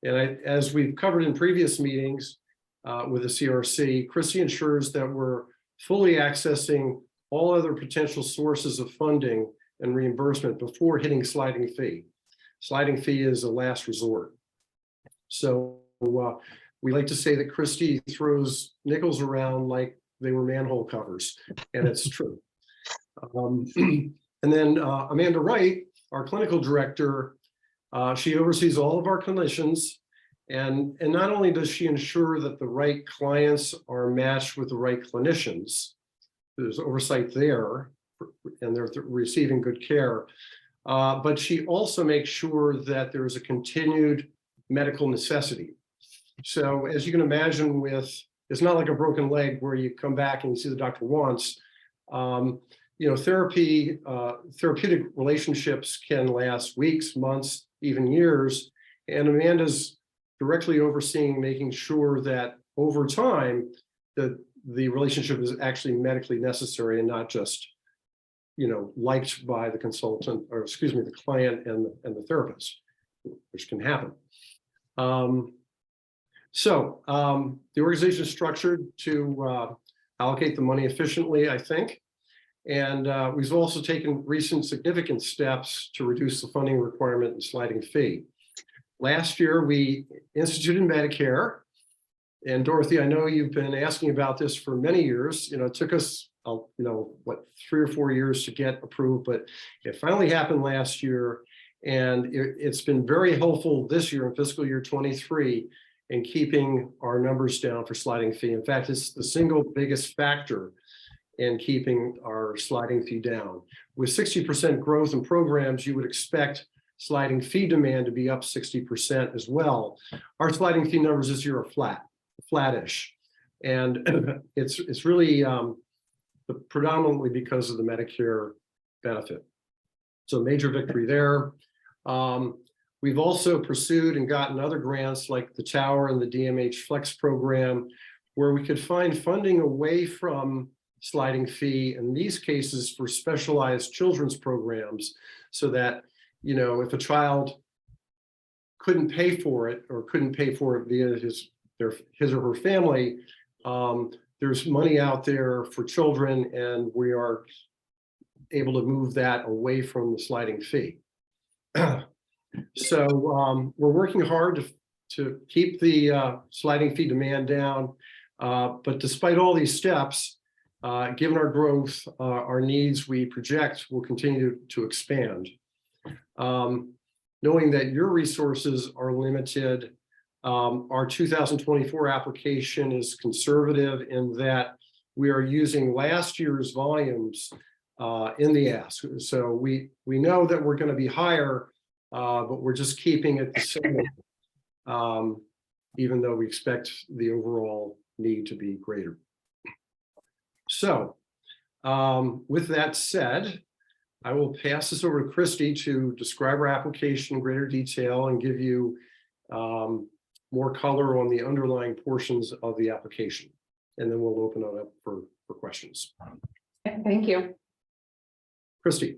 And as we've covered in previous meetings with the CRC, Christie ensures that we're fully accessing all other potential sources of funding and reimbursement before hitting sliding fee. Sliding fee is a last resort. So we like to say that Christie throws nickels around like they were manhole covers, and it's true. And then Amanda Wright, our clinical director, she oversees all of our clinicians. And not only does she ensure that the right clients are matched with the right clinicians, there's oversight there, and they're receiving good care, but she also makes sure that there is a continued medical necessity. So as you can imagine, it's not like a broken leg where you come back and you see the doctor once. Therapeutic relationships can last weeks, months, even years. And Amanda's directly overseeing making sure that over time that the relationship is actually medically necessary and not just, liked by the consultant, or excuse me, the client and the therapist, which can happen. The organization is structured to allocate the money efficiently, I think. And we've also taken recent significant steps to reduce the funding requirement and sliding fee. Last year, we instituted Medicare. And Dorothy, I know you've been asking about this for many years. It took us, 3 or 4 years to get approved, but it finally happened last year. And it's been very helpful this year in fiscal year 23 in keeping our numbers down for sliding fee. In fact, it's the single biggest factor in keeping our sliding fee down. With 60% growth in programs, you would expect sliding fee demand to be up 60% as well. Our sliding fee numbers this year are flattish. And it's really predominantly because of the Medicare benefit. So major victory there. We've also pursued and gotten other grants like the Tower and the DMH Flex program, where we could find funding away from sliding fee in these cases for specialized children's programs, so that, if a child couldn't pay for it or couldn't pay for it via his or her family, there's money out there for children, and we are able to move that away from the sliding fee. So we're working hard to keep the sliding fee demand down. But despite all these steps, given our growth, our needs, we project will continue to expand. Knowing that your resources are limited, our 2024 application is conservative in that we are using last year's volumes in the ask. So we know that we're going to be higher, but we're just keeping it the same, even though we expect the overall need to be greater. So with that said, I will pass this over to Christie to describe our application in greater detail and give you more color on the underlying portions of the application. And then we'll open it up for questions. Thank you. Christie.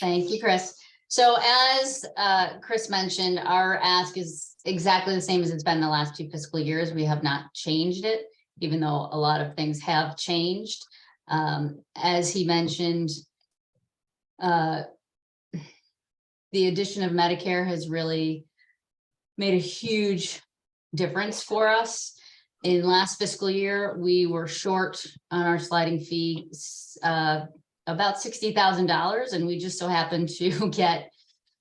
Thank you, Chris. So as Chris mentioned, our ask is exactly the same as it's been the last 2 fiscal years. We have not changed it, even though a lot of things have changed. As he mentioned, the addition of Medicare has really made a huge difference for us. In last fiscal year, we were short on our sliding fee about $60,000, and we just so happened to get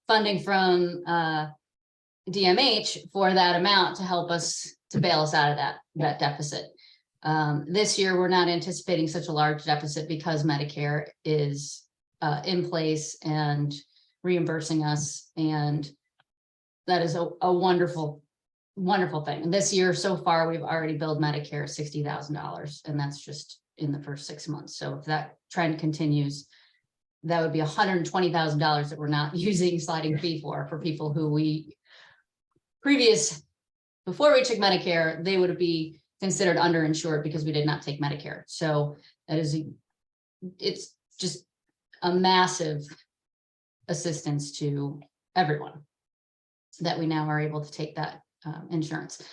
funding from DMH for that amount to help us to bail us out of that deficit. This year, we're not anticipating such a large deficit because Medicare is in place and reimbursing us, and that is a wonderful thing. And this year, so far, we've already billed Medicare $60,000, and that's just in the first 6 months. So if that trend continues, that would be $120,000 that we're not using sliding fee for people who before we took Medicare, they would be considered underinsured because we did not take Medicare. So it's just a massive assistance to everyone. that we now are able to take that insurance.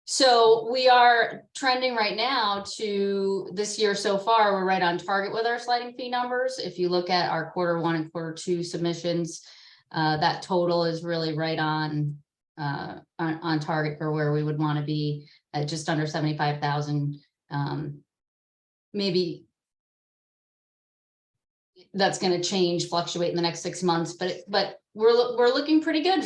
So we are trending right now to this year so far, we're right on target with our sliding fee numbers. If you look at our Q1 and Q2 submissions, that total is really right on target for where we would want to be at just under 75,000. Maybe that's going to change, fluctuate in the next 6 months, but we're looking pretty good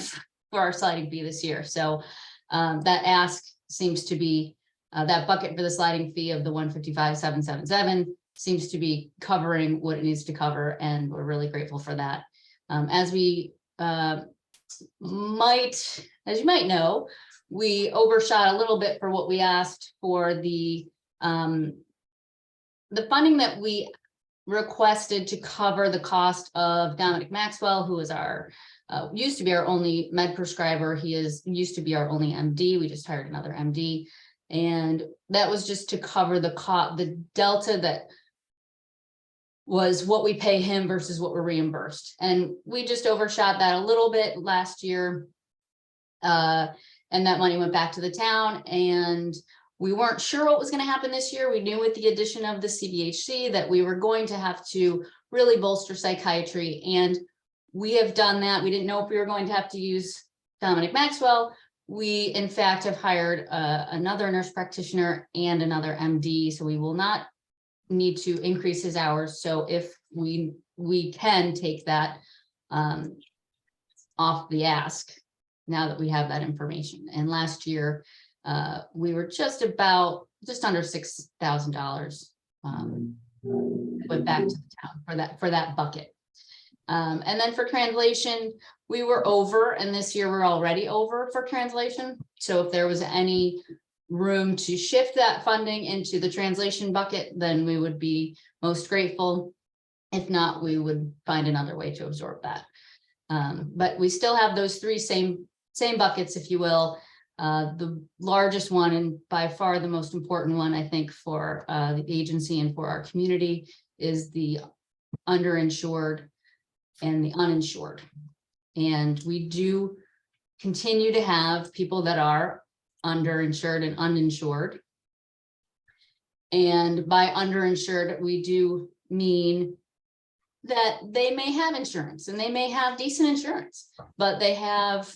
for our sliding fee this year. So that ask seems to be that bucket for the sliding fee of the 155,777 seems to be covering what it needs to cover, and we're really grateful for that. As we as you might know, we overshot a little bit for what we asked for the funding that we requested to cover the cost of Dominic Maxwell, who is our used to be our only med prescriber. He used to be our only MD. We just hired another MD, and that was just to cover the delta that was what we pay him versus what we're reimbursed. And we just overshot that a little bit last year. And that money went back to the town, and we weren't sure what was going to happen this year. We knew with the addition of the CBHC that we were going to have to really bolster psychiatry, and we have done that. We didn't know if we were going to have to use Dominic Maxwell. We, in fact, have hired another nurse practitioner and another MD, so we will not need to increase his hours. So if we can take that off the ask now that we have that information. And last year, we were just under $6,000 went back to the town for that bucket. And then for translation, we were over, and this year we're already over for translation. So if there was any room to shift that funding into the translation bucket, then we would be most grateful. If not, we would find another way to absorb that. But we still have those three same buckets, if you will. The largest one, and by far the most important one, I think, for the agency and for our community, is the underinsured and the uninsured. And we do continue to have people that are underinsured and uninsured. And by underinsured, we do mean that they may have insurance and they may have decent insurance, but they have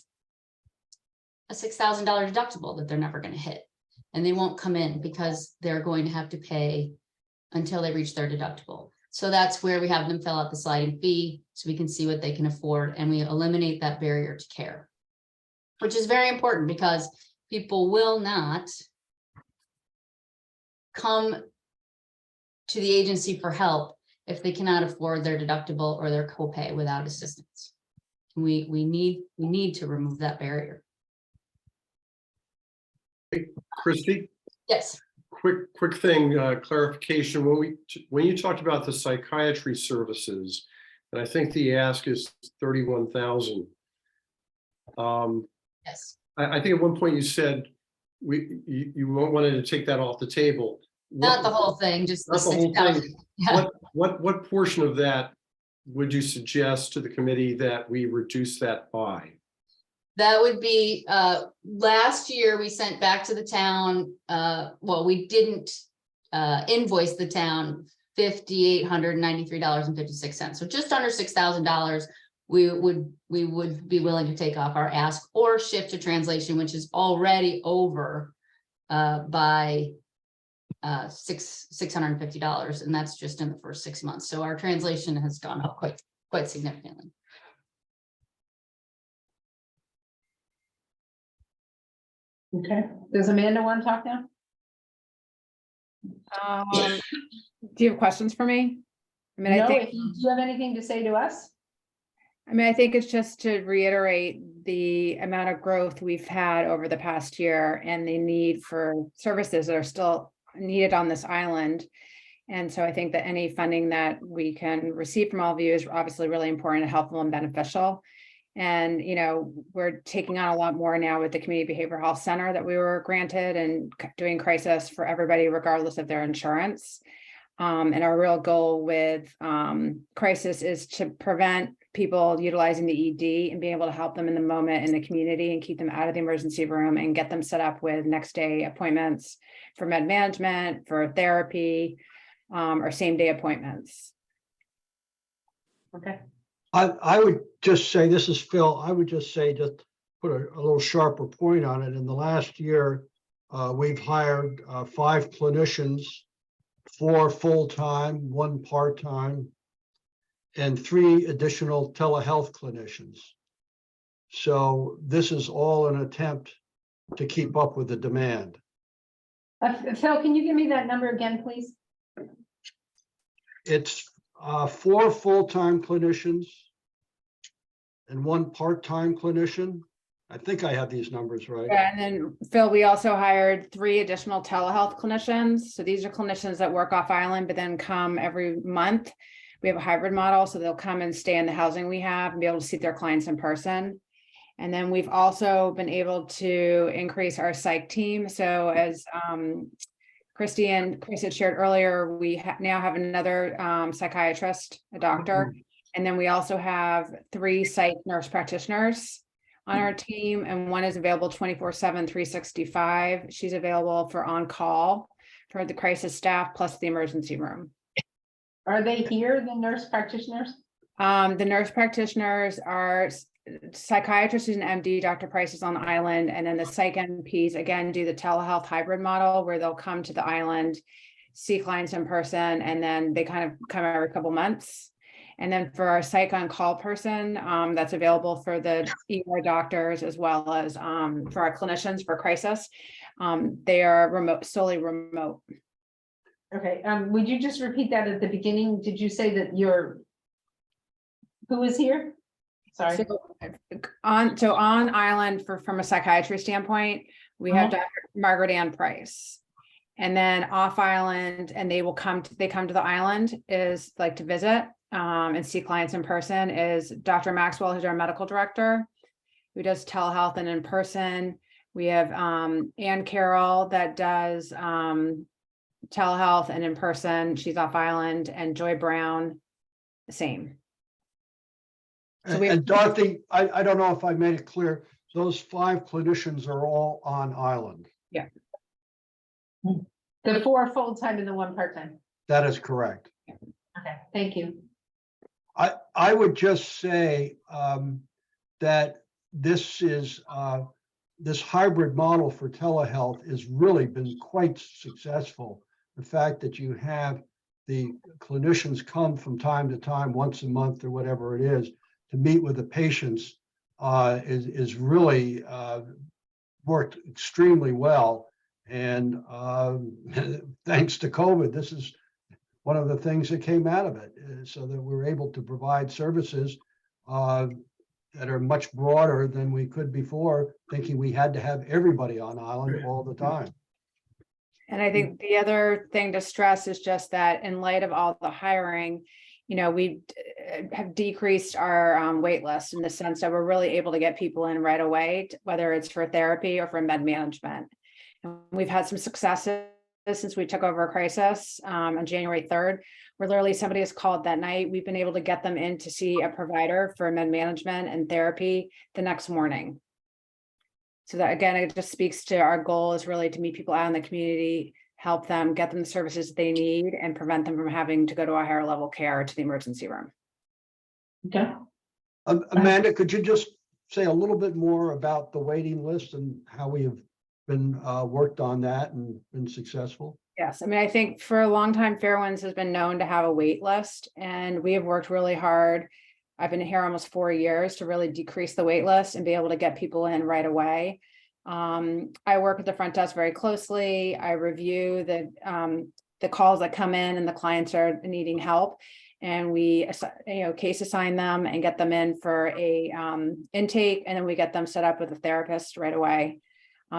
a $6,000 deductible that they're never going to hit, and they won't come in because they're going to have to pay until they reach their deductible. So that's where we have them fill out the sliding fee so we can see what they can afford, and we eliminate that barrier to care, which is very important because people will not come to the agency for help if they cannot afford their deductible or their copay without assistance. We need to remove that barrier. Christy, Yes. quick thing, clarification. When you talked about the psychiatry services, and I think the ask is 31,000. Yes. I think at one point you said you wanted to take that off the table. Not the whole thing, just the Not the whole 6,000. thing. Yeah. What portion of that would you suggest to the committee that we reduce that by? That would be, last year we sent back to the town, well, we didn't invoice the town $5,893.56. So just under $6,000, we would be willing to take off our ask or shift to translation, which is already over by $650, and that's just in the first 6 months. So our translation has gone up quite significantly. Okay, does Amanda want to talk now? Do you have questions for me? I mean, No, I think, do you have anything to say to us? I mean, I think it's just to reiterate the amount of growth we've had over the past year and the need for services that are still needed on this island. And so I think that any funding that we can receive from all of you is obviously really important and helpful and beneficial. And, you know, we're taking on a lot more now with the Community Behavioral Health Center that we were granted and doing crisis for everybody, regardless of their insurance. And our real goal with crisis is to prevent people utilizing the ED and being able to help them in the moment in the community and keep them out of the emergency room and get them set up with next day appointments for med management, for therapy, or same day appointments. Okay. I would just say, this is Phil, I would just say, just put a little sharper point on it. In the last year, we've hired 5 clinicians, 4 full-time, 1 part-time, and 3 additional telehealth clinicians. So this is all an attempt to keep up with the demand. Phil, can you give me that number again, please? It's 4 full-time clinicians and 1 part-time clinician. I think I have these numbers right. Yeah, and then Phil, we also hired 3 additional telehealth clinicians. So these are clinicians that work off island, but then come every month. We have a hybrid model, so they'll come and stay in the housing we have and be able to see their clients in person. And then we've also been able to increase our psych team. So as Christy and Chris had shared earlier, we now have another psychiatrist, a doctor. And then we also have 3 psych nurse practitioners on our team, and 1 is available 24/7, 365. She's available for on-call for the crisis staff plus the emergency room. Are they here, the nurse practitioners? The nurse practitioners are psychiatrist who's an MD, Dr. Price is on the island, and then the psych NPs again do the telehealth hybrid model where they'll come to the island, see clients in person, and then they kind of come every couple months. And then for our psych on call person, that's available for the ER doctors as well as for our clinicians for crisis. They are remote, solely remote. Okay, would you just repeat that at the beginning? Did you say that who is here? Sorry. So on island from a psychiatry standpoint, we have Dr. Margaret Ann Price. And then off island, and they come to the island is like to visit and see clients in person, is Dr. Maxwell, who's our medical director, who does telehealth and in person. We have Ann Carroll that does telehealth and in person. She's off island, and Joy Brown, the same. So And Dorothy, I don't know if I made it clear, those 5 clinicians are all on island. Yeah. The 4 full-time and the 1 part-time. That is correct. Okay, thank you. I would just say that this hybrid model for telehealth has really been quite successful. The fact that you have the clinicians come from time to time, once a month or whatever it is, to meet with the patients is really worked extremely well. And thanks to COVID, this is one of the things that came out of it, so that we're able to provide services that are much broader than we could before, thinking we had to have everybody on island all the time. And I think the other thing to stress is just that in light of all the hiring, we have decreased our wait list in the sense that we're really able to get people in right away, whether it's for therapy or for med management. And we've had some successes since we took over a crisis on January 3rd, where literally somebody has called that night. We've been able to get them in to see a provider for med management and therapy the next morning. So that, again, it just speaks to our goal is really to meet people out in the community, help them, get them the services they need, and prevent them from having to go to a higher level care to the emergency room. Okay. Amanda, could you just say a little bit more about the waiting list and how we have been worked on that and been successful? Yes, I mean, I think for a long time, Fairwinds has been known to have a wait list, and we have worked really hard. I've been here almost 4 years to really decrease the wait list and be able to get people in right away. I work with the front desk very closely. I review the calls that come in and the clients are needing help, and we case assign them and get them in for a intake, and then we get them set up with a therapist right away.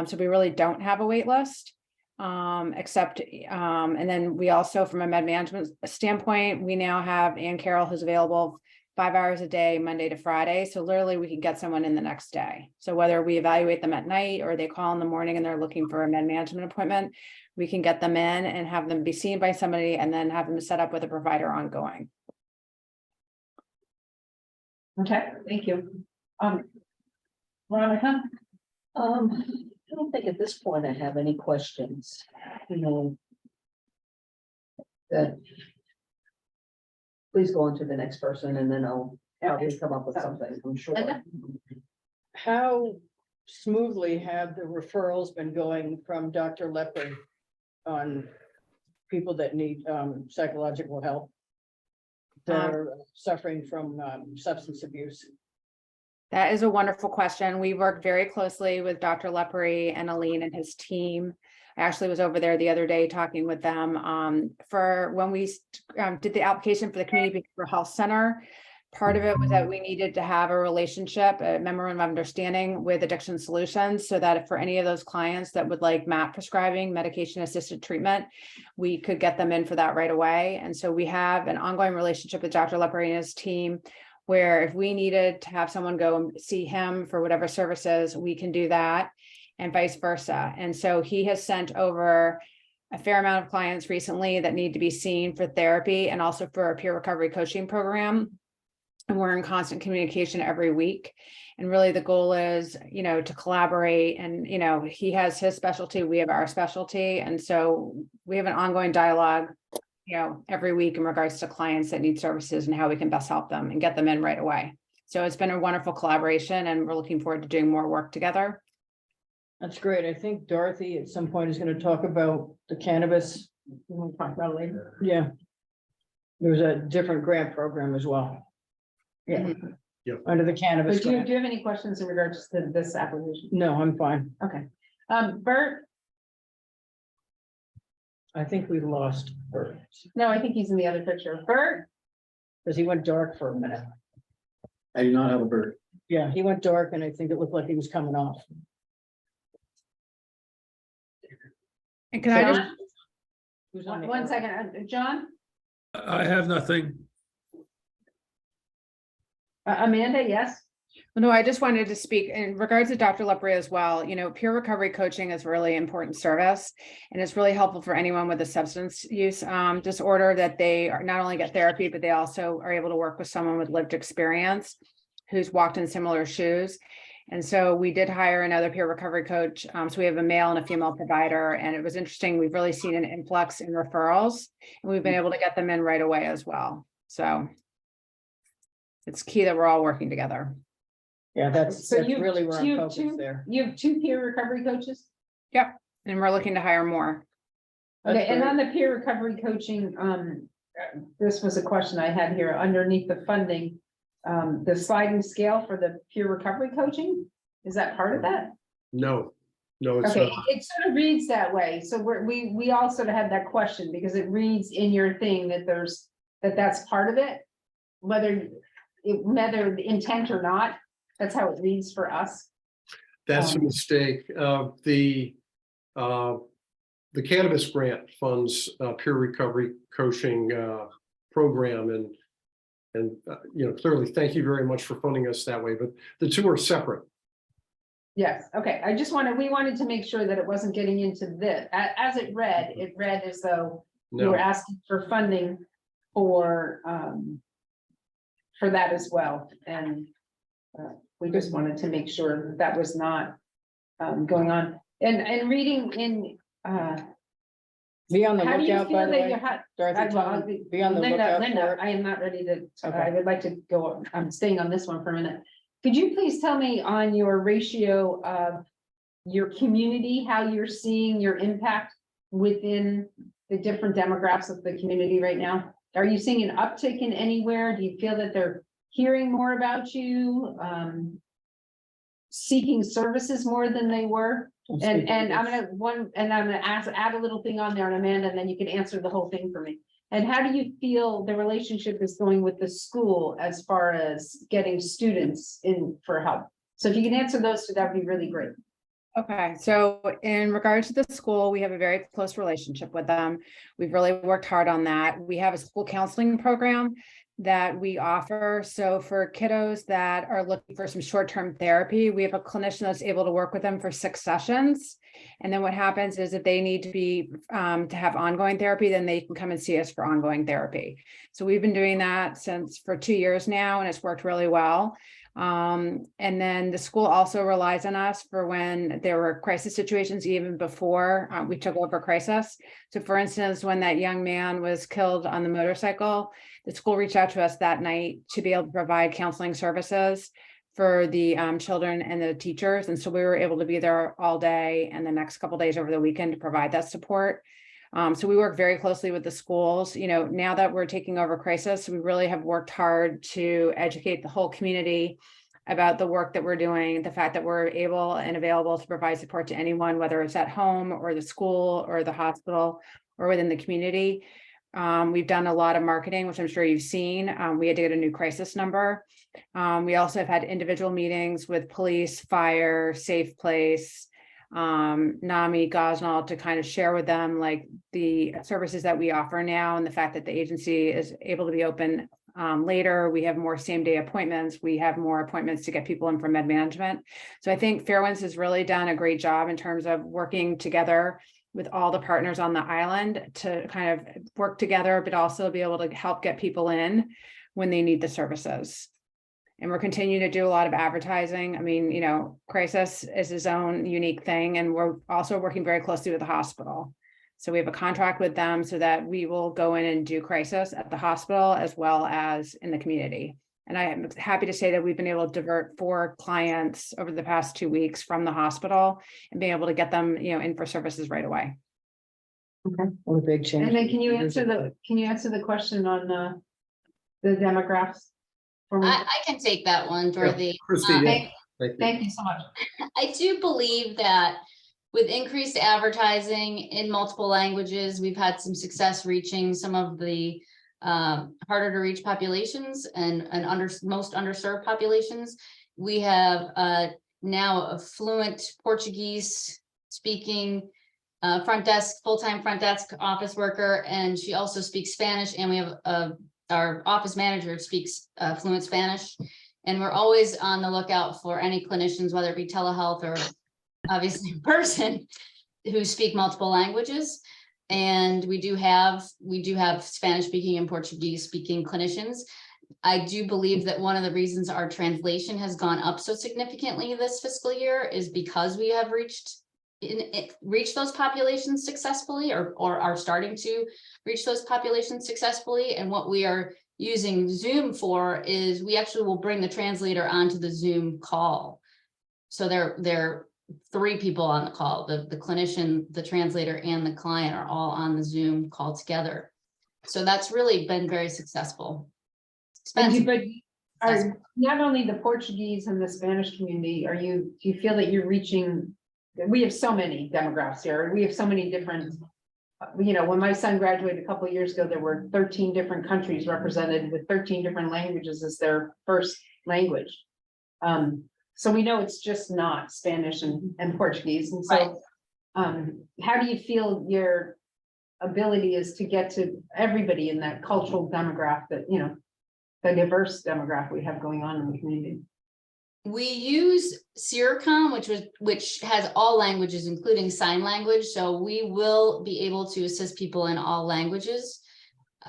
So we really don't have a wait list, except, and then we also, from a med management standpoint, we now have Ann Carroll who's available 5 hours a day, Monday to Friday. So literally we can get someone in the next day. So whether we evaluate them at night or they call in the morning and they're looking for a med management appointment, we can get them in and have them be seen by somebody and then have them set up with a provider ongoing. Okay, thank you. Veronica? I don't think at this point I have any questions, you know. That. Please go on to the next person and then I'll probably come up with something, I'm sure. How smoothly have the referrals been going from Dr. Lepre on people that need psychological help? That are suffering from substance abuse? That is a wonderful question. We work very closely with Dr. Lepre and Aline and his team. I actually was over there the other day talking with them for when we did the application for the Community Behavioral Health Center. Part of it was that we needed to have a relationship, a memorandum of understanding with Addiction Solutions, so that if for any of those clients that would like MAT prescribing, medication assisted treatment, we could get them in for that right away. And so we have an ongoing relationship with Dr. Lepre and his team, where if we needed to have someone go and see him for whatever services, we can do that, and vice versa. And so he has sent over a fair amount of clients recently that need to be seen for therapy and also for a peer recovery coaching program. And we're in constant communication every week. And really the goal is, you know, to collaborate, and, you know, he has his specialty, we have our specialty. And so we have an ongoing dialogue, you know, every week in regards to clients that need services and how we can best help them and get them in right away. So it's been a wonderful collaboration and we're looking forward to doing more work together. That's great. I think Dorothy at some point is going to talk about the cannabis. We'll talk about it later. Yeah. There's a different grant program as well. Yeah. Yep. Under the cannabis. But do you grant. have any questions in regards to this application? No, I'm fine. Okay. Bert? I think we lost Bert, No, I think he's in the other picture. Bert? because he went dark for a minute. I do not have a bird. Yeah, he went dark and I think it looked like he was coming off. And can I just, John? Who's on the One air? second, John? I have nothing. Amanda, yes? no, I just wanted to speak in regards to Dr. Lepre as well. You know, peer recovery coaching is really important service, and it's really helpful for anyone with a substance use disorder, that they are not only get therapy, but they also are able to work with someone with lived experience who's walked in similar shoes. And so we did hire another peer recovery coach. So we have a male and a female provider, and it was interesting. We've really seen an influx in referrals, and we've been able to get them in right away as well. So it's key that we're all working together. Yeah, that's So you- really where you I'm have focused two- there. You have 2 peer recovery coaches? Yep. And we're looking to hire more. That's Okay, and great. on the peer recovery coaching, this was a question I had here underneath the funding. The sliding scale for the peer recovery coaching, is that part of that? No, it's Okay, not. it sort of reads that way, so we all sort of had that question, because it reads in your thing that that's part of it. Whether the intent or not, that's how it reads for us. That's a mistake. The cannabis grant funds peer recovery coaching program, and you know, clearly, thank you very much for funding us that way, but the two are separate. Yes, okay, we wanted to make sure that it wasn't getting into this, as it read as though you were No, asking for funding for that as well, and we just wanted to make sure that was not going on, and reading in, Be on the how do you lookout, by feel the that way. you had? Dorothy, tell them, be on the lookout for Linda, it. I am not ready to, Okay. I would like to go, I'm staying on this one for a minute. Could you please tell me on your ratio of your community, how you're seeing your impact within the different demographics of the community right now? Are you seeing an uptick in anywhere? Do you feel that they're hearing more about you? Seeking services more than they were? And I'm gonna add a little thing on there, and Amanda, and then you can answer the whole thing for me. And how do you feel the relationship is going with the school as far as getting students in for help? So if you can answer those two, that'd be really great. Okay, so in regards to the school, we have a very close relationship with them. We've really worked hard on that. We have a school counseling program that we offer. So for kiddos that are looking for some short-term therapy, we have a clinician that's able to work with them for 6 sessions. And then what happens is if they need to be to have ongoing therapy, then they can come and see us for ongoing therapy. So we've been doing that for 2 years now, and it's worked really well. And then the school also relies on us for when there were crisis situations, even before we took over crisis. So for instance, when that young man was killed on the motorcycle, the school reached out to us that night to be able to provide counseling services for the children and the teachers. And so we were able to be there all day and the next couple of days over the weekend to provide that support. So we work very closely with the schools. You know, now that we're taking over crisis, we really have worked hard to educate the whole community about the work that we're doing, the fact that we're able and available to provide support to anyone, whether it's at home or the school or the hospital or within the community. We've done a lot of marketing, which I'm sure you've seen. We had to get a new crisis number. We also have had individual meetings with police, fire, Safe Place, NAMI, Gosnell, to kind of share with them like the services that we offer now and the fact that the agency is able to be open later. We have more same-day appointments. We have more appointments to get people in for med management. So I think Fairwinds has really done a great job in terms of working together with all the partners on the island to kind of work together, but also be able to help get people in when they need the services. And we're continuing to do a lot of advertising. I mean, you know, crisis is its own unique thing. And we're also working very closely with the hospital. So we have a contract with them so that we will go in and do crisis at the hospital as well as in the community. And I am happy to say that we've been able to divert 4 clients over the past 2 weeks from the hospital and being able to get them, you know, in for services right away. Okay, well, a big change. And then can you answer the question on the demographics? for me? I can take that one, Dorothy. Christie, yeah. Thank you so much. I do believe that with increased advertising in multiple languages, we've had some success reaching some of the harder to reach populations and most underserved populations. We have now a fluent Portuguese speaking full-time front desk office worker, and she also speaks Spanish, and we have our office manager speaks fluent Spanish. And we're always on the lookout for any clinicians, whether it be telehealth or obviously in person, who speak multiple languages. And we do have Spanish speaking and Portuguese speaking clinicians. I do believe that one of the reasons our translation has gone up so significantly this fiscal year is because we have reached those populations successfully, or are starting to reach those populations successfully. And what we are using Zoom for is we actually will bring the translator onto the Zoom call. So there are 3 people on the call, the clinician, the translator, and the client are all on the Zoom call together. So that's really been very successful. But are not only the Portuguese and the Spanish community, do you feel that you're reaching, we have so many demographics here, we have so many different, you know, when my son graduated a couple of years ago, there were 13 different countries represented with 13 different languages as their first language. So we know it's just not Spanish and Portuguese. And so how do you feel your ability is to get to everybody in that cultural demographic, that, you know, the diverse demographic we have going on in the community? We use Siricom, which has all languages, including sign language. So we will be able to assist people in all languages.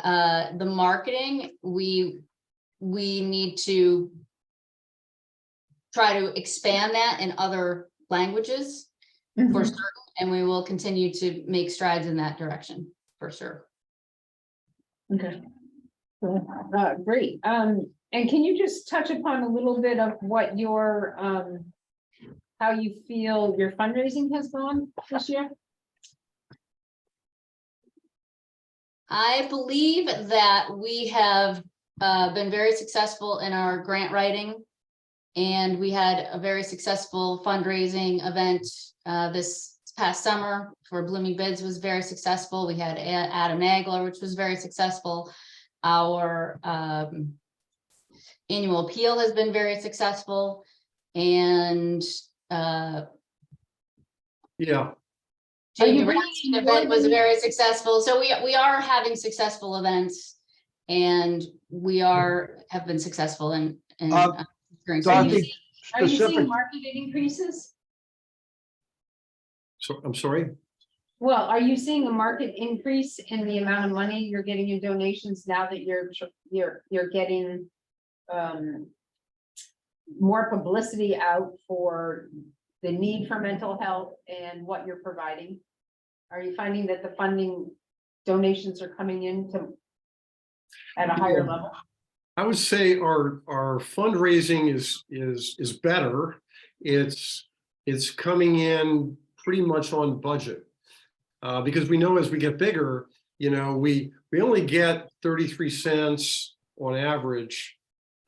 The marketing, we need to try to expand that in other languages for certain, and we will continue to make strides in that direction for sure. Okay. Great. And can you just touch upon a little bit of what your, how you feel your fundraising has gone this year? I believe that we have been very successful in our grant writing, and we had a very successful fundraising event this past summer for Blooming Bids was very successful. We had Adam Nagler, which was very successful. Our annual appeal has been very successful, and Yeah. the event was very successful. So we are having successful events, And we have been successful in. securing some Dorothy, new- Are you seeing specific, market increases? So I'm sorry. Well, are you seeing a market increase in the amount of money you're getting in donations now that you're getting more publicity out for the need for mental health and what you're providing? Are you finding that the funding donations are coming in at a higher level? I would say our fundraising is better. It's coming in pretty much on budget. Because we know as we get bigger, you know, we only get 33 cents on average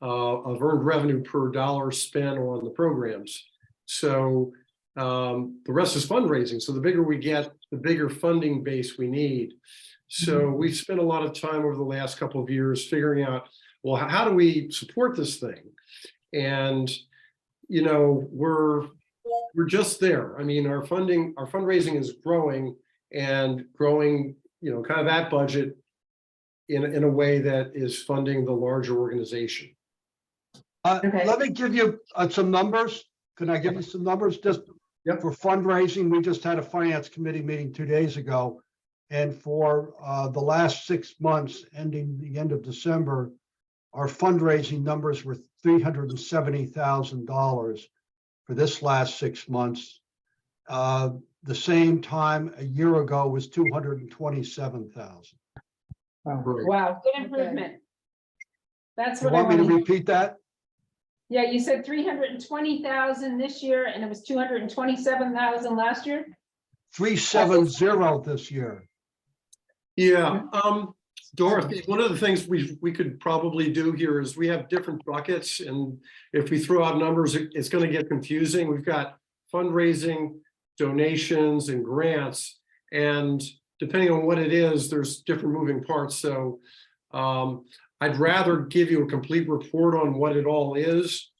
of earned revenue per dollar spent on the programs. So the rest is fundraising. So the bigger we get, the bigger funding base we need. So we've spent a lot of time over the last couple of years figuring out, well, how do we support this thing? And, you know, we're just there. I mean, our fundraising is growing and growing, you know, kind of at budget in a way that is funding the larger organization. let me give you some numbers. Can I give you some numbers just for fundraising? We just had a finance committee meeting 2 days ago. And for the last 6 months, ending the end of December, our fundraising numbers were $370,000 for this last 6 months. The same time a year ago was 227,000. Wow, good improvement. That's You what I want me to want. repeat that? Yeah, you said 320,000 this year and it was 227,000 last year? 370 this year. Yeah, Dorothy, one of the things we could probably do here is we have different buckets, and if we throw out numbers, it's going to get confusing. We've got fundraising, donations, and grants, and depending on what it is, there's different moving parts. So I'd rather give you a complete report on what it all is,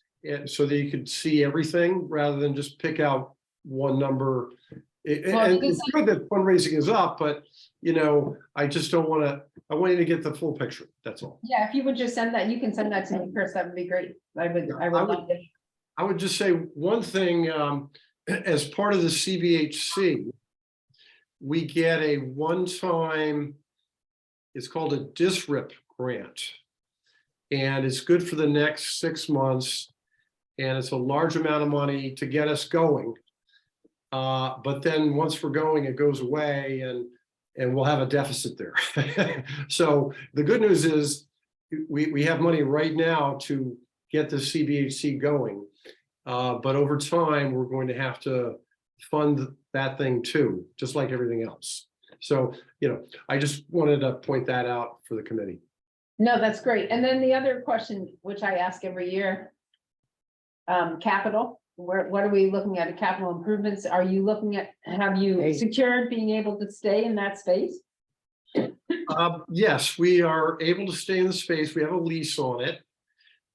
so that you could see everything rather than just pick out one number. And it's good that fundraising is up, but you know, I just don't want to. I want you to get the full picture. That's all. Yeah, if you would just send that, you can send that to me, Chris. That would be great. I would love it. I would just say one thing, as part of the CVHC, we get a one-time, it's called a DSRIP grant. And it's good for the next 6 months. And it's a large amount of money to get us going. But then once we're going, it goes away and we'll have a deficit there. So the good news is we have money right now to get the CVHC going. But over time, we're going to have to fund that thing too, just like everything else. So, you know, I just wanted to point that out for the committee. No, that's great. And then the other question, which I ask every year, capital. What are we looking at? Capital improvements? Are you looking at, have you secured being able to stay in that space? Yes, we are able to stay in the space. We have a lease on it.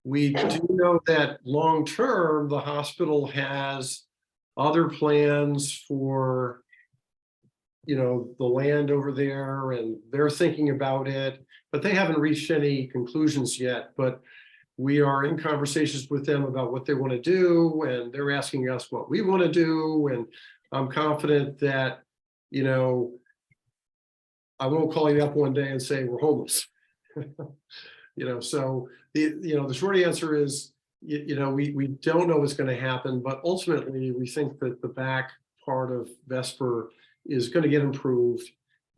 We do know that long-term, the hospital has other plans for, you know, the land over there, and they're thinking about it, but they haven't reached any conclusions yet. But we are in conversations with them about what they want to do, and they're asking us what we want to do. And I'm confident that, you know, I won't call you up one day and say we're homeless. You know, so the short answer is, you know, we don't know what's going to happen, but ultimately we think that the back part of Vesper is going to get improved.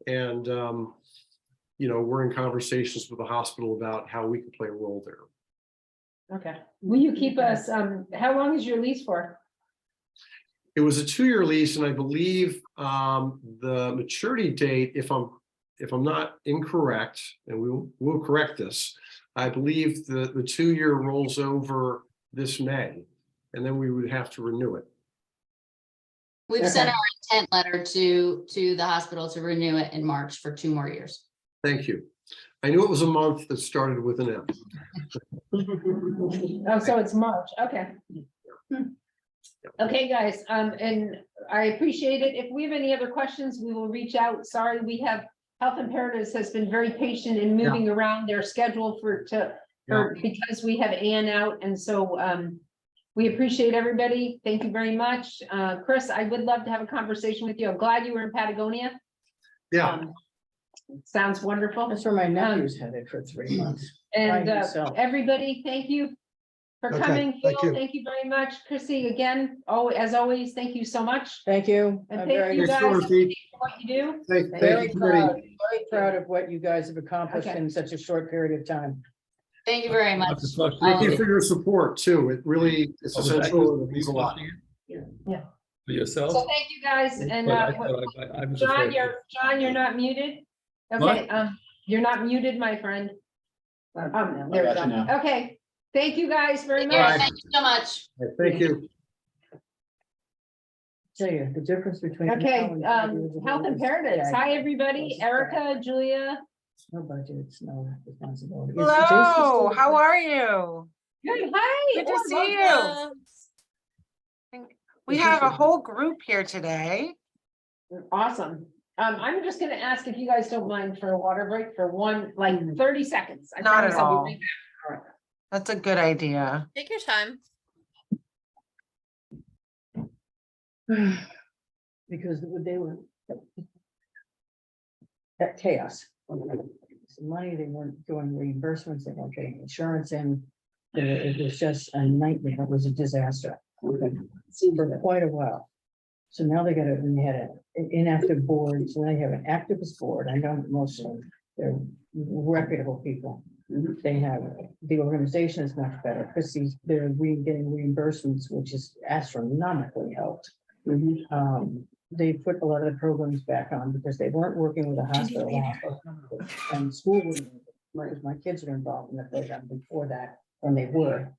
And, you know, we're in conversations with the hospital about how we can play a role there. Okay. Will you keep us, how long is your lease for? It was a 2-year lease, and I believe the maturity date, if I'm not incorrect, and we'll correct this, I believe the 2-year rolls over this May, and then we would have to renew it. We've sent our intent letter to the hospital to renew it in March for 2 more years. Thank you. I knew it was a month that started with an M. Oh, so it's March. Okay. Okay, guys, and I appreciate it. If we have any other questions, we will reach out. Sorry, we have Health Imperatives has been very patient in moving around their schedule because we have Ann out, and so we appreciate everybody. Thank you very much. Chris, I would love to have a conversation with you. I'm glad you were in Patagonia. Yeah. Sounds wonderful. That's where my nephew's headed for 3 months. And By himself. everybody, thank you for Okay, coming. thank Phil, you. thank you very much. Chrissy, again, as always, thank you so much. Thank you. And I'm thank very, you Thanks, guys Dorothy. for what you do. Thank very you, proud, committee. very proud of what you guys have accomplished Okay. in such a short period of time. Thank you very much. Have to talk to Thank you you for your support too. It really, it's Oh, was that essential. you It means a lot. For yourself? So thank you guys, and But I thought I was John, afraid. you're not muted. Okay, you're not muted, my friend. There we I got you go. now. Okay, thank you guys very Yeah, much. thank you so much. Thank you. Tell you, the difference between. Okay, now and 5 years ago Health is- Imperatives. yeah, Hi, everybody. Erica, Julia. No budget, it's no responsibility. Is Hello, Jason still- how are you? Good, hi. Good to Oh, see love you. We have a whole group here today. that. Awesome. I'm just gonna ask if you guys don't mind for a water break for 30 seconds. I Not at promise I'll be all. right back. That's a good idea. Take your time. Because they were. That chaos. Some money, they weren't doing reimbursements, they weren't getting insurance in. It was just a nightmare, it was a disaster. For quite a while. So now they had an inactive board, so now you have an activist board, I know most of them, they're reputable people. They have, the organization is much better, because they're getting reimbursements, which is astronomically helped. They put a lot of the programs back on because they weren't working with a hospital. And school, because my kids are involved in the program before that, and they were.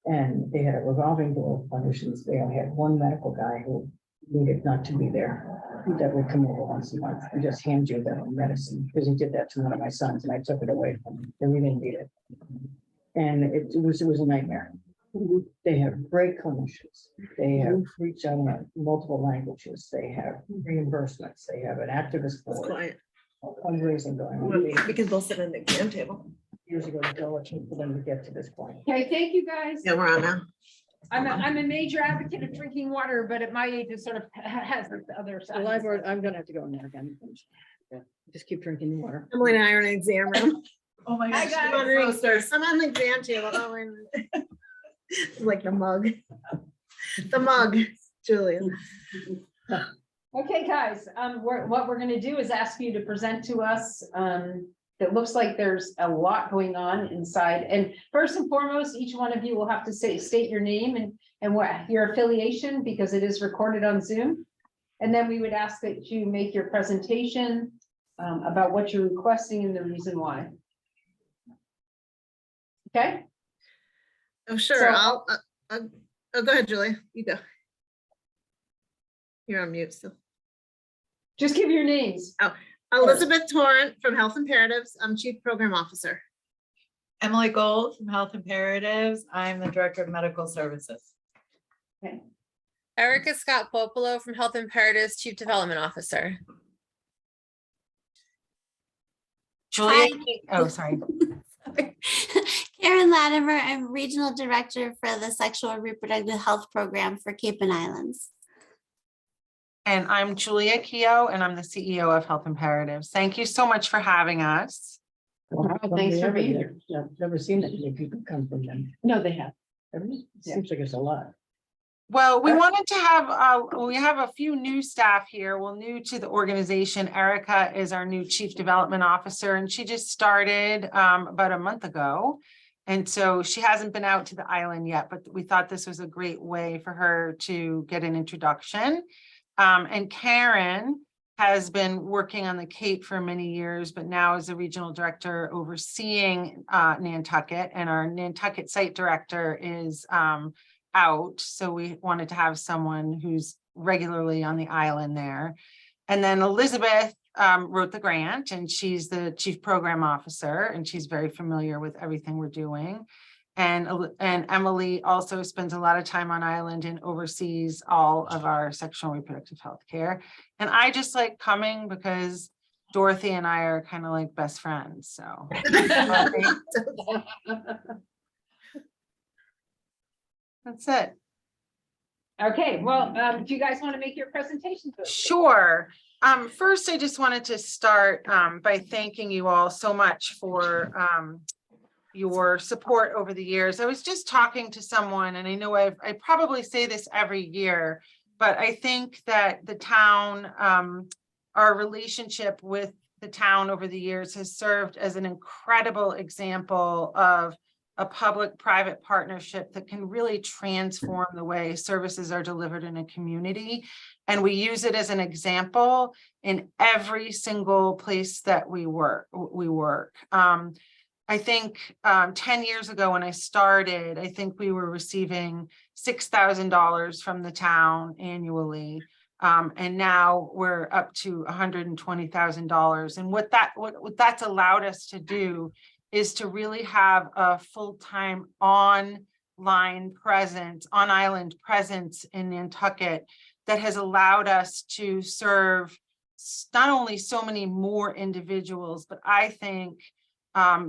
And they had a revolving door of clinicians. They only had one medical guy who needed not to be there. That would come over once a month and just hand you their own medicine, because he did that to one of my sons and I took it away from him. And we didn't need it. And it was a nightmare. They have great clinicians. They have reached out in multiple languages. They have reimbursements. They have an activist board. Quiet. Fundraising going on. We can both sit at the exam table. Years ago, for them to get to this point. Okay, thank you, guys. Yeah, we're on now. I'm a major advocate of drinking water, but at my age, it sort of has the other Well, side. I'm gonna have to go in there again. Just keep drinking water. Emily and I are in an exam room. Oh my Hi, guys. I'm on the exam table. Oh, like the mug. The mug, Julia. Okay, guys, what we're gonna do is ask you to present to us, it looks like there's a lot going on inside. And first and foremost, each one of you will have to state your name and what your affiliation, because it is recorded on Zoom. And then we would ask that you make your presentation about what you're requesting and the reason why. Okay? Oh, sure. So- I'll go ahead, Julia. You go. You're on mute still. Just give your names. Elizabeth Torrent from Health Imperatives. I'm Chief Program Officer. Emily Gold from Health Imperatives. I'm the Director of Medical Services. Erica Scott Popolo from Health Imperatives, Chief Development Officer. Julia, Hi. oh, sorry. Karen Latimer, I'm Regional Director for the Sexual and Reproductive Health Program for Cape and Islands. And I'm Julia Keough, and I'm the CEO of Health Imperatives. Thank you so much for having us. Thanks for being here. I've never seen that many people come from them. No, they have. Seems like it's a lot. Well, we wanted to have, we have a few new staff here. Well, new to the organization. Erica is our new Chief Development Officer, and she just started about a month ago. And so she hasn't been out to the island yet, but we thought this was a great way for her to get an introduction. And Karen has been working on the Cape for many years, but now is the regional director overseeing Nantucket, and our Nantucket site director is out. So we wanted to have someone who's regularly on the island there. And then Elizabeth wrote the grant, and she's the Chief Program Officer, and she's very familiar with everything we're doing. And Emily also spends a lot of time on island and oversees all of our sexual and reproductive health care. And I just like coming because Dorothy and I are kind of like best friends, so. That's it. Okay, well, do you guys want to make your presentations? Sure. First, I just wanted to start by thanking you all so much for your support over the years. I was just talking to someone, and I know I probably say this every year, but I think that the town, our relationship with the town over the years has served as an incredible example of a public-private partnership that can really transform the way services are delivered in a community. And we use it as an example in every single place that we work. I think 10 years ago when I started, I think we were receiving $6,000 from the town annually. And now we're up to $120,000. And what that's allowed us to do is to really have a full-time on-island presence in Nantucket that has allowed us to serve not only so many more individuals, but I think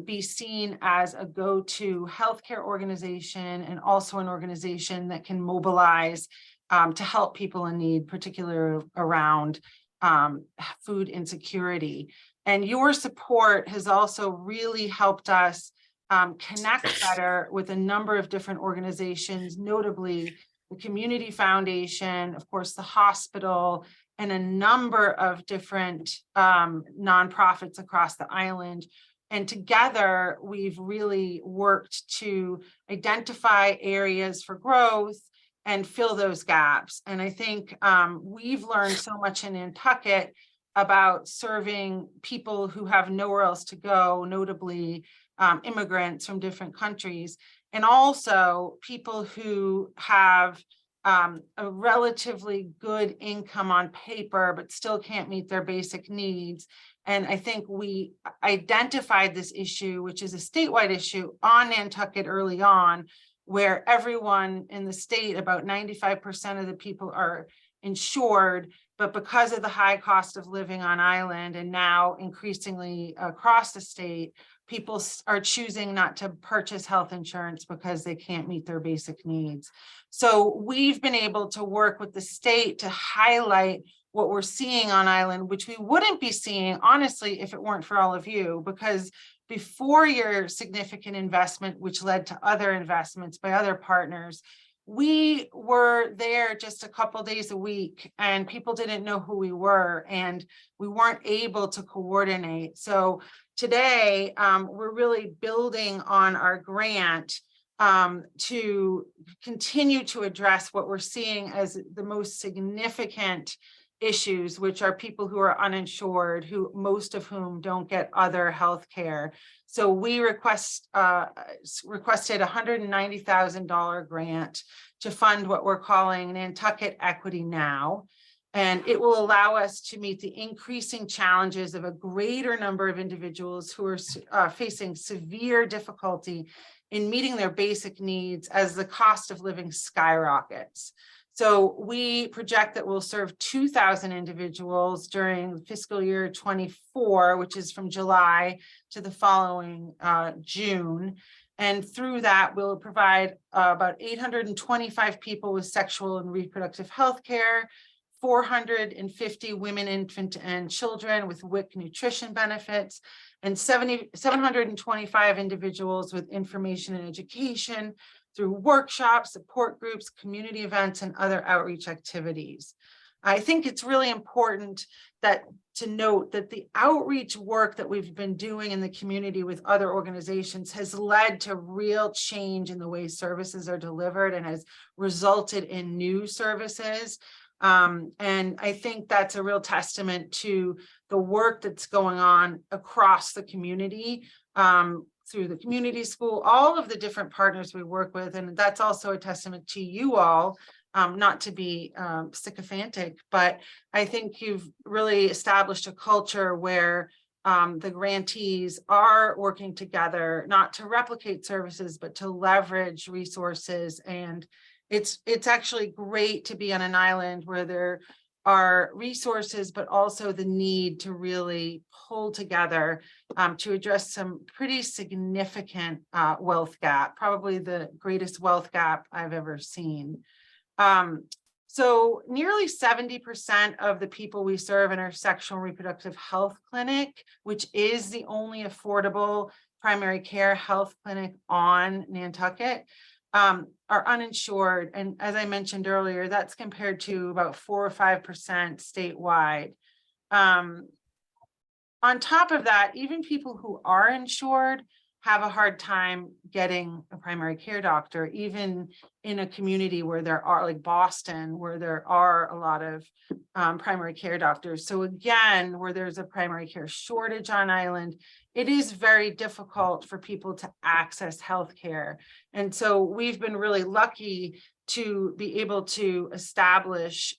be seen as a go-to healthcare organization and also an organization that can mobilize to help people in need, particularly around food insecurity. And your support has also really helped us connect better with a number of different organizations, notably the Community Foundation, of course, the hospital, and a number of different nonprofits across the island. And together, we've really worked to identify areas for growth and fill those gaps. And I think we've learned so much in Nantucket about serving people who have nowhere else to go, notably immigrants from different countries, and also people who have a relatively good income on paper, but still can't meet their basic needs. And I think we identified this issue, which is a statewide issue on Nantucket early on, where everyone in the state, about 95% of the people are insured, but because of the high cost of living on island and now increasingly across the state, people are choosing not to purchase health insurance because they can't meet their basic needs. So we've been able to work with the state to highlight what we're seeing on island, which we wouldn't be seeing, honestly, if it weren't for all of you, because before your significant investment, which led to other investments by other partners, we were there just a couple days a week and people didn't know who we were and we weren't able to coordinate. So today we're really building on our grant to continue to address what we're seeing as the most significant issues, which are people who are uninsured, who most of whom don't get other health care. So we requested $190,000 grant to fund what we're calling Nantucket Equity Now. And it will allow us to meet the increasing challenges of a greater number of individuals who are facing severe difficulty in meeting their basic needs as the cost of living skyrockets. So we project that we'll serve 2,000 individuals during fiscal year 24, which is from July to the following June. And through that, we'll provide about 825 people with sexual and reproductive health care, 450 women, infant, and children with WIC nutrition benefits, and 725 individuals with information and education through workshops, support groups, community events, and other outreach activities. I think it's really important to note that the outreach work that we've been doing in the community with other organizations has led to real change in the way services are delivered and has resulted in new services. And I think that's a real testament to the work that's going on across the community, through the community school, all of the different partners we work with. And that's also a testament to you all, not to be sycophantic, but I think you've really established a culture where the grantees are working together, not to replicate services, but to leverage resources. And it's actually great to be on an island where there our resources, but also the need to really pull together to address some pretty significant wealth gap, probably the greatest wealth gap I've ever seen. So nearly 70% of the people we serve in our sexual and reproductive health clinic, which is the only affordable primary care health clinic on Nantucket, are uninsured. And as I mentioned earlier, that's compared to about 4 or 5% statewide. On top of that, even people who are insured have a hard time getting a primary care doctor, even in a community where there are, like Boston, where there are a lot of primary care doctors. So again, where there's a primary care shortage on island, it is very difficult for people to access healthcare. And so we've been really lucky to be able to establish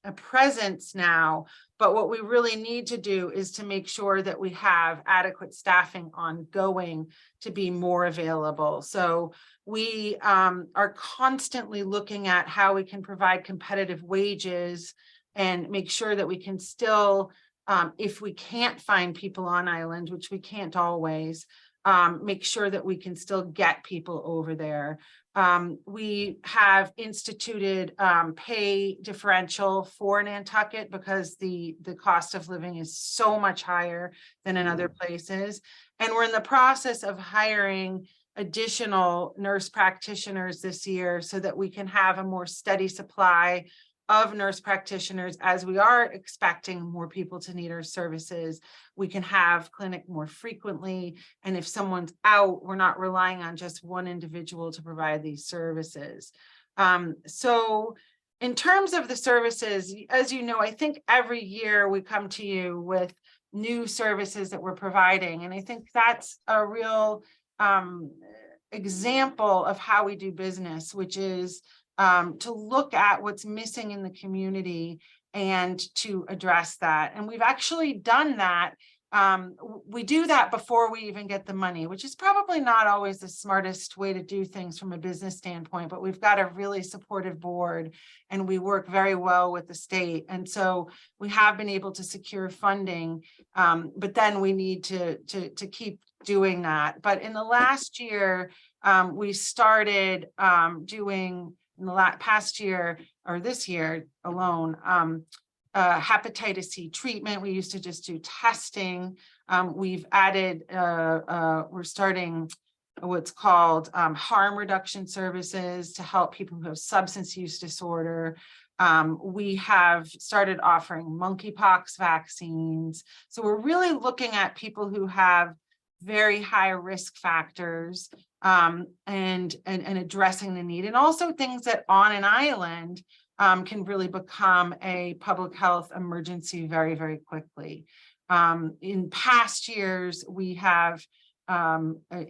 a presence now. But what we really need to do is to make sure that we have adequate staffing ongoing to be more available. So we are constantly looking at how we can provide competitive wages and make sure that we can still, if we can't find people on island, which we can't always, make sure that we can still get people over there. We have instituted pay differential for Nantucket because the cost of living is so much higher than in other places. And we're in the process of hiring additional nurse practitioners this year so that we can have a more steady supply of nurse practitioners. As we are expecting more people to need our services, we can have clinic more frequently. And if someone's out, we're not relying on just one individual to provide these services. So in terms of the services, as you know, I think every year we come to you with new services that we're providing. And I think that's a real example of how we do business, which is to look at what's missing in the community and to address that. And we've actually done that. We do that before we even get the money, which is probably not always the smartest way to do things from a business standpoint, but we've got a really supportive board and we work very well with the state. And so we have been able to secure funding, but then we need to keep doing that. But in the last year, we started doing, in the past year or this year alone, hepatitis C treatment. We used to just do testing. We've added, we're starting what's called harm reduction services to help people who have substance use disorder. We have started offering monkeypox vaccines. So we're really looking at people who have very high risk factors and addressing the need, and also things that on an island can really become a public health emergency very, very quickly. In past years, we have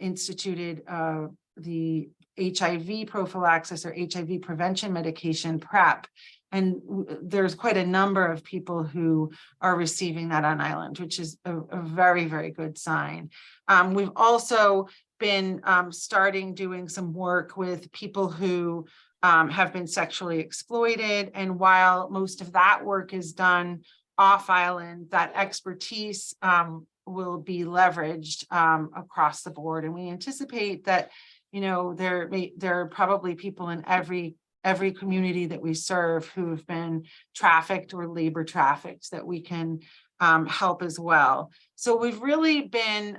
instituted the HIV prophylaxis or HIV prevention medication PrEP. And there's quite a number of people who are receiving that on island, which is a very, very good sign. We've also been starting doing some work with people who have been sexually exploited. And while most of that work is done off island, that expertise will be leveraged across the board. And we anticipate that, you know, there are probably people in every community that we serve who have been trafficked or labor trafficked that we can help as well. So we've really been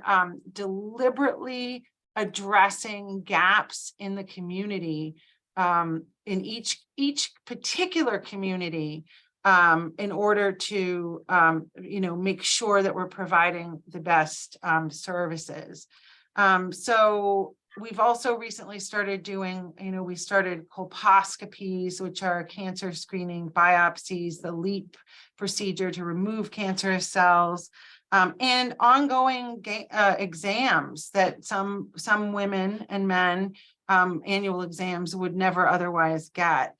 deliberately addressing gaps in the community, in each particular community, in order to make sure that we're providing the best services. So we've also recently started doing, we started colposcopies, which are cancer screening, biopsies, the LEAP procedure to remove cancerous cells, and ongoing exams that some women and men, annual exams would never otherwise get.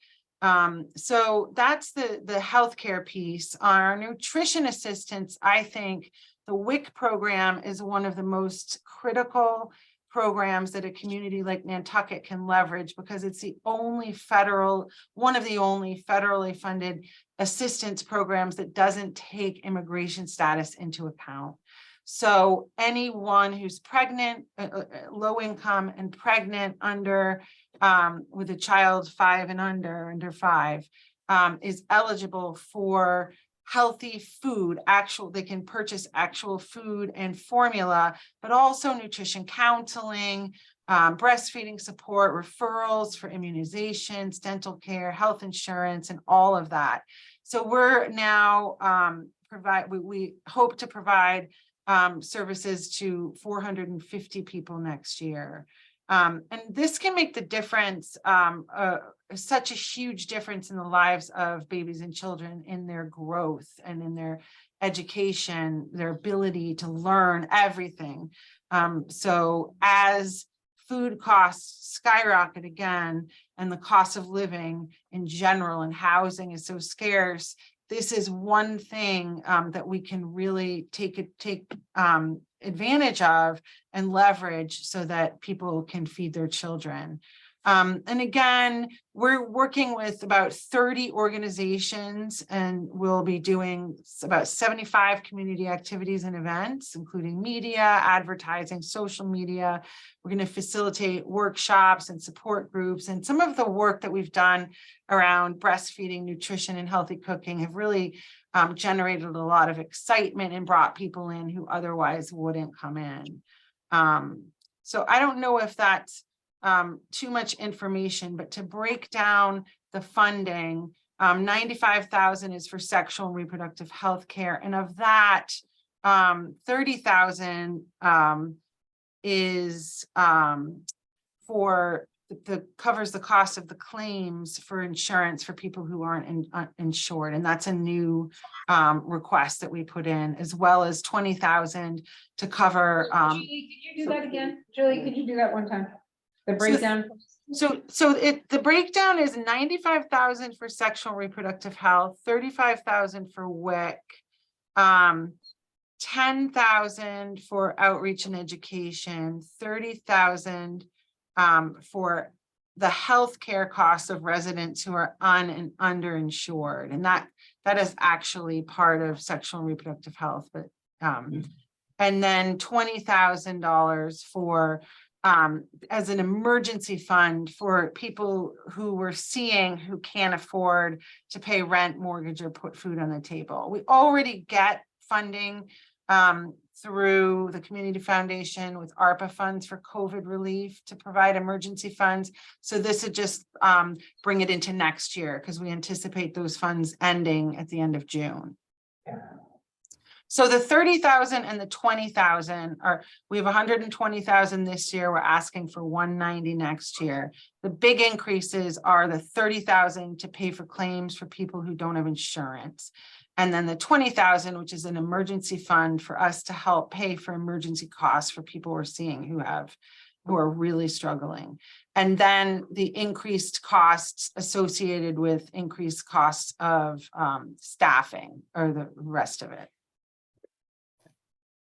So that's the healthcare piece. Our nutrition assistance, I think the WIC program is one of the most critical programs that a community like Nantucket can leverage, because it's the only one of the only federally funded assistance programs that doesn't take immigration status into account. So anyone who's pregnant, low income and pregnant under, with a child 5 and under 5, is eligible for healthy food, they can purchase actual food and formula, but also nutrition counseling, breastfeeding support, referrals for immunizations, dental care, health insurance, and all of that. So we're now we hope to provide services to 450 people next year. And this can make the difference, such a huge difference in the lives of babies and children, in their growth and in their education, their ability to learn everything. So as food costs skyrocket again, and the cost of living in general and housing is so scarce, this is one thing that we can really take advantage of and leverage so that people can feed their children. And again, we're working with about 30 organizations, and we'll be doing about 75 community activities and events, including media, advertising, social media. We're going to facilitate workshops and support groups. And some of the work that we've done around breastfeeding, nutrition, and healthy cooking have really generated a lot of excitement and brought people in who otherwise wouldn't come in. So I don't know if that's too much information, but to break down the funding, 95,000 is for sexual and reproductive health care. And of that, 30,000 is for covers the cost of the claims for insurance for people who aren't insured. And that's a new request that we put in, as well as 20,000 to cover. Julie, could you do that again? Julie, could you do that one time? The breakdown. So the breakdown is 95,000 for sexual and reproductive health, 35,000 for WIC, 10,000 for outreach and education, 30,000 for the healthcare costs of residents who are and underinsured, and that is actually part of sexual and reproductive health. But and then $20,000 for as an emergency fund for people who we're seeing who can't afford to pay rent, mortgage, or put food on the table. We already get funding through the Community Foundation with ARPA funds for COVID relief to provide emergency funds. So this would just bring it into next year, because we anticipate those funds ending at the end of June. So the 30,000 and the 20,000 we have 120,000 this year. We're asking for 190 next year. The big increases are the 30,000 to pay for claims for people who don't have insurance. And then the 20,000, which is an emergency fund for us to help pay for emergency costs for people we're seeing who are really struggling. And then the increased costs associated with increased costs of staffing, or the rest of it.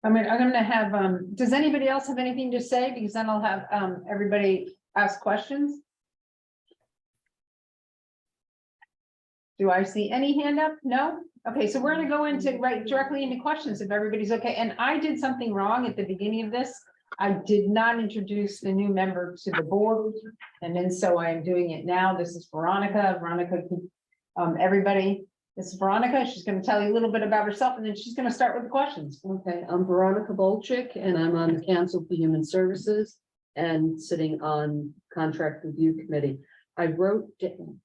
I'm gonna have, does anybody else have anything to say? Because then I'll have everybody ask questions. Do I see any hand up? No? Okay, so we're gonna go directly into questions if everybody's okay. And I did something wrong at the beginning of this. I did not introduce the new member to the board, and then so I am doing it now. This is Veronica. Veronica, everybody. This is Veronica. She's going to tell you a little bit about herself, and then she's going to start with the questions. Okay, I'm Veronica Bolchik, and I'm on the Council for Human Services and sitting on Contract Review Committee. I wrote down,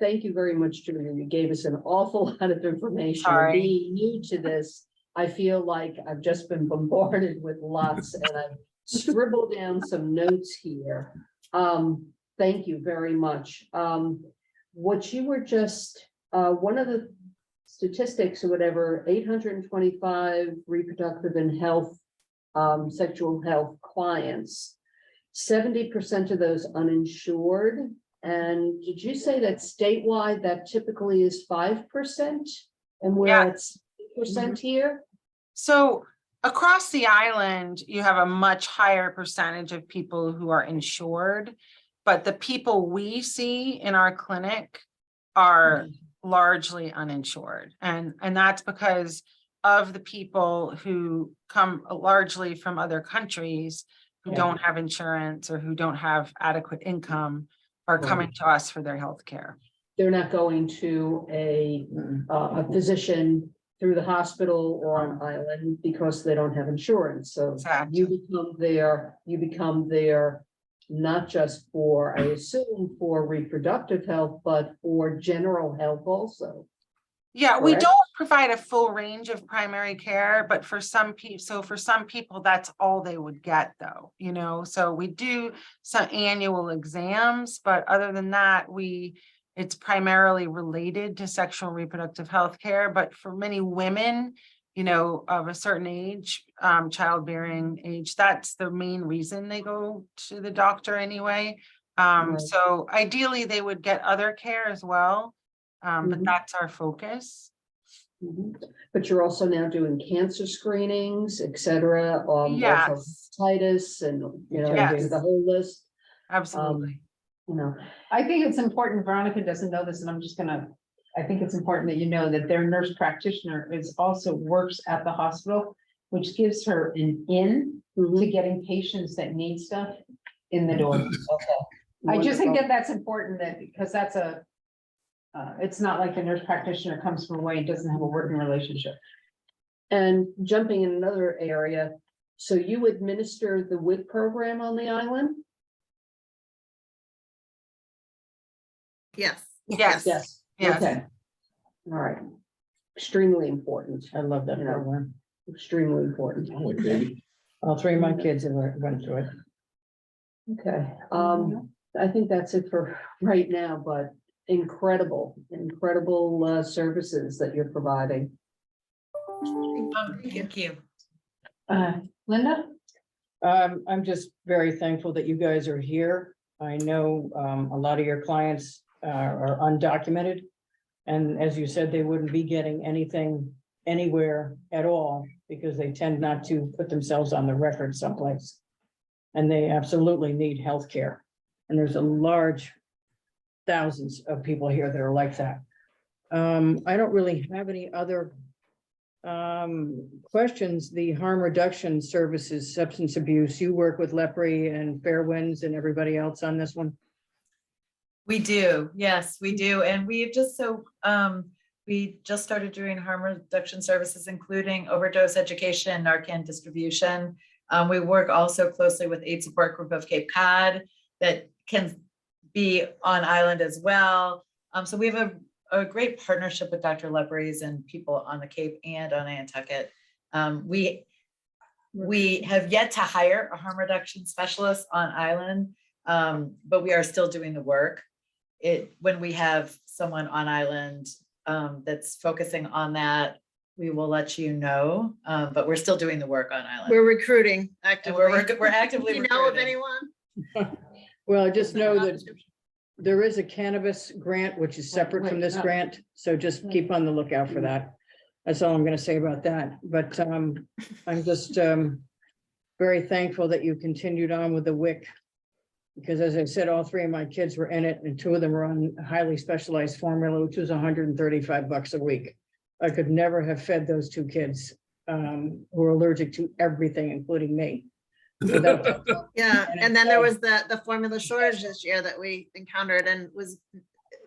thank you very much, Julia. You gave us an awful lot of information. Sorry. Being new to this, I feel like I've just been bombarded with lots, and I've scribbled down some notes here. Thank you very much. What you were just one of the statistics or whatever, 825 reproductive and health, sexual health clients, 70% of those uninsured. And did you say that statewide that typically is 5%? And where it's 6% here? So across the island, you have a much higher percentage of people who are insured, but the people we see in our clinic are largely uninsured. And that's because of the people who come largely from other countries who Yeah. don't have insurance or who don't have adequate income are coming to us for their health care. They're not going to a physician through the hospital or on island because they don't have insurance. So Exactly. you become there not just for, I assume, for reproductive health, but for general health also. Yeah, we Correct. don't provide a full range of primary care, but for some people, that's all they would get though, you know, so we do some annual exams, but other than that, it's primarily related to sexual and reproductive health care, but for many women, you know, of a certain age, childbearing age, that's the main reason they go to the doctor anyway. Right. So ideally they would get other care as well. But Mhm. that's our focus. Mhm. But you're also now doing cancer screenings, et cetera, also Yes. hepatitis and, you know, Yes. the whole list. Absolutely. You know, I think it's important, Veronica doesn't know this, and I think it's important that you know that their nurse practitioner also works at the hospital, which gives her an in to getting patients that need stuff in the door. I just think that that's important because that's it's not like the nurse practitioner comes from away and doesn't have a working relationship. And jumping in another area, so you administer the WIC program on the island? Yes. Yes. Yes. Yes. Okay. All right. Extremely important. I love that You know. program. Extremely important. All three of my kids have went through it. Okay, I think that's it for right now, but incredible services that you're providing. Thank you. Linda? I'm just very thankful that you guys are here. I know a lot of your clients are undocumented. And as you said, they wouldn't be getting anything anywhere at all because they tend not to put themselves on the record someplace. And they absolutely need health care. And there's a large thousands of people here that are like that. I don't really have any other questions. The harm reduction services, substance abuse, you work with Lepre and Fair Winds and everybody else on this one? We do, yes, we do. And we just we just started doing harm reduction services, including overdose education, Narcan distribution. We work also closely with AIDS Support Group of Cape Cod that can be on island as well. So we have a great partnership with Dr. Lepres and people on the Cape and on Nantucket. We have yet to hire a harm reduction specialist on island, but we are still doing the work. When we have someone on island that's focusing on that, we will let you know, but we're still doing the work on island. We're recruiting And actively. we're actively Do you know of recruiting. anyone? Well, just know that there is a cannabis grant, which is separate from this grant, so just keep on the lookout for that. That's all I'm gonna say about that, but I'm just very thankful that you continued on with the WIC. Because as I said, all three of my kids were in it and two of them were on highly specialized formula, which was $135 a week. I could never have fed those two kids who are allergic to everything, including me. Yeah, and then there was the formula shortage this year that we encountered and was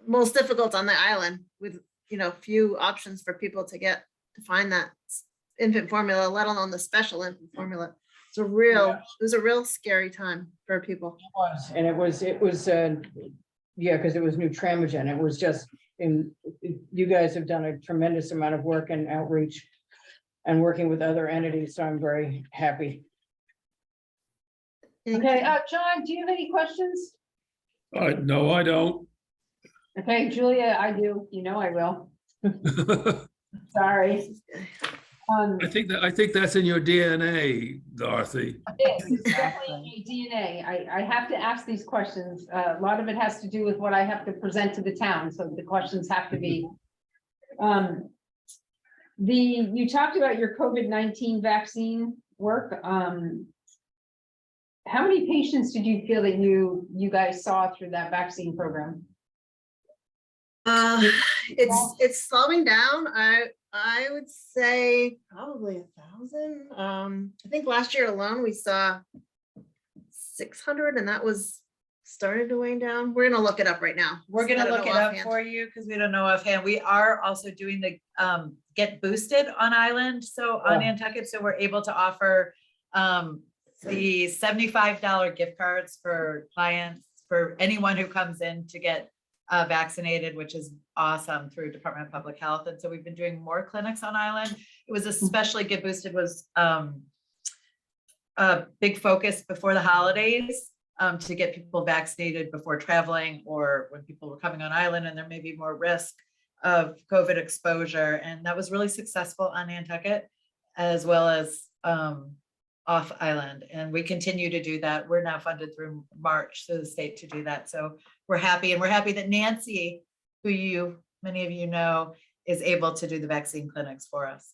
most difficult on the island with, you know, few options for people to find that infant formula, let alone the special infant formula. It was a real scary time for people. And it was, yeah, because it was Nutramigen. It was just, you guys have done a tremendous amount of work and outreach and working with other entities, so I'm very happy. Okay, John, do you have any questions? No, I don't. Okay, Julia, I do, you know I will. Sorry. I think that's in your DNA, Dorothy. It's definitely a DNA. I have to ask these questions. A lot of it has to do with what I have to present to the town, so the questions have to be. You talked about your COVID-19 vaccine work. How many patients did you feel that you guys saw through that vaccine program? It's slowing down. I would say probably 1,000. I think last year alone, we saw 600 and that was started to wane down. We're gonna look it up right now. We're I gonna don't look know it up offhand. for you because we don't know offhand. We are also doing the Get Boosted on Island, so on Nantucket, so we're able to offer the $75 gift cards for clients, for anyone who comes in to get vaccinated, which is awesome, through Department of Public Health. And so we've been doing more clinics on Island. It was especially Get Boosted was a big focus before the holidays, to get people vaccinated before traveling, or when people were coming on Island and there may be more risk of COVID exposure. And that was really successful on Nantucket as well as off Island. And we continue to do that. We're now funded through March through the state to do that. So we're happy, and we're happy that Nancy, who many of you know, is able to do the vaccine clinics for us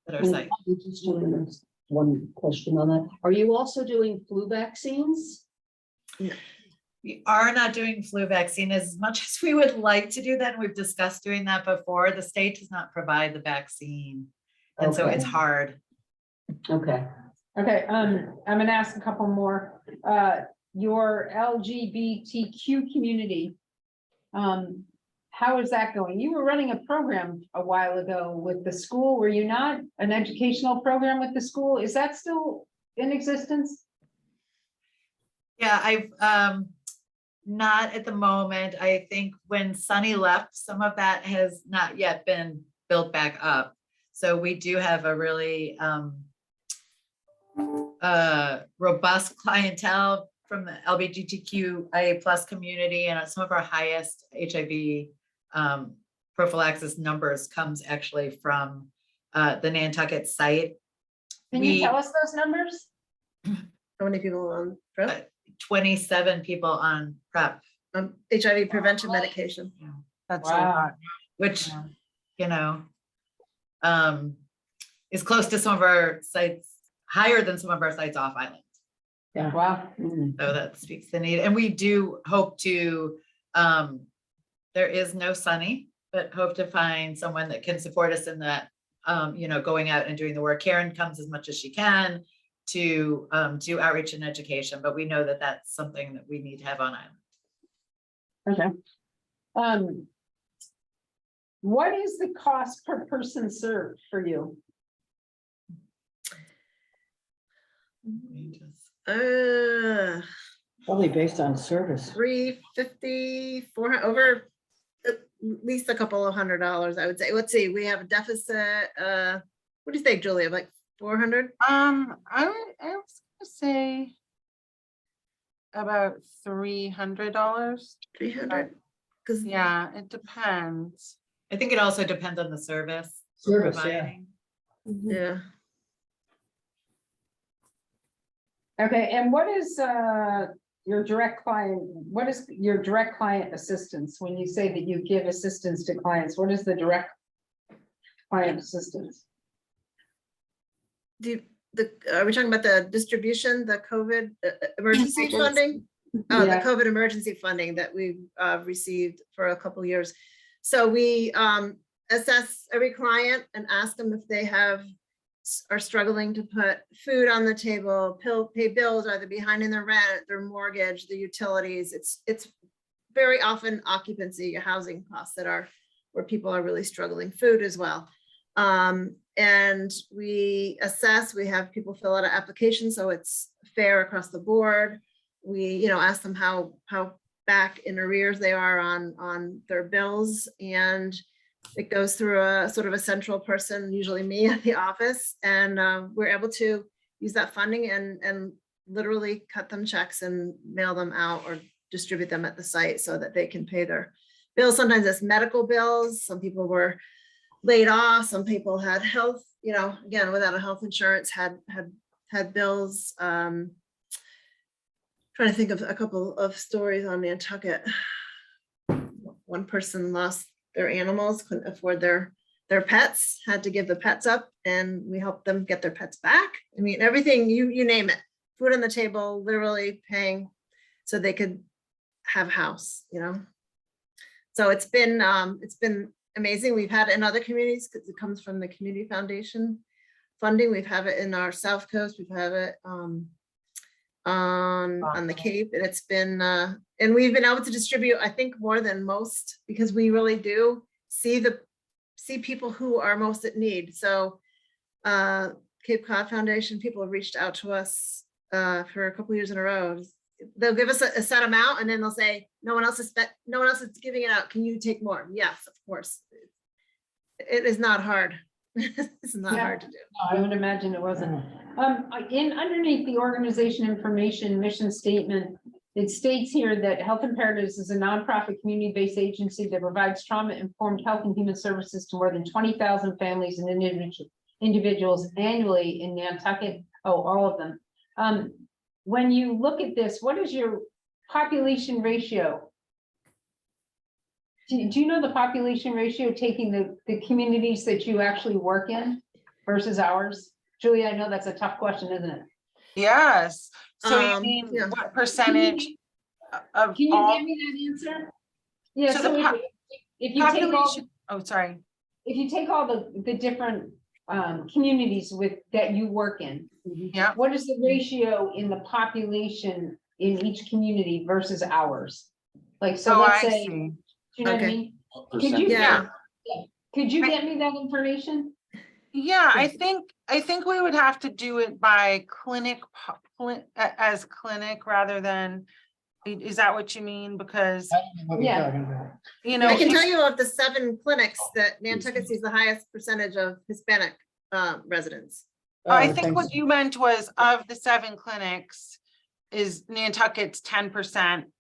at our site. One question on that. Are you also doing flu vaccines? We are not doing flu vaccine as much as we would like to do that. And we've discussed doing that before. The state does not provide the vaccine. And so it's hard. Okay. Okay, I'm gonna ask a couple more. Your LGBTQ community, how is that going? You were running a program a while ago with the school, were you not? An educational program with the school? Is that still in existence? Yeah, I've not at the moment. I think when Sunny left, some of that has not yet been built back up. So we do have a really robust clientele from the LGBTQIA+ community, and some of our highest HIV prophylaxis numbers comes actually from the Nantucket site. Can you tell us those numbers? How many people on PrEP? 27 people on PrEP. HIV prevention medication. That's Wow. Which, you know, is close to some of our sites, higher than some of our sites off Island. Yeah. Wow. So that speaks the need. And we do hope to, there is no Sunny, but hope to find someone that can support us in that, you know, going out and doing the work. Karen comes as much as she can to do outreach and education, but we know that that's something that we need to have on Island. Okay. What is the cost per person served for you? Probably based on service. 350, 400, over at least a couple of $100, I would say. Let's see, we have a deficit. What do you think, Julia? Like 400? I was gonna say about $300. 300? Because yeah, it depends. I think it also depends on the service. Service, yeah. providing. Yeah. Okay, and what is your direct client, what is your direct client assistance? When you say that you give assistance to clients, what is the direct client assistance? Are we talking about the distribution, the COVID emergency Emergency. funding? Oh, the Yeah. COVID emergency funding that we've received for a couple years. So we assess every client and ask them if they are struggling to put food on the table, pay bills, are they behind in their rent, their mortgage, the utilities. It's very often occupancy, housing costs that are where people are really struggling, food as well. And we assess, we have people fill out an application, so it's fair across the board. We, ask them how back in arrears they are on their bills, and it goes through a sort of a central person, usually me at the office, and we're able to use that funding and literally cut them checks and mail them out or distribute them at the site so that they can pay their bills. Sometimes it's medical bills. Some people were laid off. Some people had health, again, without a health insurance, had bills. Trying to think of a couple of stories on Nantucket. One person lost their animals, couldn't afford their pets, had to give the pets up, and we helped them get their pets back. I mean, everything, you name it, food on the table, literally paying so they could have a house, So it's been amazing. We've had it in other communities because it comes from the Community Foundation funding. We've had it in our South Coast. We've had it on the Cape, and it's been and we've been able to distribute, I think, more than most, because we really do see people who are most at need. So Cape Cod Foundation people have reached out to us for a couple of years in a row. They'll give us a set amount, and then they'll say, no one else is giving it out. Can you take more? Yes, of course. It is not hard. It's not hard to do. I would imagine it wasn't. Underneath the organization information mission statement, it states here that Health Imperatives is a nonprofit community-based agency that provides trauma-informed health and human services to more than 20,000 families and individuals annually in Nantucket. Oh, all of them. When you look at this, what is your population ratio? Do you know the population ratio, taking the communities that you actually work in versus ours? Julia, I know that's a tough question, isn't it? Yes. So you mean yeah. what percentage of Can you all? give me that answer? Yeah, So so the if you take all, population, oh, sorry. if you take all the different communities that you work in, Yeah. what is the ratio in the population in each community versus ours? Like, so Oh, let's I say, see. do you know what I Okay. mean? Could you, Yeah. could you get me that information? Yeah, I think we would have to do it by as clinic rather than, is that what you mean? Because, Yeah. you know. I can tell you of the 7 clinics that Nantucket sees the highest percentage of Hispanic residents. I think what you meant was of the 7 clinics is Nantucket's 10%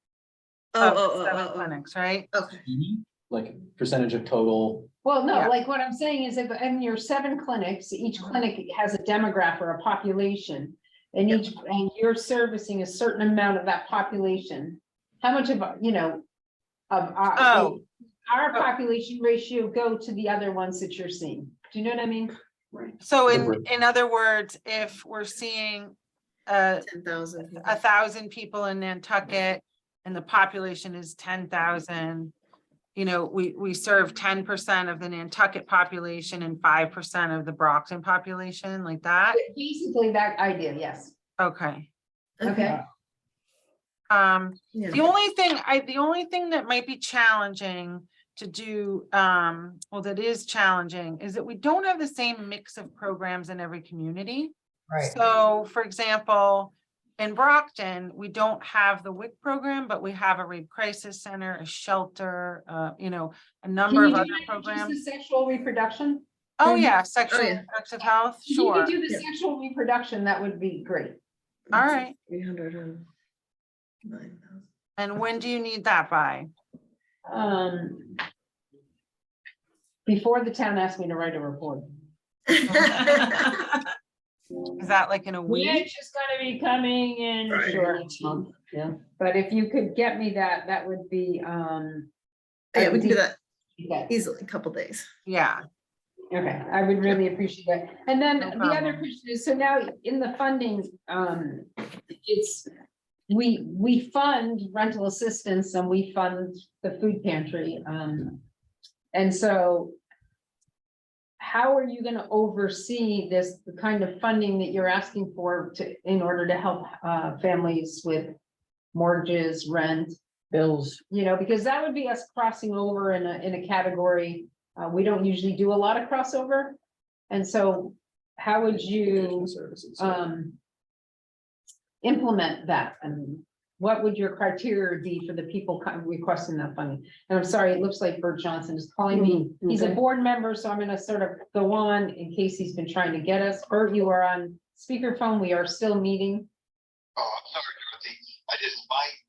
of the 7 clinics, right? Okay. Like percentage of total. Well, no, Yeah. like what I'm saying is if in your 7 clinics, each clinic has a demographic or a population. And and you're servicing a certain amount of that population. How much of, our population ratio go to the other ones that you're seeing? Do you know what I mean? So in other words, if we're seeing 10,000. 1,000 people in Nantucket and the population is 10,000, we serve 10% of the Nantucket population and 5% of the Brockton population, like that. Basically that idea, yes. Okay. Okay. The only thing that might be challenging to do, that is challenging, is that we don't have the same mix of programs in every community. Right. So, for example, in Brockton, we don't have the WIC program, but we have a rape crisis center, a shelter, a number of other programs. Just the sexual reproduction? Oh, yeah, sexual Oh, yeah. reproductive health, If you sure. could do the sexual reproduction, that would be great. All right. 309,000. And when do you need that by? Before the town asked me to write a report. Is that like in a week? It's just gonna be coming in short. Next month, yeah. But if you could get me that, that would be, Yeah, we can do that Okay. easily, a couple days. Yeah. Okay, I would really appreciate that. And then No the other problem. question is, so now in the funding, it's, we fund rental assistance and we fund the food pantry. And so how are you gonna oversee this, the kind of funding that you're asking for in order to help families with mortgages, rent? Bills. Because that would be us crossing over in a category. We don't usually do a lot of crossover. And so how would you implement that? And what would your criteria be for the people requesting that funding? And I'm sorry, it looks like Bert Johnson is calling me. He's a Okay. board member, so I'm gonna sort of go on in case he's been trying to get us. Bert, you are on speakerphone. We are still meeting. Oh, I'm sorry, Dorothy.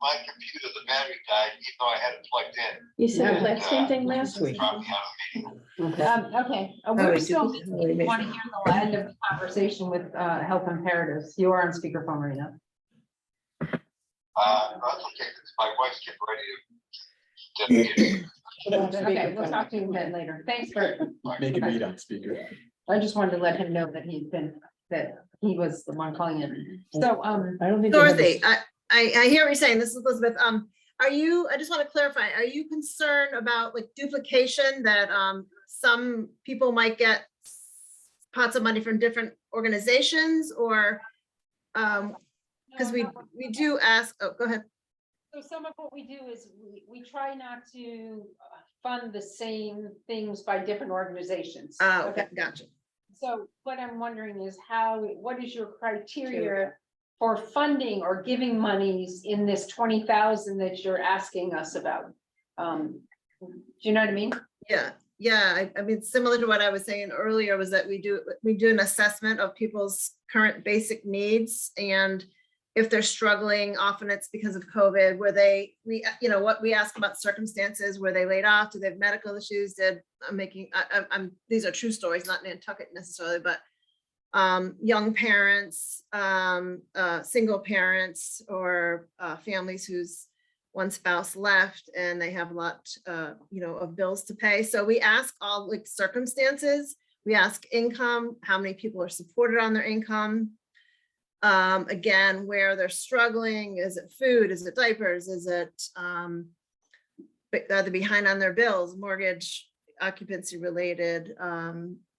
My computer, the battery died, even though I had it plugged in. You said Yeah. that same thing last week. Dropped me out of the meeting. Okay. Okay, we're still, want to hear the end of the conversation with Health Imperatives. You are on speakerphone right now. That's okay, 'cause my wife's getting ready to. Okay, we'll talk to you then later. Thanks, Bert. Make a meet on speaker. I just wanted to let him know that that he was the one calling in. So, I don't think. Dorothy, I hear what you're saying. This is Elizabeth. are you, I just want to clarify, are you concerned about like duplication that some people might get pots of money from different organizations or because we do ask, oh, go ahead. So some of what we do is we try not to fund the same things by different organizations. Oh, okay, gotcha. So what I'm wondering is what is your criteria for funding or giving monies in this 20,000 that you're asking us about? Do you know what I mean? Yeah, I mean, similar to what I was saying earlier was that we do an assessment of people's current basic needs, and if they're struggling, often it's because of COVID, where we ask about circumstances, were they laid off, do they have medical issues, these are true stories, not Nantucket necessarily, but young parents, single parents, or families whose one spouse left and they have a lot, of bills to pay. So we ask all like circumstances, we ask income, how many people are supported on their income. Again, where they're struggling, is it food, is it diapers, is it are they behind on their bills, mortgage, occupancy related,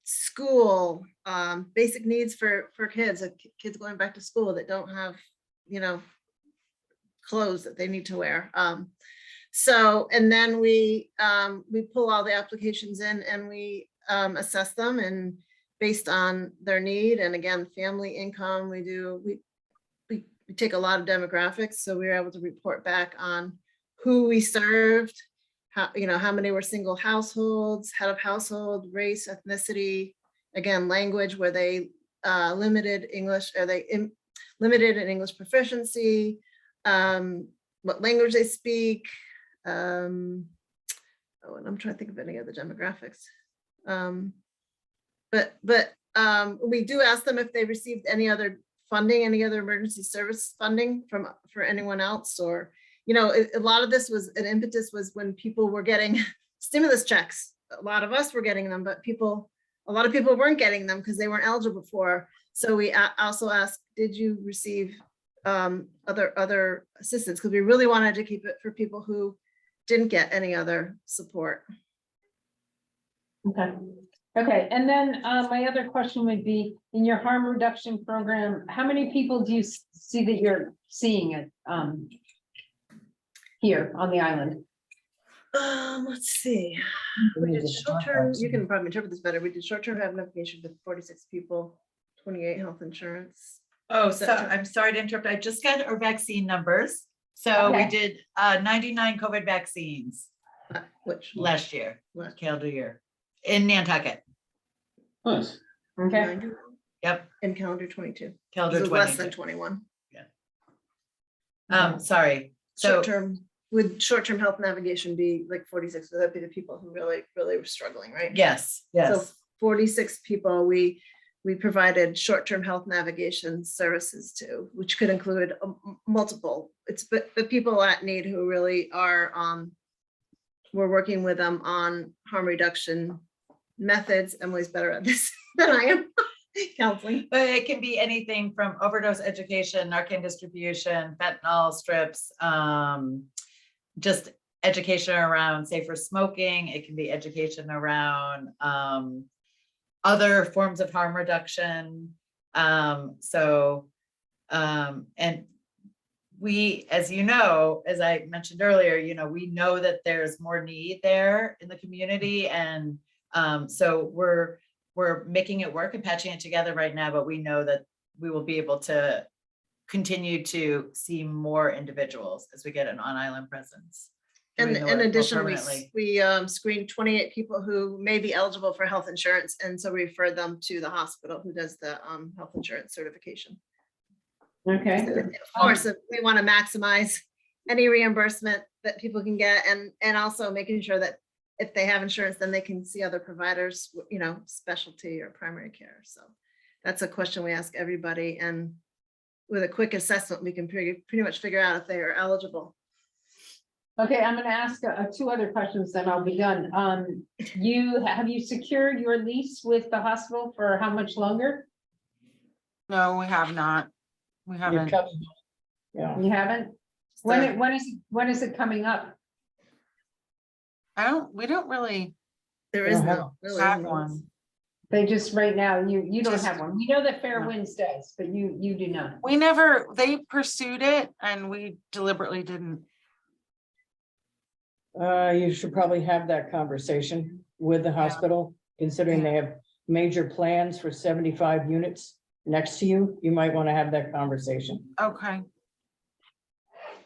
school, basic needs for kids, like kids going back to school that don't have, clothes that they need to wear. So, and then we pull all the applications in and we assess them, and based on their need, and again, family income, we take a lot of demographics, so we were able to report back on who we served, how many were single households, head of household, race, ethnicity, again, language, were they limited English, are they limited in English proficiency, what language they speak, and I'm trying to think of any other demographics. But we do ask them if they received any other funding, any other emergency service funding for anyone else, or, a lot of this was an impetus was when people were getting stimulus checks. A lot of us were getting them, but a lot of people weren't getting them because they weren't eligible for. So we also asked, did you receive other assistance? Because we really wanted to keep it for people who didn't get any other support. Okay, and then my other question would be, in your harm reduction program, how many people do you see that you're seeing it here on the island? Let's see. We did short-term, you can probably interpret this better. We did short-term health navigation with 46 people, 28 health insurance. Oh, so I'm sorry to interrupt. I just got our vaccine numbers. So we did 99 COVID vaccines. Which? Last year, calendar year, in Nantucket. Nice. Okay. Yep. In calendar 22. Calendar This is less 22. than 21. Sorry. So Short-term, would short-term health navigation be like 46? So that'd be the people who really were struggling, right? yes, So 46 people, we provided short-term health navigation services to, which could include multiple. It's but people at need who really are, we're working with them on harm reduction methods. Emily's better at this than I am. Counseling. But it can be anything from overdose education, Narcan distribution, fentanyl strips, just education around safer smoking. It can be education around other forms of harm reduction. And we, as you know, as I mentioned earlier, we know that there's more need there in the community. And so we're making it work and patching it together right now, but we know that we will be able to continue to see more individuals as we get an on-island presence. And in addition, we permanently. screened 28 people who may be eligible for health insurance. And so we referred them to the hospital who does the health insurance certification. Okay. Of course, we want to maximize any reimbursement that people can get, and also making sure that if they have insurance, then they can see other providers, specialty or primary care. So that's a question we ask everybody. And with a quick assessment, we can pretty much figure out if they are eligible. Okay, I'm gonna ask 2 other questions, then I'll be done. Have you secured your lease with the hospital for how much longer? No, we have not. We haven't. You haven't? When is it coming up? We don't really There We is don't have- no. really have isn't. one. They just, right now, you don't Just- have one. We know that Fair No. Winds does, but you do not. They pursued it and we deliberately didn't. You should probably have that conversation with the hospital, considering they have major plans for 75 units next to you. You might want to have that conversation. Okay.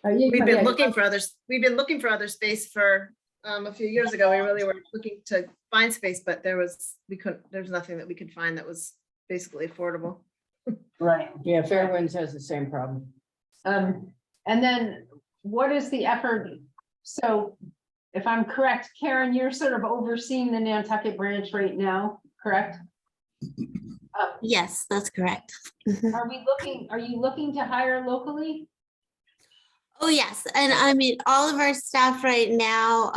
We've been looking for other space for a few years ago. We really were looking to find space, but there's nothing that we could find that was basically affordable. Right. Yeah, Fairwinds has the same problem. And then what is the effort? So if I'm correct, Karen, you're sort of overseeing the Nantucket branch right now, correct? Yes, that's correct. Mhm. Are you looking to hire locally? Oh, yes. And I mean, all of our staff right now,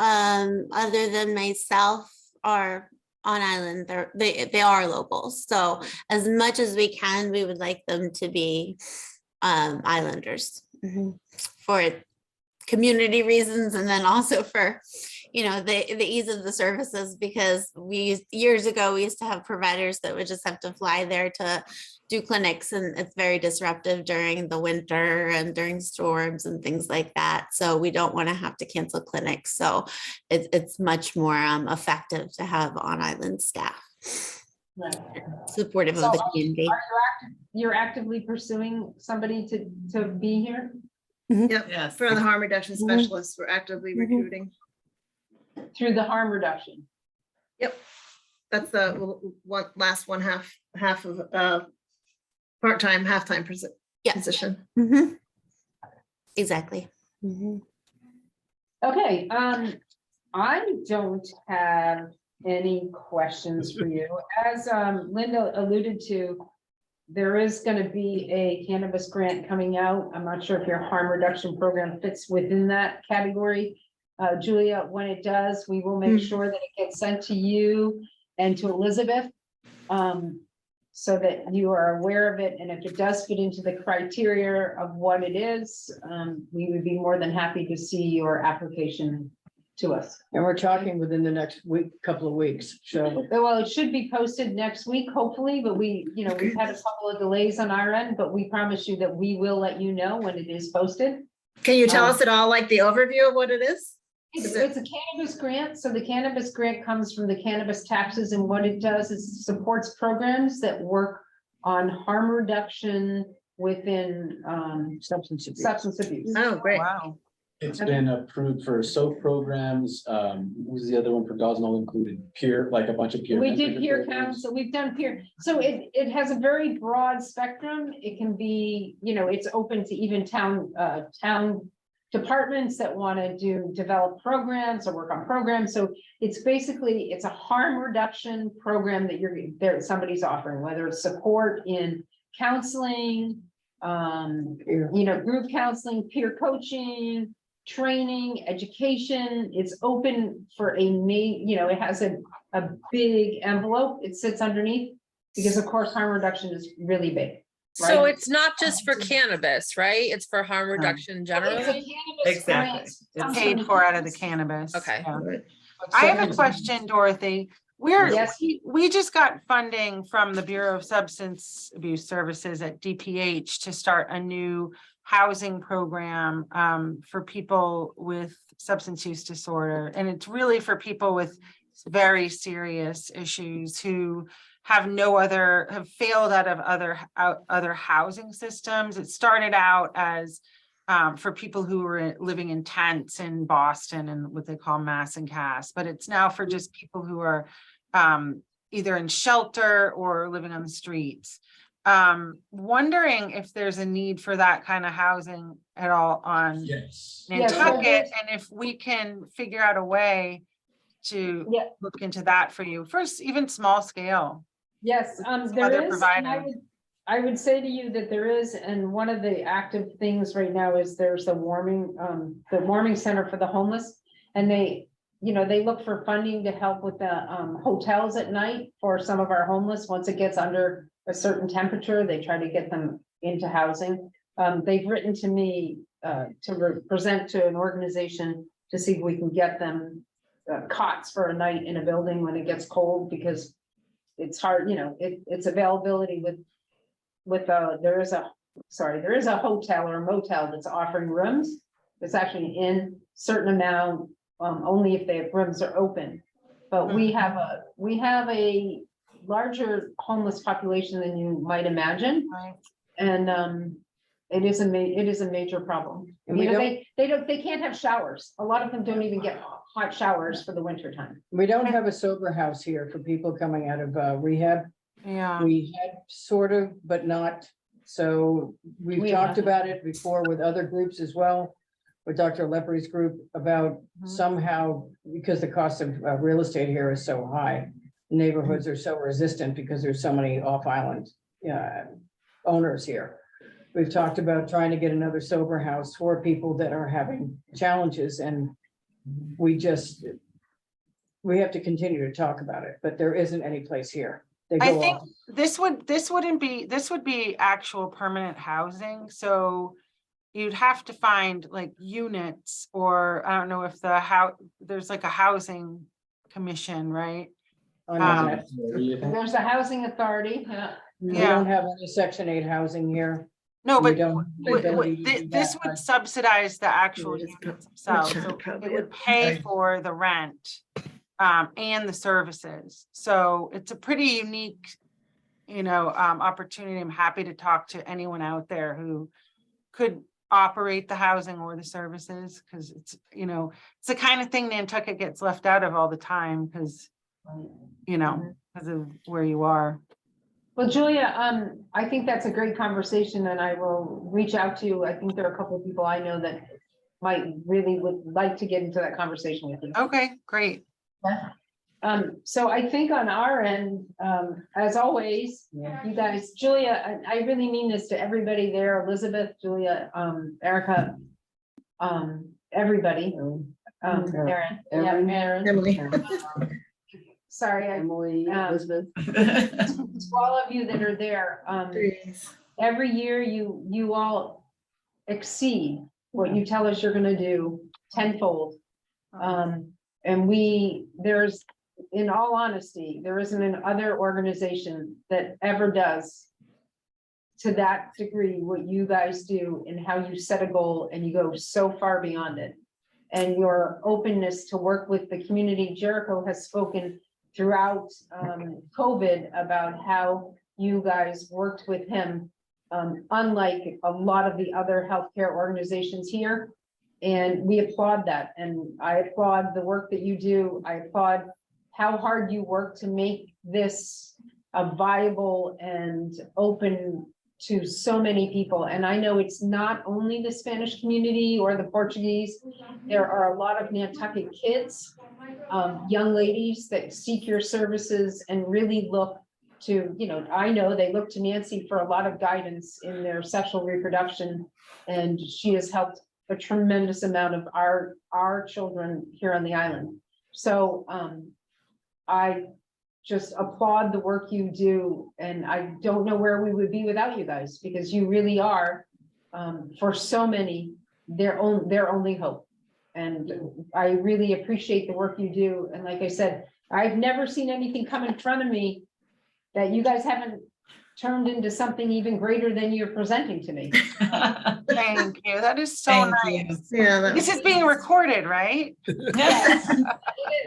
other than myself, are on island. They are locals. So as much as we can, we would like them to be islanders for community reasons, and then also for, the ease of the services, because years ago, we used to have providers that would just have to fly there to do clinics, and it's very disruptive during the winter and during storms and things like that. So we don't want to have to cancel clinics. So it's much more effective to have on island staff. Right. Supportive So of the community. You're actively pursuing somebody to be here? Yep, Yes. for the harm reduction specialists, we're actively recruiting. Through the harm reduction? Yep. That's the last half of part-time, half-time position. Mhm. Exactly. Mhm. Okay, I don't have any questions for you. As Linda alluded to, there is going to be a cannabis grant coming out. I'm not sure if your harm reduction program fits within that category. Julia, when it does, we will make sure that it gets sent to you and to Elizabeth, so that you are aware of it. And if it does fit into the criteria of what it is, we would be more than happy to see your application to us. And we're talking within the next couple of weeks. So Well, it should be posted next week, hopefully, but we've had a couple of delays on our end, but we promise you that we will let you know when it is posted. Can you tell us at all, like the overview of what it is? It's a cannabis grant, so the cannabis grant comes from the cannabis taxes, and what it does is supports programs that work on harm reduction within substance abuse. substance abuse. Oh, great. Wow. It's been approved for soap programs. What was the other one for Gosnell included? Peer, like a bunch of peer. We did mentorship peer programs. council, we've done peer, so it has a very broad spectrum. It can be, it's open to even town departments that want to develop programs or work on programs. So it's a harm reduction program that somebody's offering, whether it's support in counseling, group counseling, peer coaching, training, education. It's open for it has a big envelope it sits underneath, because of course harm reduction is really big. So right? it's not just for cannabis, right? It's for harm reduction generally? Exactly. It's paid for out of the cannabis. Okay. Yeah. I have a question, Dorothy. Yes. We just got funding from the Bureau of Substance Abuse Services at DPH to start a new housing program for people with substance use disorder. And it's really for people with very serious issues who have failed out of other housing systems. It started out as for people who were living in tents in Boston and what they call mass and cast, but it's now for just people who are either in shelter or living on the streets. Wondering if there's a need for that kind of housing at all on Nantucket, and if we can figure out a way to look into that for you, first, even small scale. Yes, there is. And I would say to you that there is, and one of the active things right now is there's the warming center for the homeless, and they look for funding to help with the hotels at night for some of our homeless. Once it gets under a certain temperature, they try to get them into housing. They've written to me present to an organization to see if we can get them cots for a night in a building when it gets cold, because it's hard, you know, it's availability there is a hotel or a motel that's offering rooms. It's actually in certain amount, only if their rooms are open. But we have a larger homeless population than you might imagine. Right. And it is a major problem. And we You know, they can't have showers. A lot of them don't even get hot showers for the winter time. We don't have a sober house here for people coming out of rehab. Yeah. We had sort of, but not. So we've We talked have. about it before with other groups as well. With Dr. Leprey's group about somehow, because the cost of real estate here is so high. Neighborhoods are so resistant because there's so many off-island owners here. We've talked about trying to get another sober house for people that are having challenges, and we have to continue to talk about it, but there isn't any place here. They I go think off. this would be actual permanent housing, so you'd have to find like units, or I don't know if there's like a housing commission, right? There's a housing authority. We don't have any Section 8 housing here. No, We but don't have the ability to do this that. would subsidize the actual It is units themselves. Which So probably it would is. pay for the rent and the services. So it's a pretty unique, opportunity. I'm happy to talk to anyone out there who could operate the housing or the services, because it's the kind of thing Nantucket gets left out of all the time because of where you are. Well, Julia, I think that's a great conversation, and I will reach out to you. I think there are a couple of people I know that would like to get into that conversation with you. Okay, great. So I think on our end, as always, you guys, Julia, I really mean this to everybody there, Elizabeth, Julia, Erica, everybody. Erin, Emily. Sorry, Emily, Elizabeth. to all of you that are there, every year you all exceed what you tell us you're gonna do tenfold. And there's, in all honesty, there isn't an other organization that ever does to that degree what you guys do, and how you set a goal and you go so far beyond it. And your openness to work with the community. Jericho has spoken throughout COVID about how you guys worked with him, unlike a lot of the other healthcare organizations here. And we applaud that. And I applaud the work that you do. I applaud how hard you work to make this a viable and open to so many people. And I know it's not only the Spanish community or the Portuguese. There are a lot of Nantucket kids, young ladies that seek your services and really look to, I know they look to Nancy for a lot of guidance in their sexual reproduction. And she has helped a tremendous amount of our children here on the island. So I just applaud the work you do, and I don't know where we would be without you guys, because you really are, for so many, their only hope. And I really appreciate the work you do. And like I said, I've never seen anything come in front of me that you guys haven't turned into something even greater than you're presenting to me. Thank you. That is so Thank nice. you. Yeah. This is being recorded, right? Yes,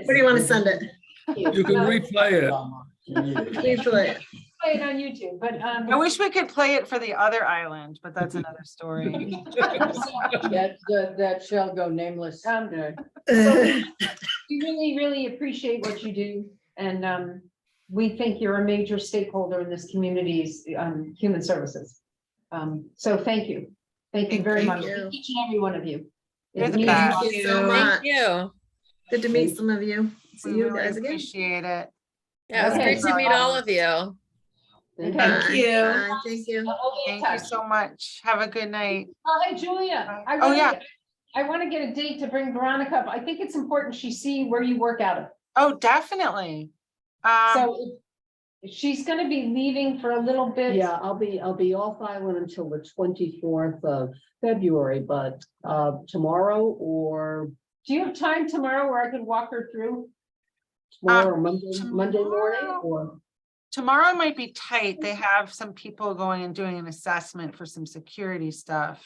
Where do you want to send it? You can replay it. Please play it. Play it on YouTube, but I wish we could play it for the other island, but that's another story. That shall go nameless. we really, really appreciate what you do, and we think you're a major stakeholder in this community's human services. So thank you very much, each and every one of you. You're It the means best. Thank you so Thank much. you. Good to meet some of you. See We you really guys again. appreciate it. Yeah, it's Okay. great to meet all of you. Okay. Bye. you. Bye. Thank you. We'll be in Thank you touch. so much. Have a good night. Oh, hey, Julia, Oh, yeah. I want to get a date to bring Veronica up. I think it's important she see where you work out of. Oh, definitely. So she's gonna be leaving for a little bit. Yeah, I'll be off island until the 24th of February, but tomorrow or Do you have time tomorrow where I could walk her through? tomorrow or Monday morning tomorrow- or? Tomorrow might be tight. They have some people going and doing an assessment for some security stuff.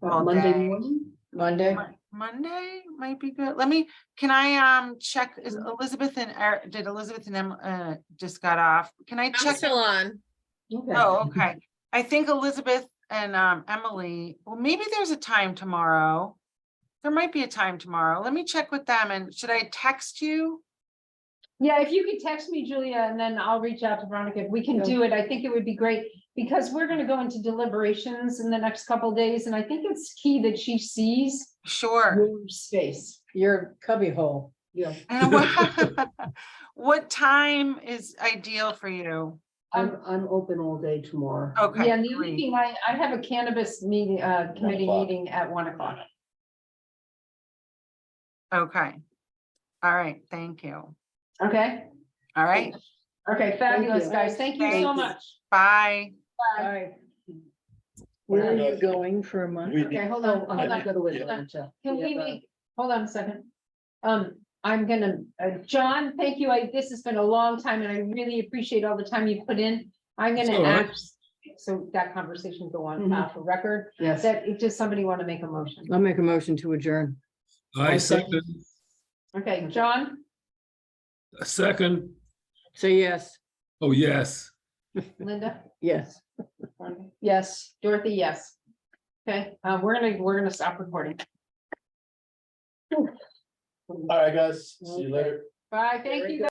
all Monday day. morning? Monday. Monday might be good. Can I check, is Elizabeth and did Elizabeth and just got off? Can I I'm check? still on. Okay. Oh, okay. I think Elizabeth and Emily, well, maybe there's a time tomorrow. There might be a time tomorrow. Let me check with them, and should I text you? Yeah, if you could text me, Julia, and then I'll reach out to Veronica. If we can do it, I think it would be great. Because we're gonna go into deliberations in the next couple days, and I think it's key that she sees Sure. your space. Your cubby hole. Yeah, And what time is ideal for you? I'm open all day tomorrow. Okay. Yeah, and the only great. thing, I have a cannabis meeting, committee 1:00. meeting at 1:00. Okay. All right, thank you. Okay, All right, okay, fabulous, you. guys. Thank you so Thank you. much. bye. All right. Where are you going for a month? We- Okay, hold Oh, on, I'm hold gonna go on. to Atlanta. Can We we have a- make, hold on a second. I'm gonna, John, thank you. This has been a long time and I really appreciate all the time you put in. I'm It's gonna all right. ask, so that conversation go on Mhm. for record. Yes. That, if does somebody want to make a motion? I'll make a motion to adjourn. I second, Okay, John, second, Say yes. oh, yes. Linda? Yes. Yes, Dorothy, yes. Okay, we're gonna stop recording. All right, guys, see you later. Bye, thank you.